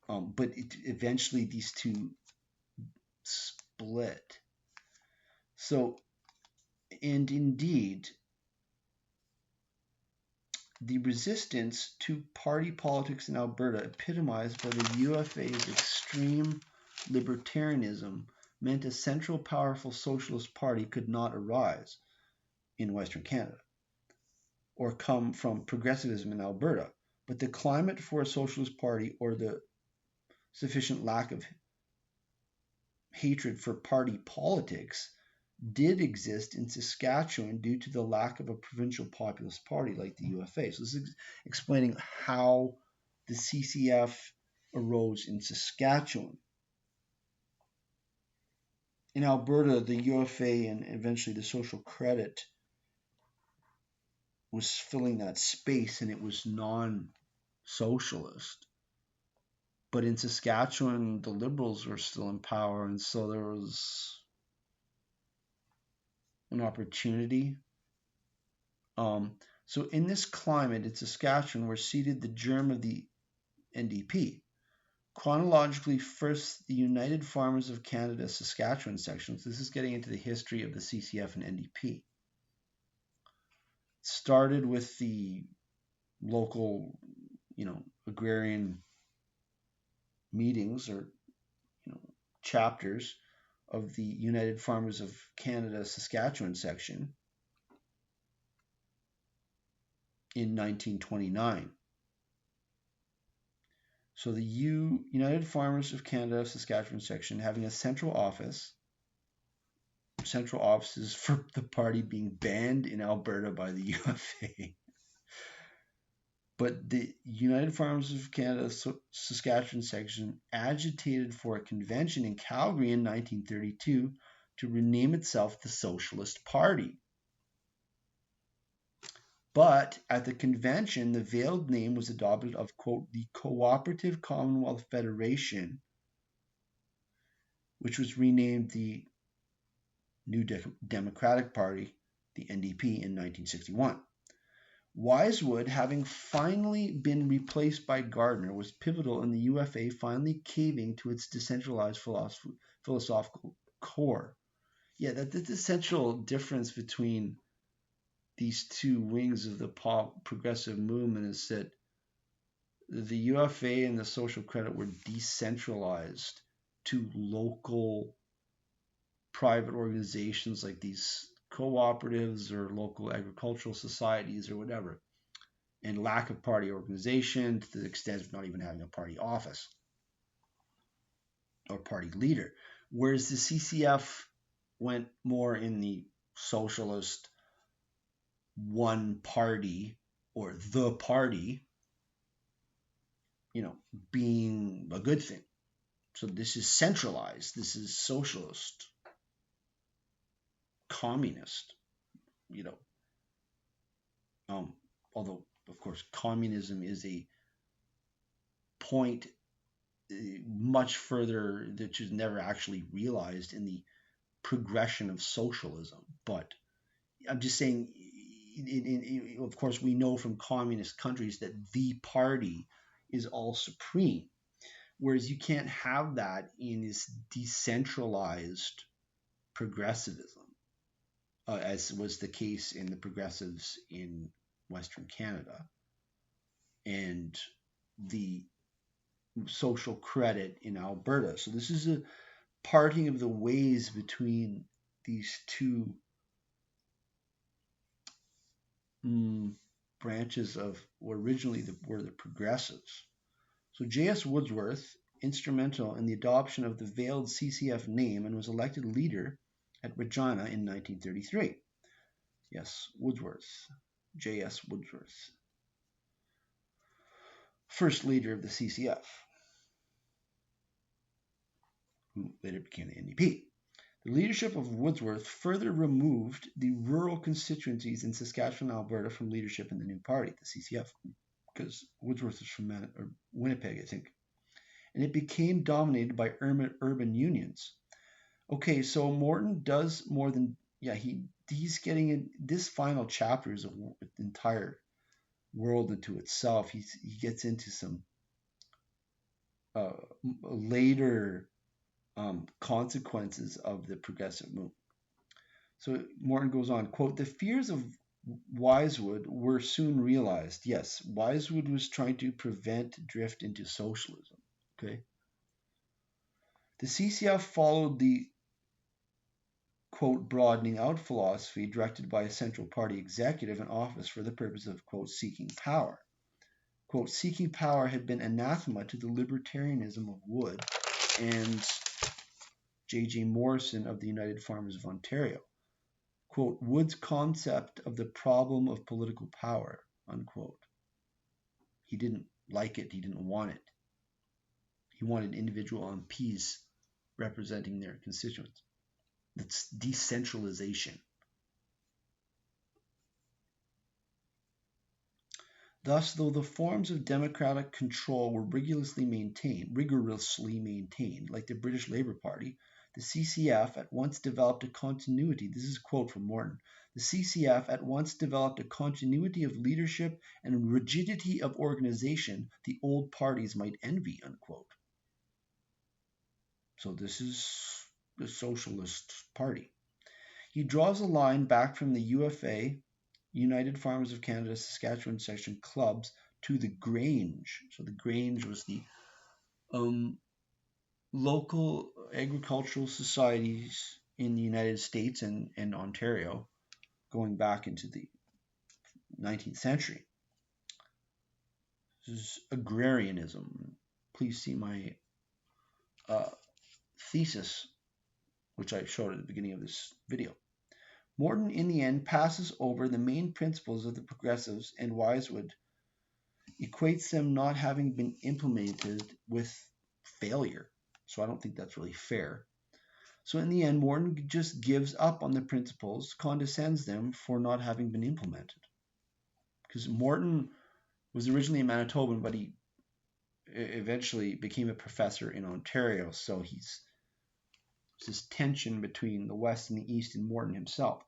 But eventually these two split. So, and indeed, the resistance to party politics in Alberta, epitomized by the UFA's extreme libertarianism, meant a central powerful socialist party could not arise in Western Canada or come from progressivism in Alberta. But the climate for a socialist party, or the sufficient lack of hatred for party politics, did exist in Saskatchewan due to the lack of a provincial populist party like the UFA. So this is explaining how the CCF arose in Saskatchewan. In Alberta, the UFA and eventually the Social Credit was filling that space, and it was non-socialist. But in Saskatchewan, the Liberals were still in power, and so there was an opportunity. So in this climate in Saskatchewan, we're seated the germ of the NDP. Chronologically, first the United Farmers of Canada Saskatchewan sections. This is getting into the history of the CCF and NDP. Started with the local, agrarian meetings or, chapters of the United Farmers of Canada Saskatchewan section in 1929. So the United Farmers of Canada Saskatchewan section having a central offices for the party being banned in Alberta by the UFA. But the United Farmers of Canada Saskatchewan section agitated for a convention in Calgary in 1932 to rename itself the Socialist Party. But at the convention, the veiled name was adopted of, quote, the Cooperative Commonwealth Federation, which was renamed the New Democratic Party, the NDP, in 1961. Wisewood, having finally been replaced by Gardner, was pivotal in the UFA finally caving to its decentralized philosophical core. Yeah, that's the essential difference between these two wings of the progressive movement, is that the UFA and the Social Credit were decentralized to local private organizations like these cooperatives or local agricultural societies or whatever, and lack of party organization to the extent of not even having a party office or party leader. Whereas the CCF went more in the socialist one party or the party, being a good thing. So this is centralized. This is socialist, communist, although, of course, communism is a point much further that is never actually realized in the progression of socialism. But I'm just saying, of course, we know from communist countries that the party is all supreme, whereas you can't have that in this decentralized progressivism, as was the case in the progressives in Western Canada and the social credit in Alberta. So this is a parting of the ways between these two branches of what originally were the progressives. So J.S. Wordsworth, instrumental in the adoption of the veiled CCF name, and was elected leader at Regina in 1933. Yes, Wordsworth, J.S. Wordsworth, first leader of the CCF, who later became the NDP. The leadership of Wordsworth further removed the rural constituencies in Saskatchewan, Alberta from leadership in the new party, the CCF, because Wordsworth is from Winnipeg, I think. And it became dominated by urban unions. Okay, so Morton does more than, he's getting in, this final chapter is an entire world into itself. He gets into some later consequences of the progressive movement. So Morton goes on, quote, the fears of Wisewood were soon realized. Yes, Wisewood was trying to prevent drift into socialism. Okay. The CCF followed the, quote, broadening out philosophy directed by a central party executive in office for the purpose of, quote, seeking power. Quote, seeking power had been anathema to the libertarianism of Wood and J.J. Morrison of the United Farmers of Ontario. Quote, Wood's concept of the problem of political power, unquote. He didn't like it. He didn't want it. He wanted individual MPs representing their constituents. That's decentralization. Thus, though the forms of democratic control were rigorously maintained, like the British Labour Party, the CCF at once developed a continuity. This is a quote from Morton. The CCF at once developed a continuity of leadership and rigidity of organization the old parties might envy, unquote. So this is the Socialist Party. He draws a line back from the UFA, United Farmers of Canada, Saskatchewan Section clubs, to the Grange. So the Grange was the local agricultural societies in the United States and Ontario going back into the 19th century. This is agrarianism. Please see my thesis, which I showed at the beginning of this video. Morton, in the end, passes over the main principles of the progressives, and Wisewood equates them not having been implemented with failure. So I don't think that's really fair. So in the end, Morton just gives up on the principles, condescends them for not having been implemented. Because Morton was originally a Manitoban, but he eventually became a professor in Ontario. So he's this tension between the West and the East and Morton himself.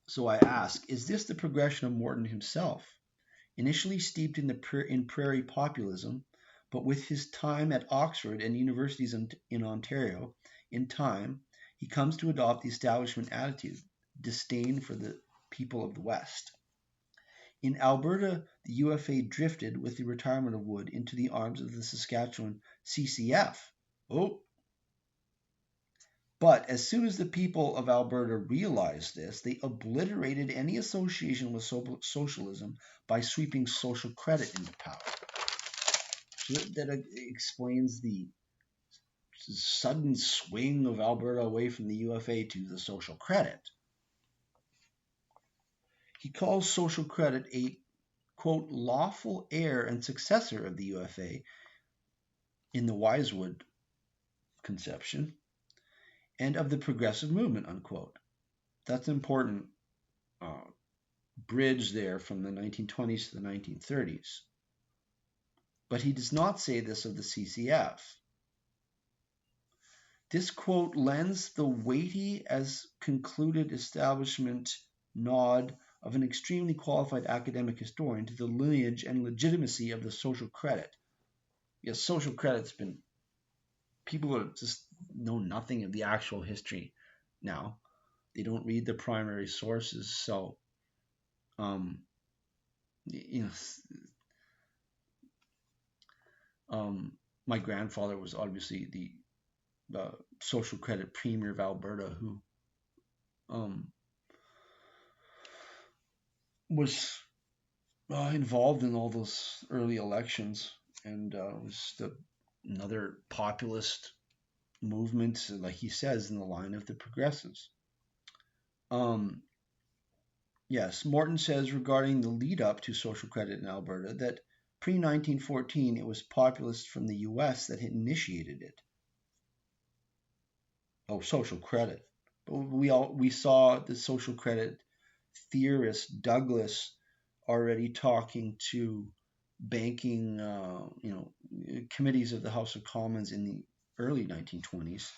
So I ask, is this the progression of Morton himself? Initially steeped in prairie populism, but with his time at Oxford and universities in Ontario, in time, he comes to adopt the establishment attitude, disdain for the people of the West. In Alberta, the UFA drifted with the retirement of Wood into the arms of the Saskatchewan CCF. But as soon as the people of Alberta realized this, they obliterated any association with socialism by sweeping social credit into power. So that explains the sudden swing of Alberta away from the UFA to the social credit. He calls social credit a, quote, lawful heir and successor of the UFA in the Wisewood conception and of the progressive movement, unquote. That's an important bridge there from the 1920s to the 1930s. But he does not say this of the CCF. This quote lends the weighty as concluded establishment nod of an extremely qualified academic historian to the lineage and legitimacy of the social credit. Yes, social credit's been, people just know nothing of the actual history now. They don't read the primary sources, so my grandfather was obviously the social credit premier of Alberta, who was involved in all those early elections, and was another populist movement, like he says, in the line of the progressives. Yes, Morton says regarding the lead up to social credit in Alberta that pre-1914 it was populists from the US that had initiated it. Oh, social credit. But we saw the social credit theorist Douglas already talking to banking committees of the House of Commons in the early 1920s.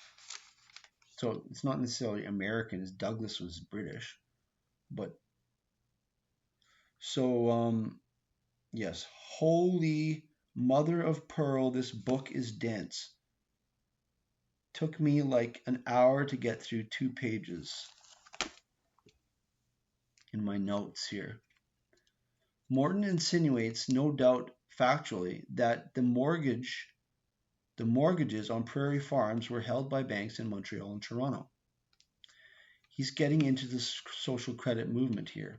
So it's not necessarily American, as Douglas was British, but so yes, holy mother of pearl, this book is dense. Took me like an hour to get through 2 pages in my notes here. Morton insinuates, no doubt factually, that the mortgages on prairie farms were held by banks in Montreal and Toronto. He's getting into the social credit movement here.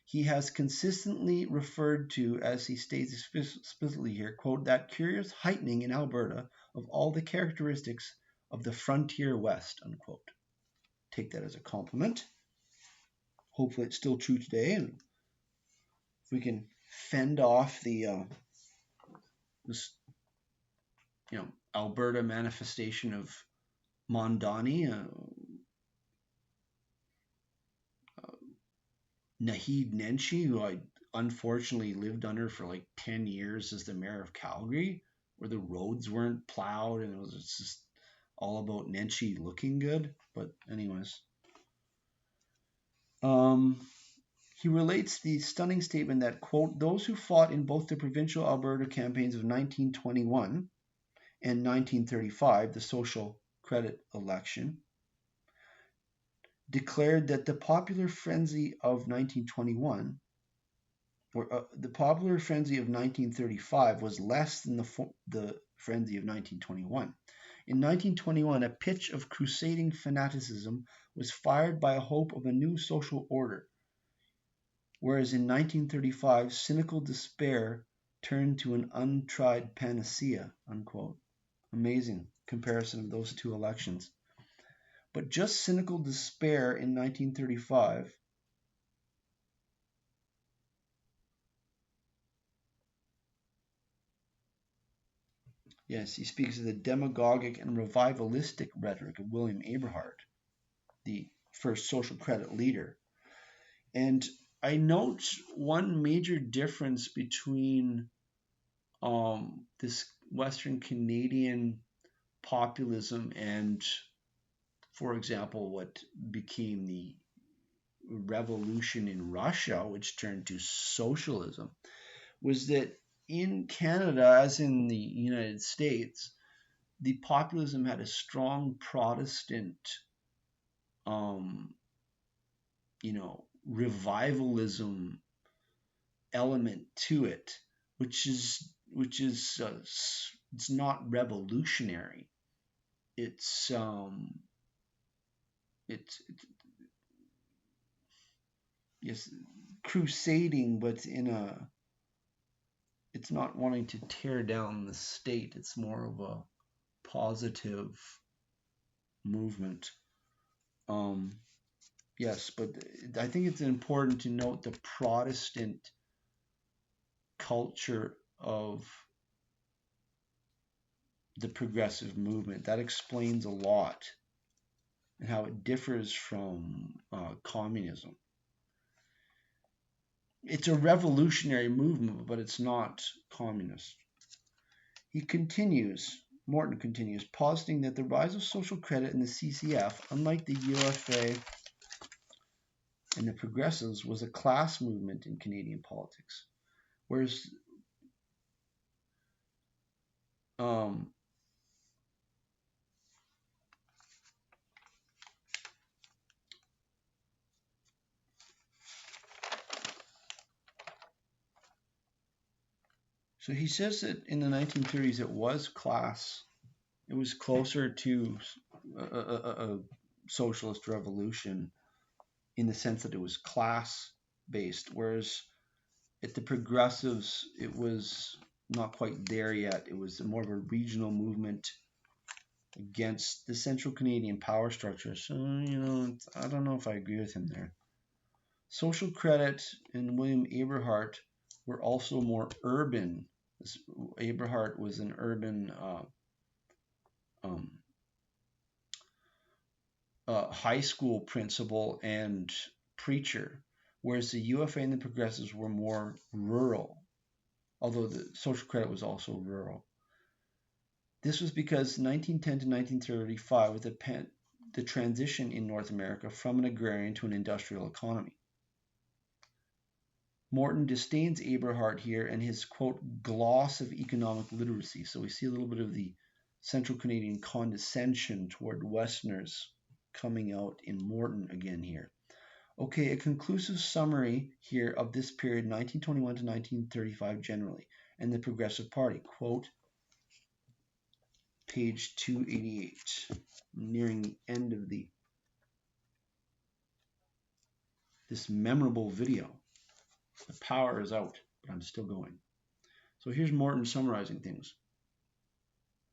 He has consistently referred to, as he states explicitly here, quote, that curious heightening in Alberta of all the characteristics of the frontier West, unquote. Take that as a compliment. Hopefully it's still true today, and if we can fend off the this Alberta manifestation of Mondani, Naheed Nenshi, who I unfortunately lived under for like 10 years as the mayor of Calgary, where the roads weren't plowed and it was just all about Nenshi looking good. But anyways, he relates the stunning statement that, quote, those who fought in both the provincial Alberta campaigns of 1921 and 1935, the social credit election, declared that the popular frenzy of 1921 or the popular frenzy of 1935 was less than the frenzy of 1921. In 1921, a pitch of crusading fanaticism was fired by a hope of a new social order, whereas in 1935, cynical despair turned to an untried panacea, unquote. Amazing comparison of those two elections. But just cynical despair in 1935 Yes, he speaks of the demagogic and revivalistic rhetoric of William Aberhart, the first social credit leader. And I note one major difference between this Western Canadian populism and, for example, what became the revolution in Russia, which turned to socialism, was that in Canada, as in the United States, the populism had a strong Protestant, revivalism element to it, which is it's not revolutionary. It's it's yes, crusading, but it's not wanting to tear down the state. It's more of a positive movement. Um, yes, but I think it's important to note the Protestant culture of the progressive movement. That explains a lot and how it differs from communism. It's a revolutionary movement, but it's not communist. Morton continues, positing that the rise of social credit in the CCF, unlike the UFA and the Progressives, was a class movement in Canadian politics. Whereas so he says that in the 1930s it was class. It was closer to a socialist revolution in the sense that it was class based, whereas at the Progressives it was not quite there yet. It was more of a regional movement against the central Canadian power structure. So, I don't know if I agree with him there. Social credit and William Aberhart were also more urban. Aberhart was an urban high school principal and preacher, whereas the UFA and the Progressives were more rural, although the social credit was also rural. This was because 1910 to 1935 was the transition in North America from an agrarian to an industrial economy. Morton disdains Aberhart here and his, quote, gloss of economic literacy. So we see a little bit of the Central Canadian condescension toward Westerners coming out in Morton again here. Okay, a conclusive summary here of this period, 1921 to 1935 generally, and the Progressive Party. Quote, page 288, nearing the end of this memorable video. The power is out, but I'm still going. So here's Morton summarizing things.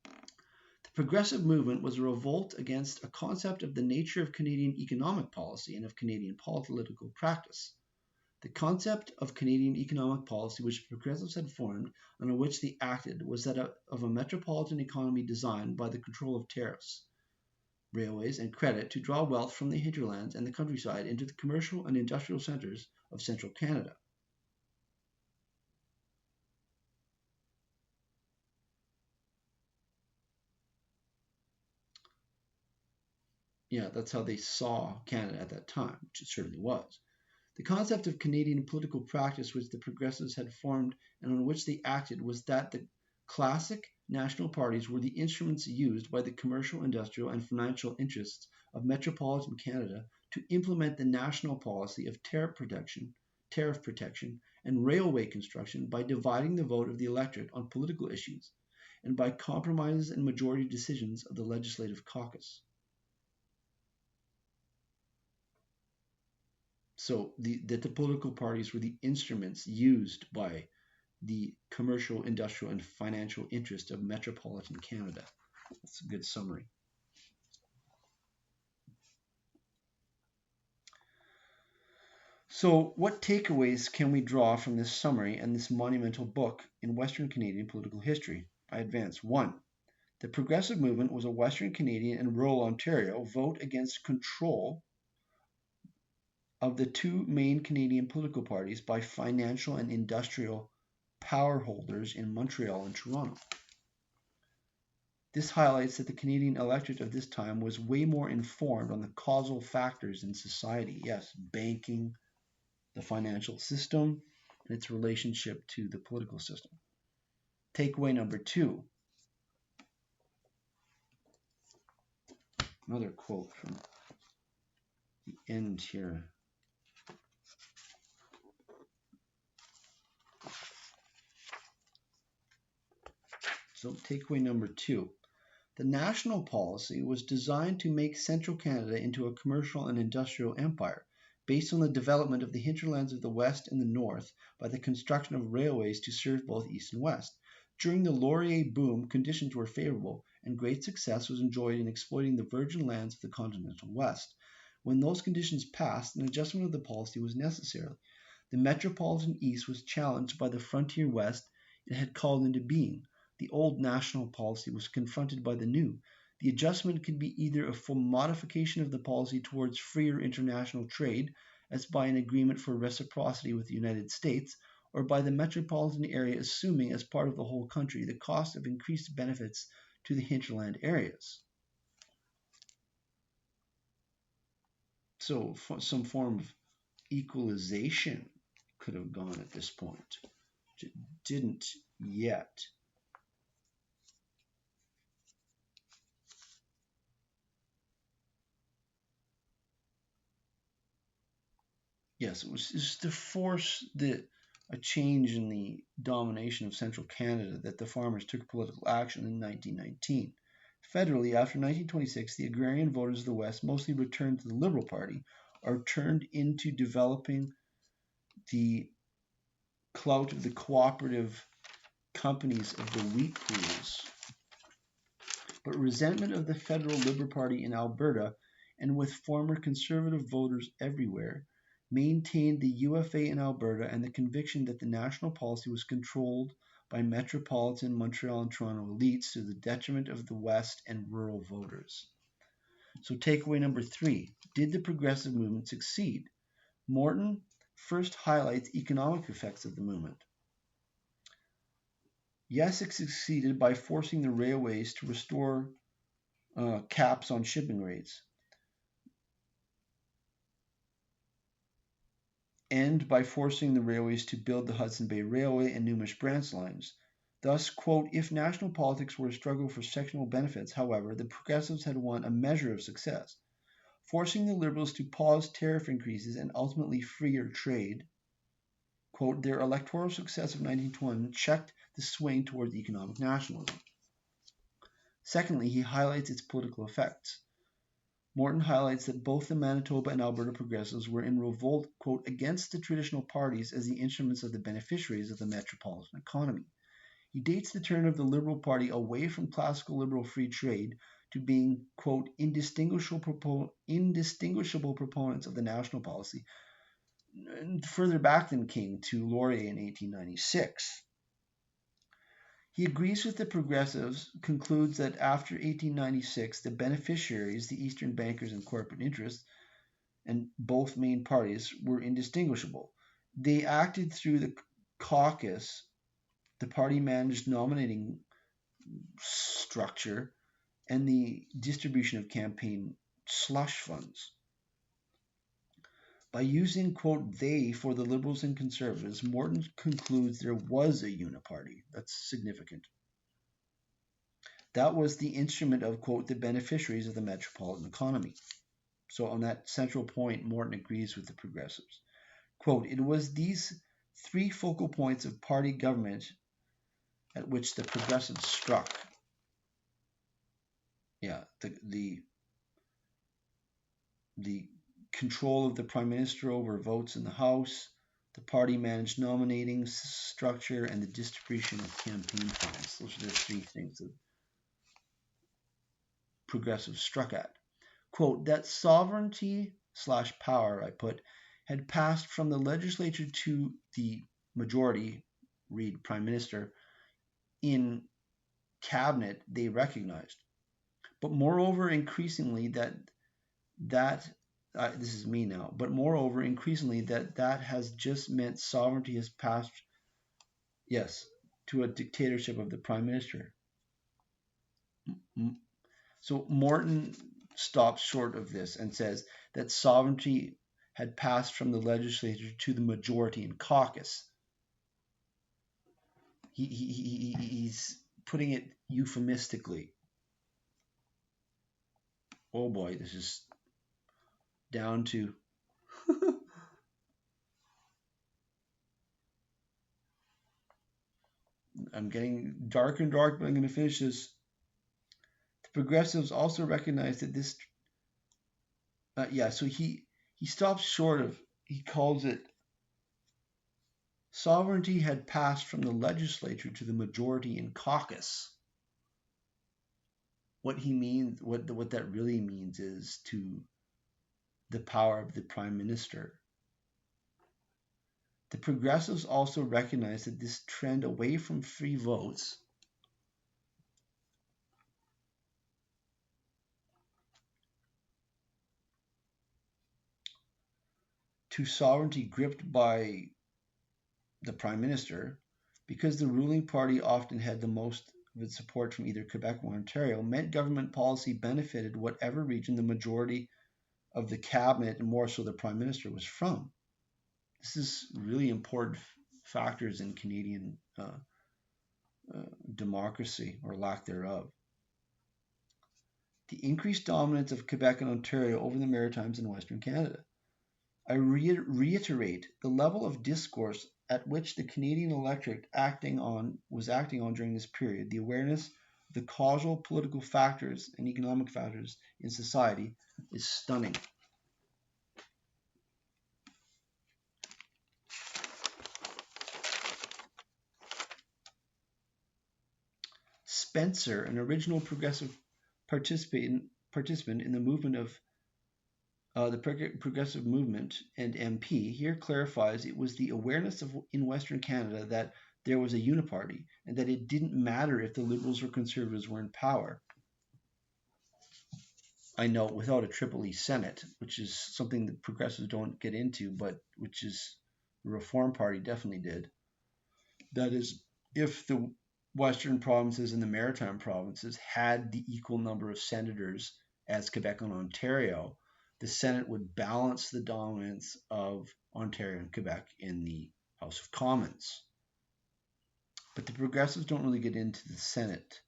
The progressive movement was a revolt against a concept of the nature of Canadian economic policy and of Canadian political practice. The concept of Canadian economic policy which the progressives had formed and on which they acted was that of a metropolitan economy designed by the control of tariffs, railways, and credit to draw wealth from the hinterlands and the countryside into the commercial and industrial centres of central Canada. Yeah, that's how they saw Canada at that time, which it certainly was. The concept of Canadian political practice which the progressives had formed and on which they acted was that the classic national parties were the instruments used by the commercial, industrial, and financial interests of metropolitan Canada to implement the national policy of tariff protection, and railway construction by dividing the vote of the electorate on political issues and by compromises and majority decisions of the legislative caucus. So the political parties were the instruments used by the commercial, industrial, and financial interest of metropolitan Canada. That's a good summary. So what takeaways can we draw from this summary and this monumental book in Western Canadian political history? I advance. 1. The progressive movement was a Western Canadian and rural Ontario vote against control of the two main Canadian political parties by financial and industrial power holders in Montreal and Toronto. This highlights that the Canadian electorate of this time was way more informed on the causal factors in society. Yes, banking, the financial system, and its relationship to the political system. Takeaway number 2. Another quote from the end here. So takeaway number 2. The national policy was designed to make central Canada into a commercial and industrial empire, based on the development of the hinterlands of the west and the north by the construction of railways to serve both east and west. During the Laurier boom, conditions were favorable, and great success was enjoyed in exploiting the virgin lands of the continental west. When those conditions passed, an adjustment of the policy was necessary. The metropolitan east was challenged by the frontier west it had called into being. The old national policy was confronted by the new. The adjustment could be either a full modification of the policy towards freer international trade, as by an agreement for reciprocity with the United States, or by the metropolitan area assuming as part of the whole country the cost of increased benefits to the hinterland areas. So some form of equalization could have gone at this point. It didn't yet. Yes, it was just to force a change in the domination of central Canada that the farmers took political action in 1919. Federally, after 1926, the agrarian voters of the West mostly returned to the Liberal Party or turned into developing the clout of the cooperative companies of the wheat pools. But resentment of the federal Liberal Party in Alberta and with former conservative voters everywhere maintained the UFA in Alberta and the conviction that the national policy was controlled by metropolitan Montreal and Toronto elites to the detriment of the West and rural voters. So takeaway number 3, did the progressive movement succeed? Morton first highlights economic effects of the movement. Yes, it succeeded by forcing the railways to restore caps on shipping rates, and by forcing the railways to build the Hudson Bay Railway and numerous branch lines. Thus, quote, if national politics were a struggle for sectional benefits, however, the progressives had won a measure of success, forcing the Liberals to pause tariff increases and ultimately freer trade. Quote, their electoral success of 1920 checked the swing towards economic nationalism. Secondly, he highlights its political effects. Morton highlights that both the Manitoba and Alberta progressives were in revolt, quote, against the traditional parties as the instruments of the beneficiaries of the metropolitan economy. He dates the turn of the Liberal Party away from classical liberal free trade to being, quote, indistinguishable proponents of the national policy, further back than King to Laurier in 1896. He agrees with the progressives, concludes that after 1896, the beneficiaries, the Eastern bankers and corporate interests, and both main parties were indistinguishable. They acted through the caucus, the party-managed nominating structure, and the distribution of campaign slush funds. By using, quote, they for the Liberals and Conservatives, Morton concludes there was a uniparty. That's significant. That was the instrument of, quote, the beneficiaries of the metropolitan economy. So on that central point, Morton agrees with the progressives. Quote, it was these 3 focal points of party government at which the progressives struck. Yeah, the control of the prime minister over votes in the House, the party-managed nominating structure, and the distribution of campaign funds. Those are the 3 things that progressives struck at. Quote, that sovereignty / power, I put, had passed from the legislature to the majority, read prime minister, in cabinet they recognized. But moreover, increasingly this is me now, but moreover, increasingly that has just meant sovereignty has passed, yes, to a dictatorship of the prime minister. So Morton stops short of this and says that sovereignty had passed from the legislature to the majority in caucus. He's putting it euphemistically. Oh boy, this is down to I'm getting dark and dark, but I'm going to finish this. The Progressives also recognize that this, so he stops short of, he calls it, sovereignty had passed from the legislature to the majority in caucus. What he means, what that really means is to the power of the prime minister. The progressives also recognize that this trend away from free votes to sovereignty gripped by the prime minister, because the ruling party often had the most of its support from either Quebec or Ontario, meant government policy benefited whatever region the majority of the cabinet, and more so the prime minister, was from. This is really important factors in Canadian democracy, or lack thereof. The increased dominance of Quebec and Ontario over the Maritimes and Western Canada. I reiterate the level of discourse at which the Canadian electorate was acting on during this period, the awareness of the causal political factors and economic factors in society is stunning. Spencer, an original progressive participant in the movement of the progressive movement and MP, here clarifies it was the awareness in Western Canada that there was a uniparty and that it didn't matter if the Liberals or Conservatives were in power. I know, without a Triple E Senate, which is something that progressives don't get into, but which is the Reform Party definitely did. That is, if the Western provinces and the Maritime provinces had the equal number of senators as Quebec and Ontario, the Senate would balance the dominance of Ontario and Quebec in the House of Commons. But the progressives don't really get into the Senate,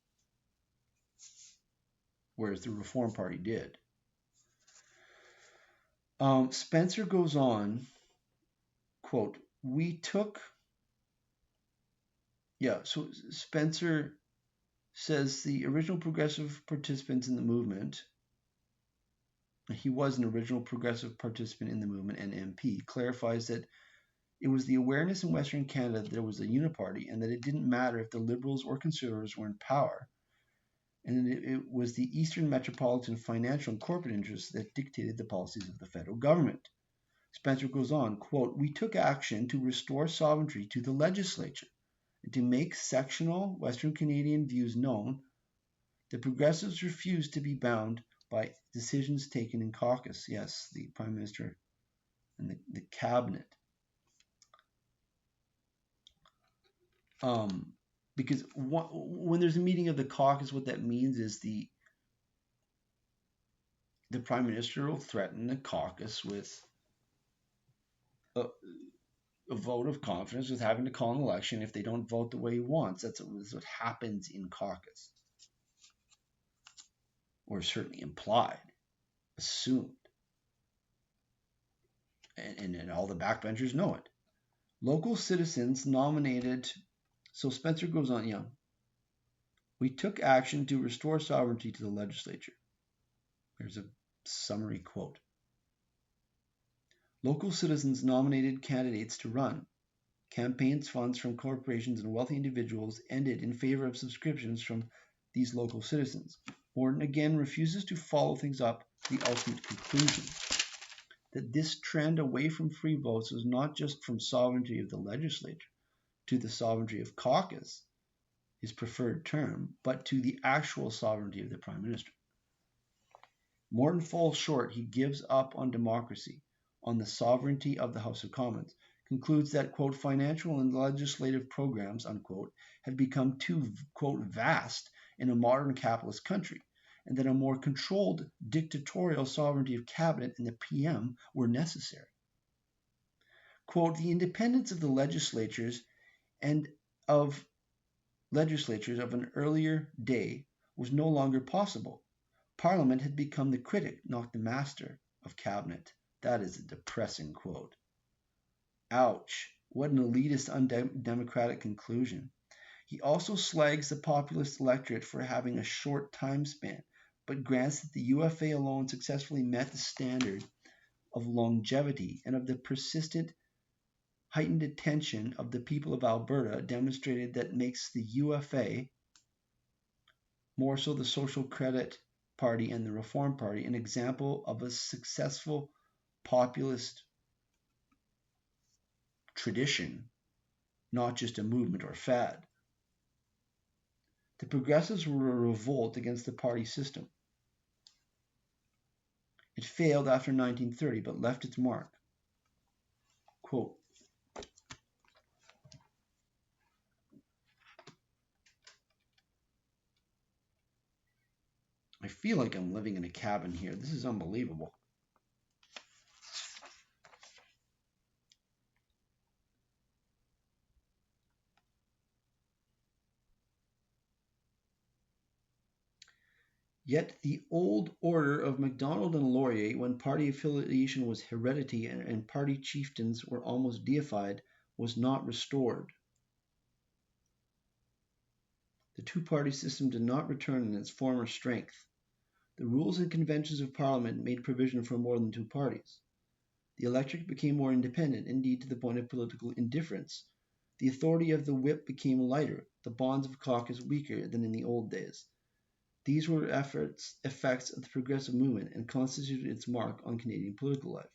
whereas the Reform Party did. Spencer goes on, quote, so Spencer says the original progressive participants in the movement, he was an original progressive participant in the movement and MP, clarifies that it was the awareness in Western Canada that there was a uniparty and that it didn't matter if the Liberals or Conservatives were in power. And it was the Eastern metropolitan financial and corporate interests that dictated the policies of the federal government. Spencer goes on, quote, we took action to restore sovereignty to the legislature and to make sectional Western Canadian views known. The progressives refused to be bound by decisions taken in caucus. Yes, the prime minister and the cabinet. Because when there's a meeting of the caucus, what that means is the prime minister will threaten the caucus with a vote of confidence, with having to call an election if they don't vote the way he wants. That's what happens in caucus. Or certainly implied, assumed. And all the backbenchers know it. Local citizens nominated, so Spencer goes on, we took action to restore sovereignty to the legislature. Here's a summary quote. Local citizens nominated candidates to run. Campaigns funds from corporations and wealthy individuals ended in favor of subscriptions from these local citizens. Morton again refuses to follow things up to the ultimate conclusion that this trend away from free votes was not just from sovereignty of the legislature to the sovereignty of caucus, his preferred term, but to the actual sovereignty of the prime minister. Morton falls short. He gives up on democracy, on the sovereignty of the House of Commons, concludes that, quote, financial and legislative programs, unquote, had become too, quote, vast in a modern capitalist country, and that a more controlled dictatorial sovereignty of cabinet and the PM were necessary. Quote, the independence of the legislatures and of legislatures of an earlier day was no longer possible. Parliament had become the critic, not the master, of cabinet. That is a depressing quote. Ouch, what an elitist, undemocratic conclusion. He also slags the populist electorate for having a short time span, but grants that the UFA alone successfully met the standard of longevity and of the persistent heightened attention of the people of Alberta demonstrated that makes the UFA, more so the Social Credit Party and the Reform Party, an example of a successful populist tradition, not just a movement or fad. The Progressives were a revolt against the party system. It failed after 1930, but left its mark. Quote, I feel like I'm living in a cabin here. This is unbelievable. Yet the old order of Macdonald and Laurier, when party affiliation was heredity and party chieftains were almost deified, was not restored. The two-party system did not return in its former strength. The rules and conventions of Parliament made provision for more than two parties. The electorate became more independent, indeed to the point of political indifference. The authority of the whip became lighter, the bonds of caucus weaker than in the old days. These were effects of the progressive movement and constituted its mark on Canadian political life.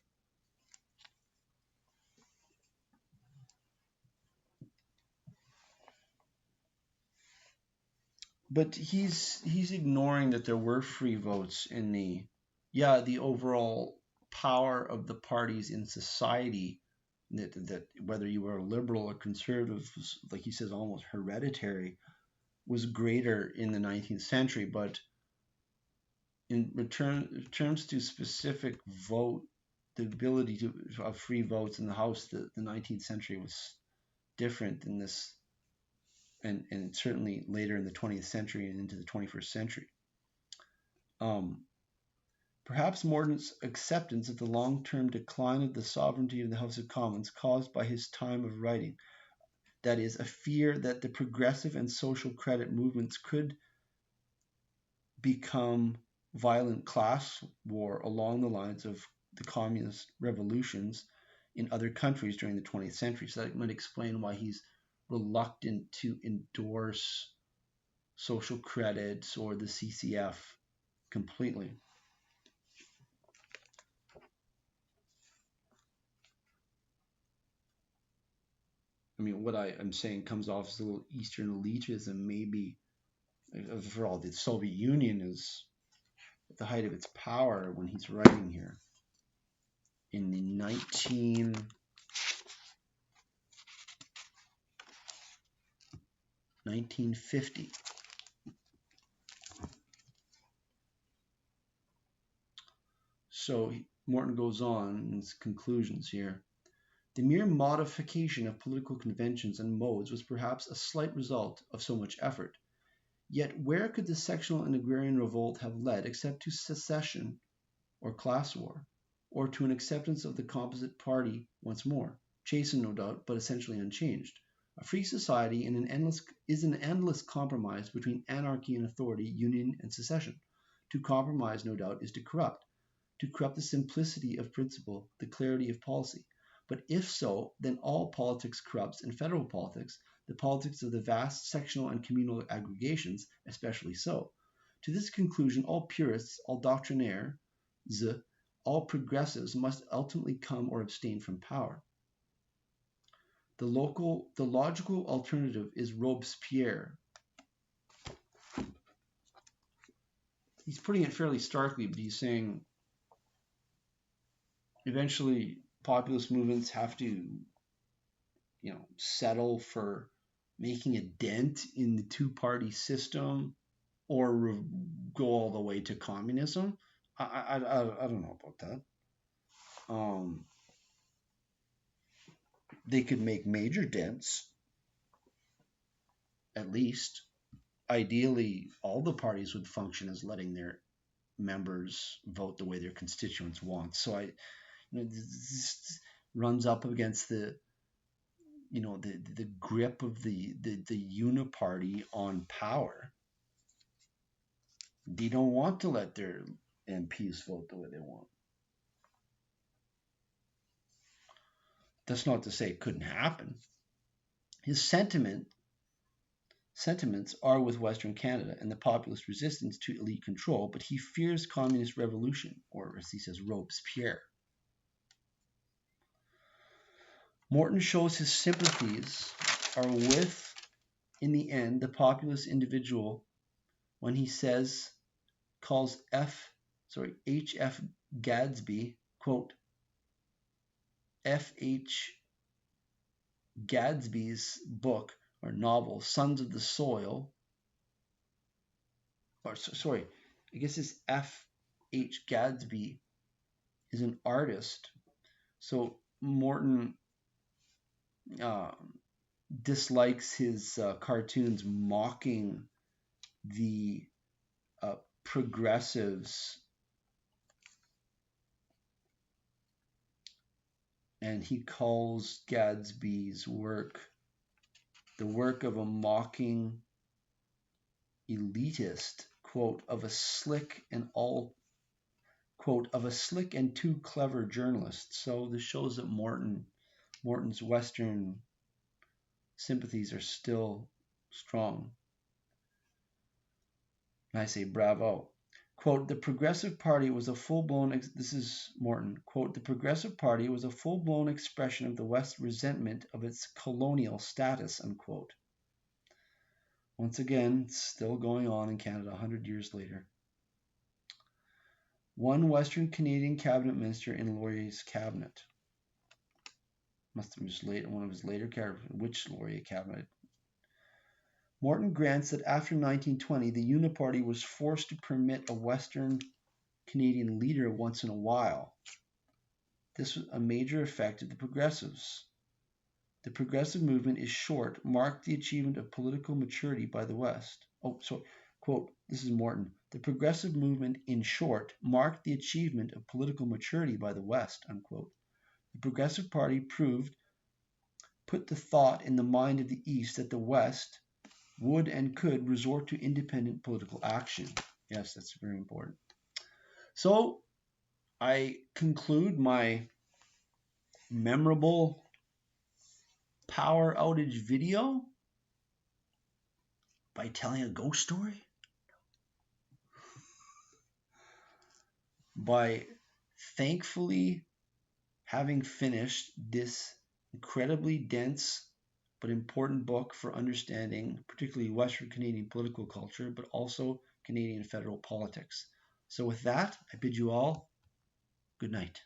But he's ignoring that there were free votes in the overall power of the parties in society, that whether you were a liberal or conservative, like he says, almost hereditary, was greater in the 19th century. But in terms to specific vote, the ability of free votes in the House, the 19th century was different than this, and certainly later in the 20th century and into the 21st century. Perhaps Morton's acceptance of the long-term decline of the sovereignty of the House of Commons caused by his time of writing, that is, a fear that the progressive and social credit movements could become violent class war along the lines of the communist revolutions in other countries during the 20th century. So that might explain why he's reluctant to endorse social credits or the CCF completely. I mean, what I'm saying comes off as a little Eastern elitism, maybe. For all, the Soviet Union is at the height of its power when he's writing here in the 1950. So Morton goes on in his conclusions here. The mere modification of political conventions and modes was perhaps a slight result of so much effort. Yet where could the sectional and agrarian revolt have led except to secession or class war, or to an acceptance of the composite party once more, chastened no doubt, but essentially unchanged? A free society is an endless compromise between anarchy and authority, union and secession. To compromise, no doubt, is to corrupt the simplicity of principle, the clarity of policy. But if so, then all politics corrupts, and federal politics, the politics of the vast sectional and communal aggregations, especially so. To this conclusion, all purists, all doctrinaires, all progressives must ultimately come or abstain from power. The logical alternative is Robespierre. He's putting it fairly starkly, but he's saying eventually populist movements have to, settle for making a dent in the two-party system or go all the way to communism. I don't know about that. They could make major dents, at least. Ideally, all the parties would function as letting their members vote the way their constituents want. So this runs up against the grip of the uniparty on power. They don't want to let their MPs vote the way they want. That's not to say it couldn't happen. His sentiments are with Western Canada and the populist resistance to elite control, but he fears communist revolution, or as he says, Robespierre. Morton shows his sympathies are with, in the end, the populist individual when he calls H.F. Gadsby, quote, F.H. Gadsby's book or novel, Sons of the Soil, or sorry, I guess it's F.H. Gadsby is an artist. So Morton dislikes his cartoons mocking the progressives, and he calls Gadsby's work the work of a mocking elitist, quote, of a slick and too clever journalist. So this shows that Morton's Western sympathies are still strong. And I say bravo. Quote, the Progressive Party was a full-blown, this is Morton, quote, the Progressive Party was a full-blown expression of the West's resentment of its colonial status, unquote. Once again, still going on in Canada 100 years later. One Western Canadian cabinet minister in Laurier's cabinet. Must have been one of his later cabinets. Which Laurier cabinet? Morton grants that after 1920, the Uniparty was forced to permit a Western Canadian leader once in a while. This was a major effect of the Progressives. The Progressive movement is short, marked the achievement of political maturity by the West. Quote, this is Morton. The Progressive movement, in short, marked the achievement of political maturity by the West, unquote. The Progressive Party put the thought in the mind of the East that the West would and could resort to independent political action. Yes, that's very important. So I conclude my memorable power outage video by telling a ghost story. By thankfully having finished this incredibly dense but important book for understanding particularly Western Canadian political culture, but also Canadian federal politics. So with that, I bid you all good night.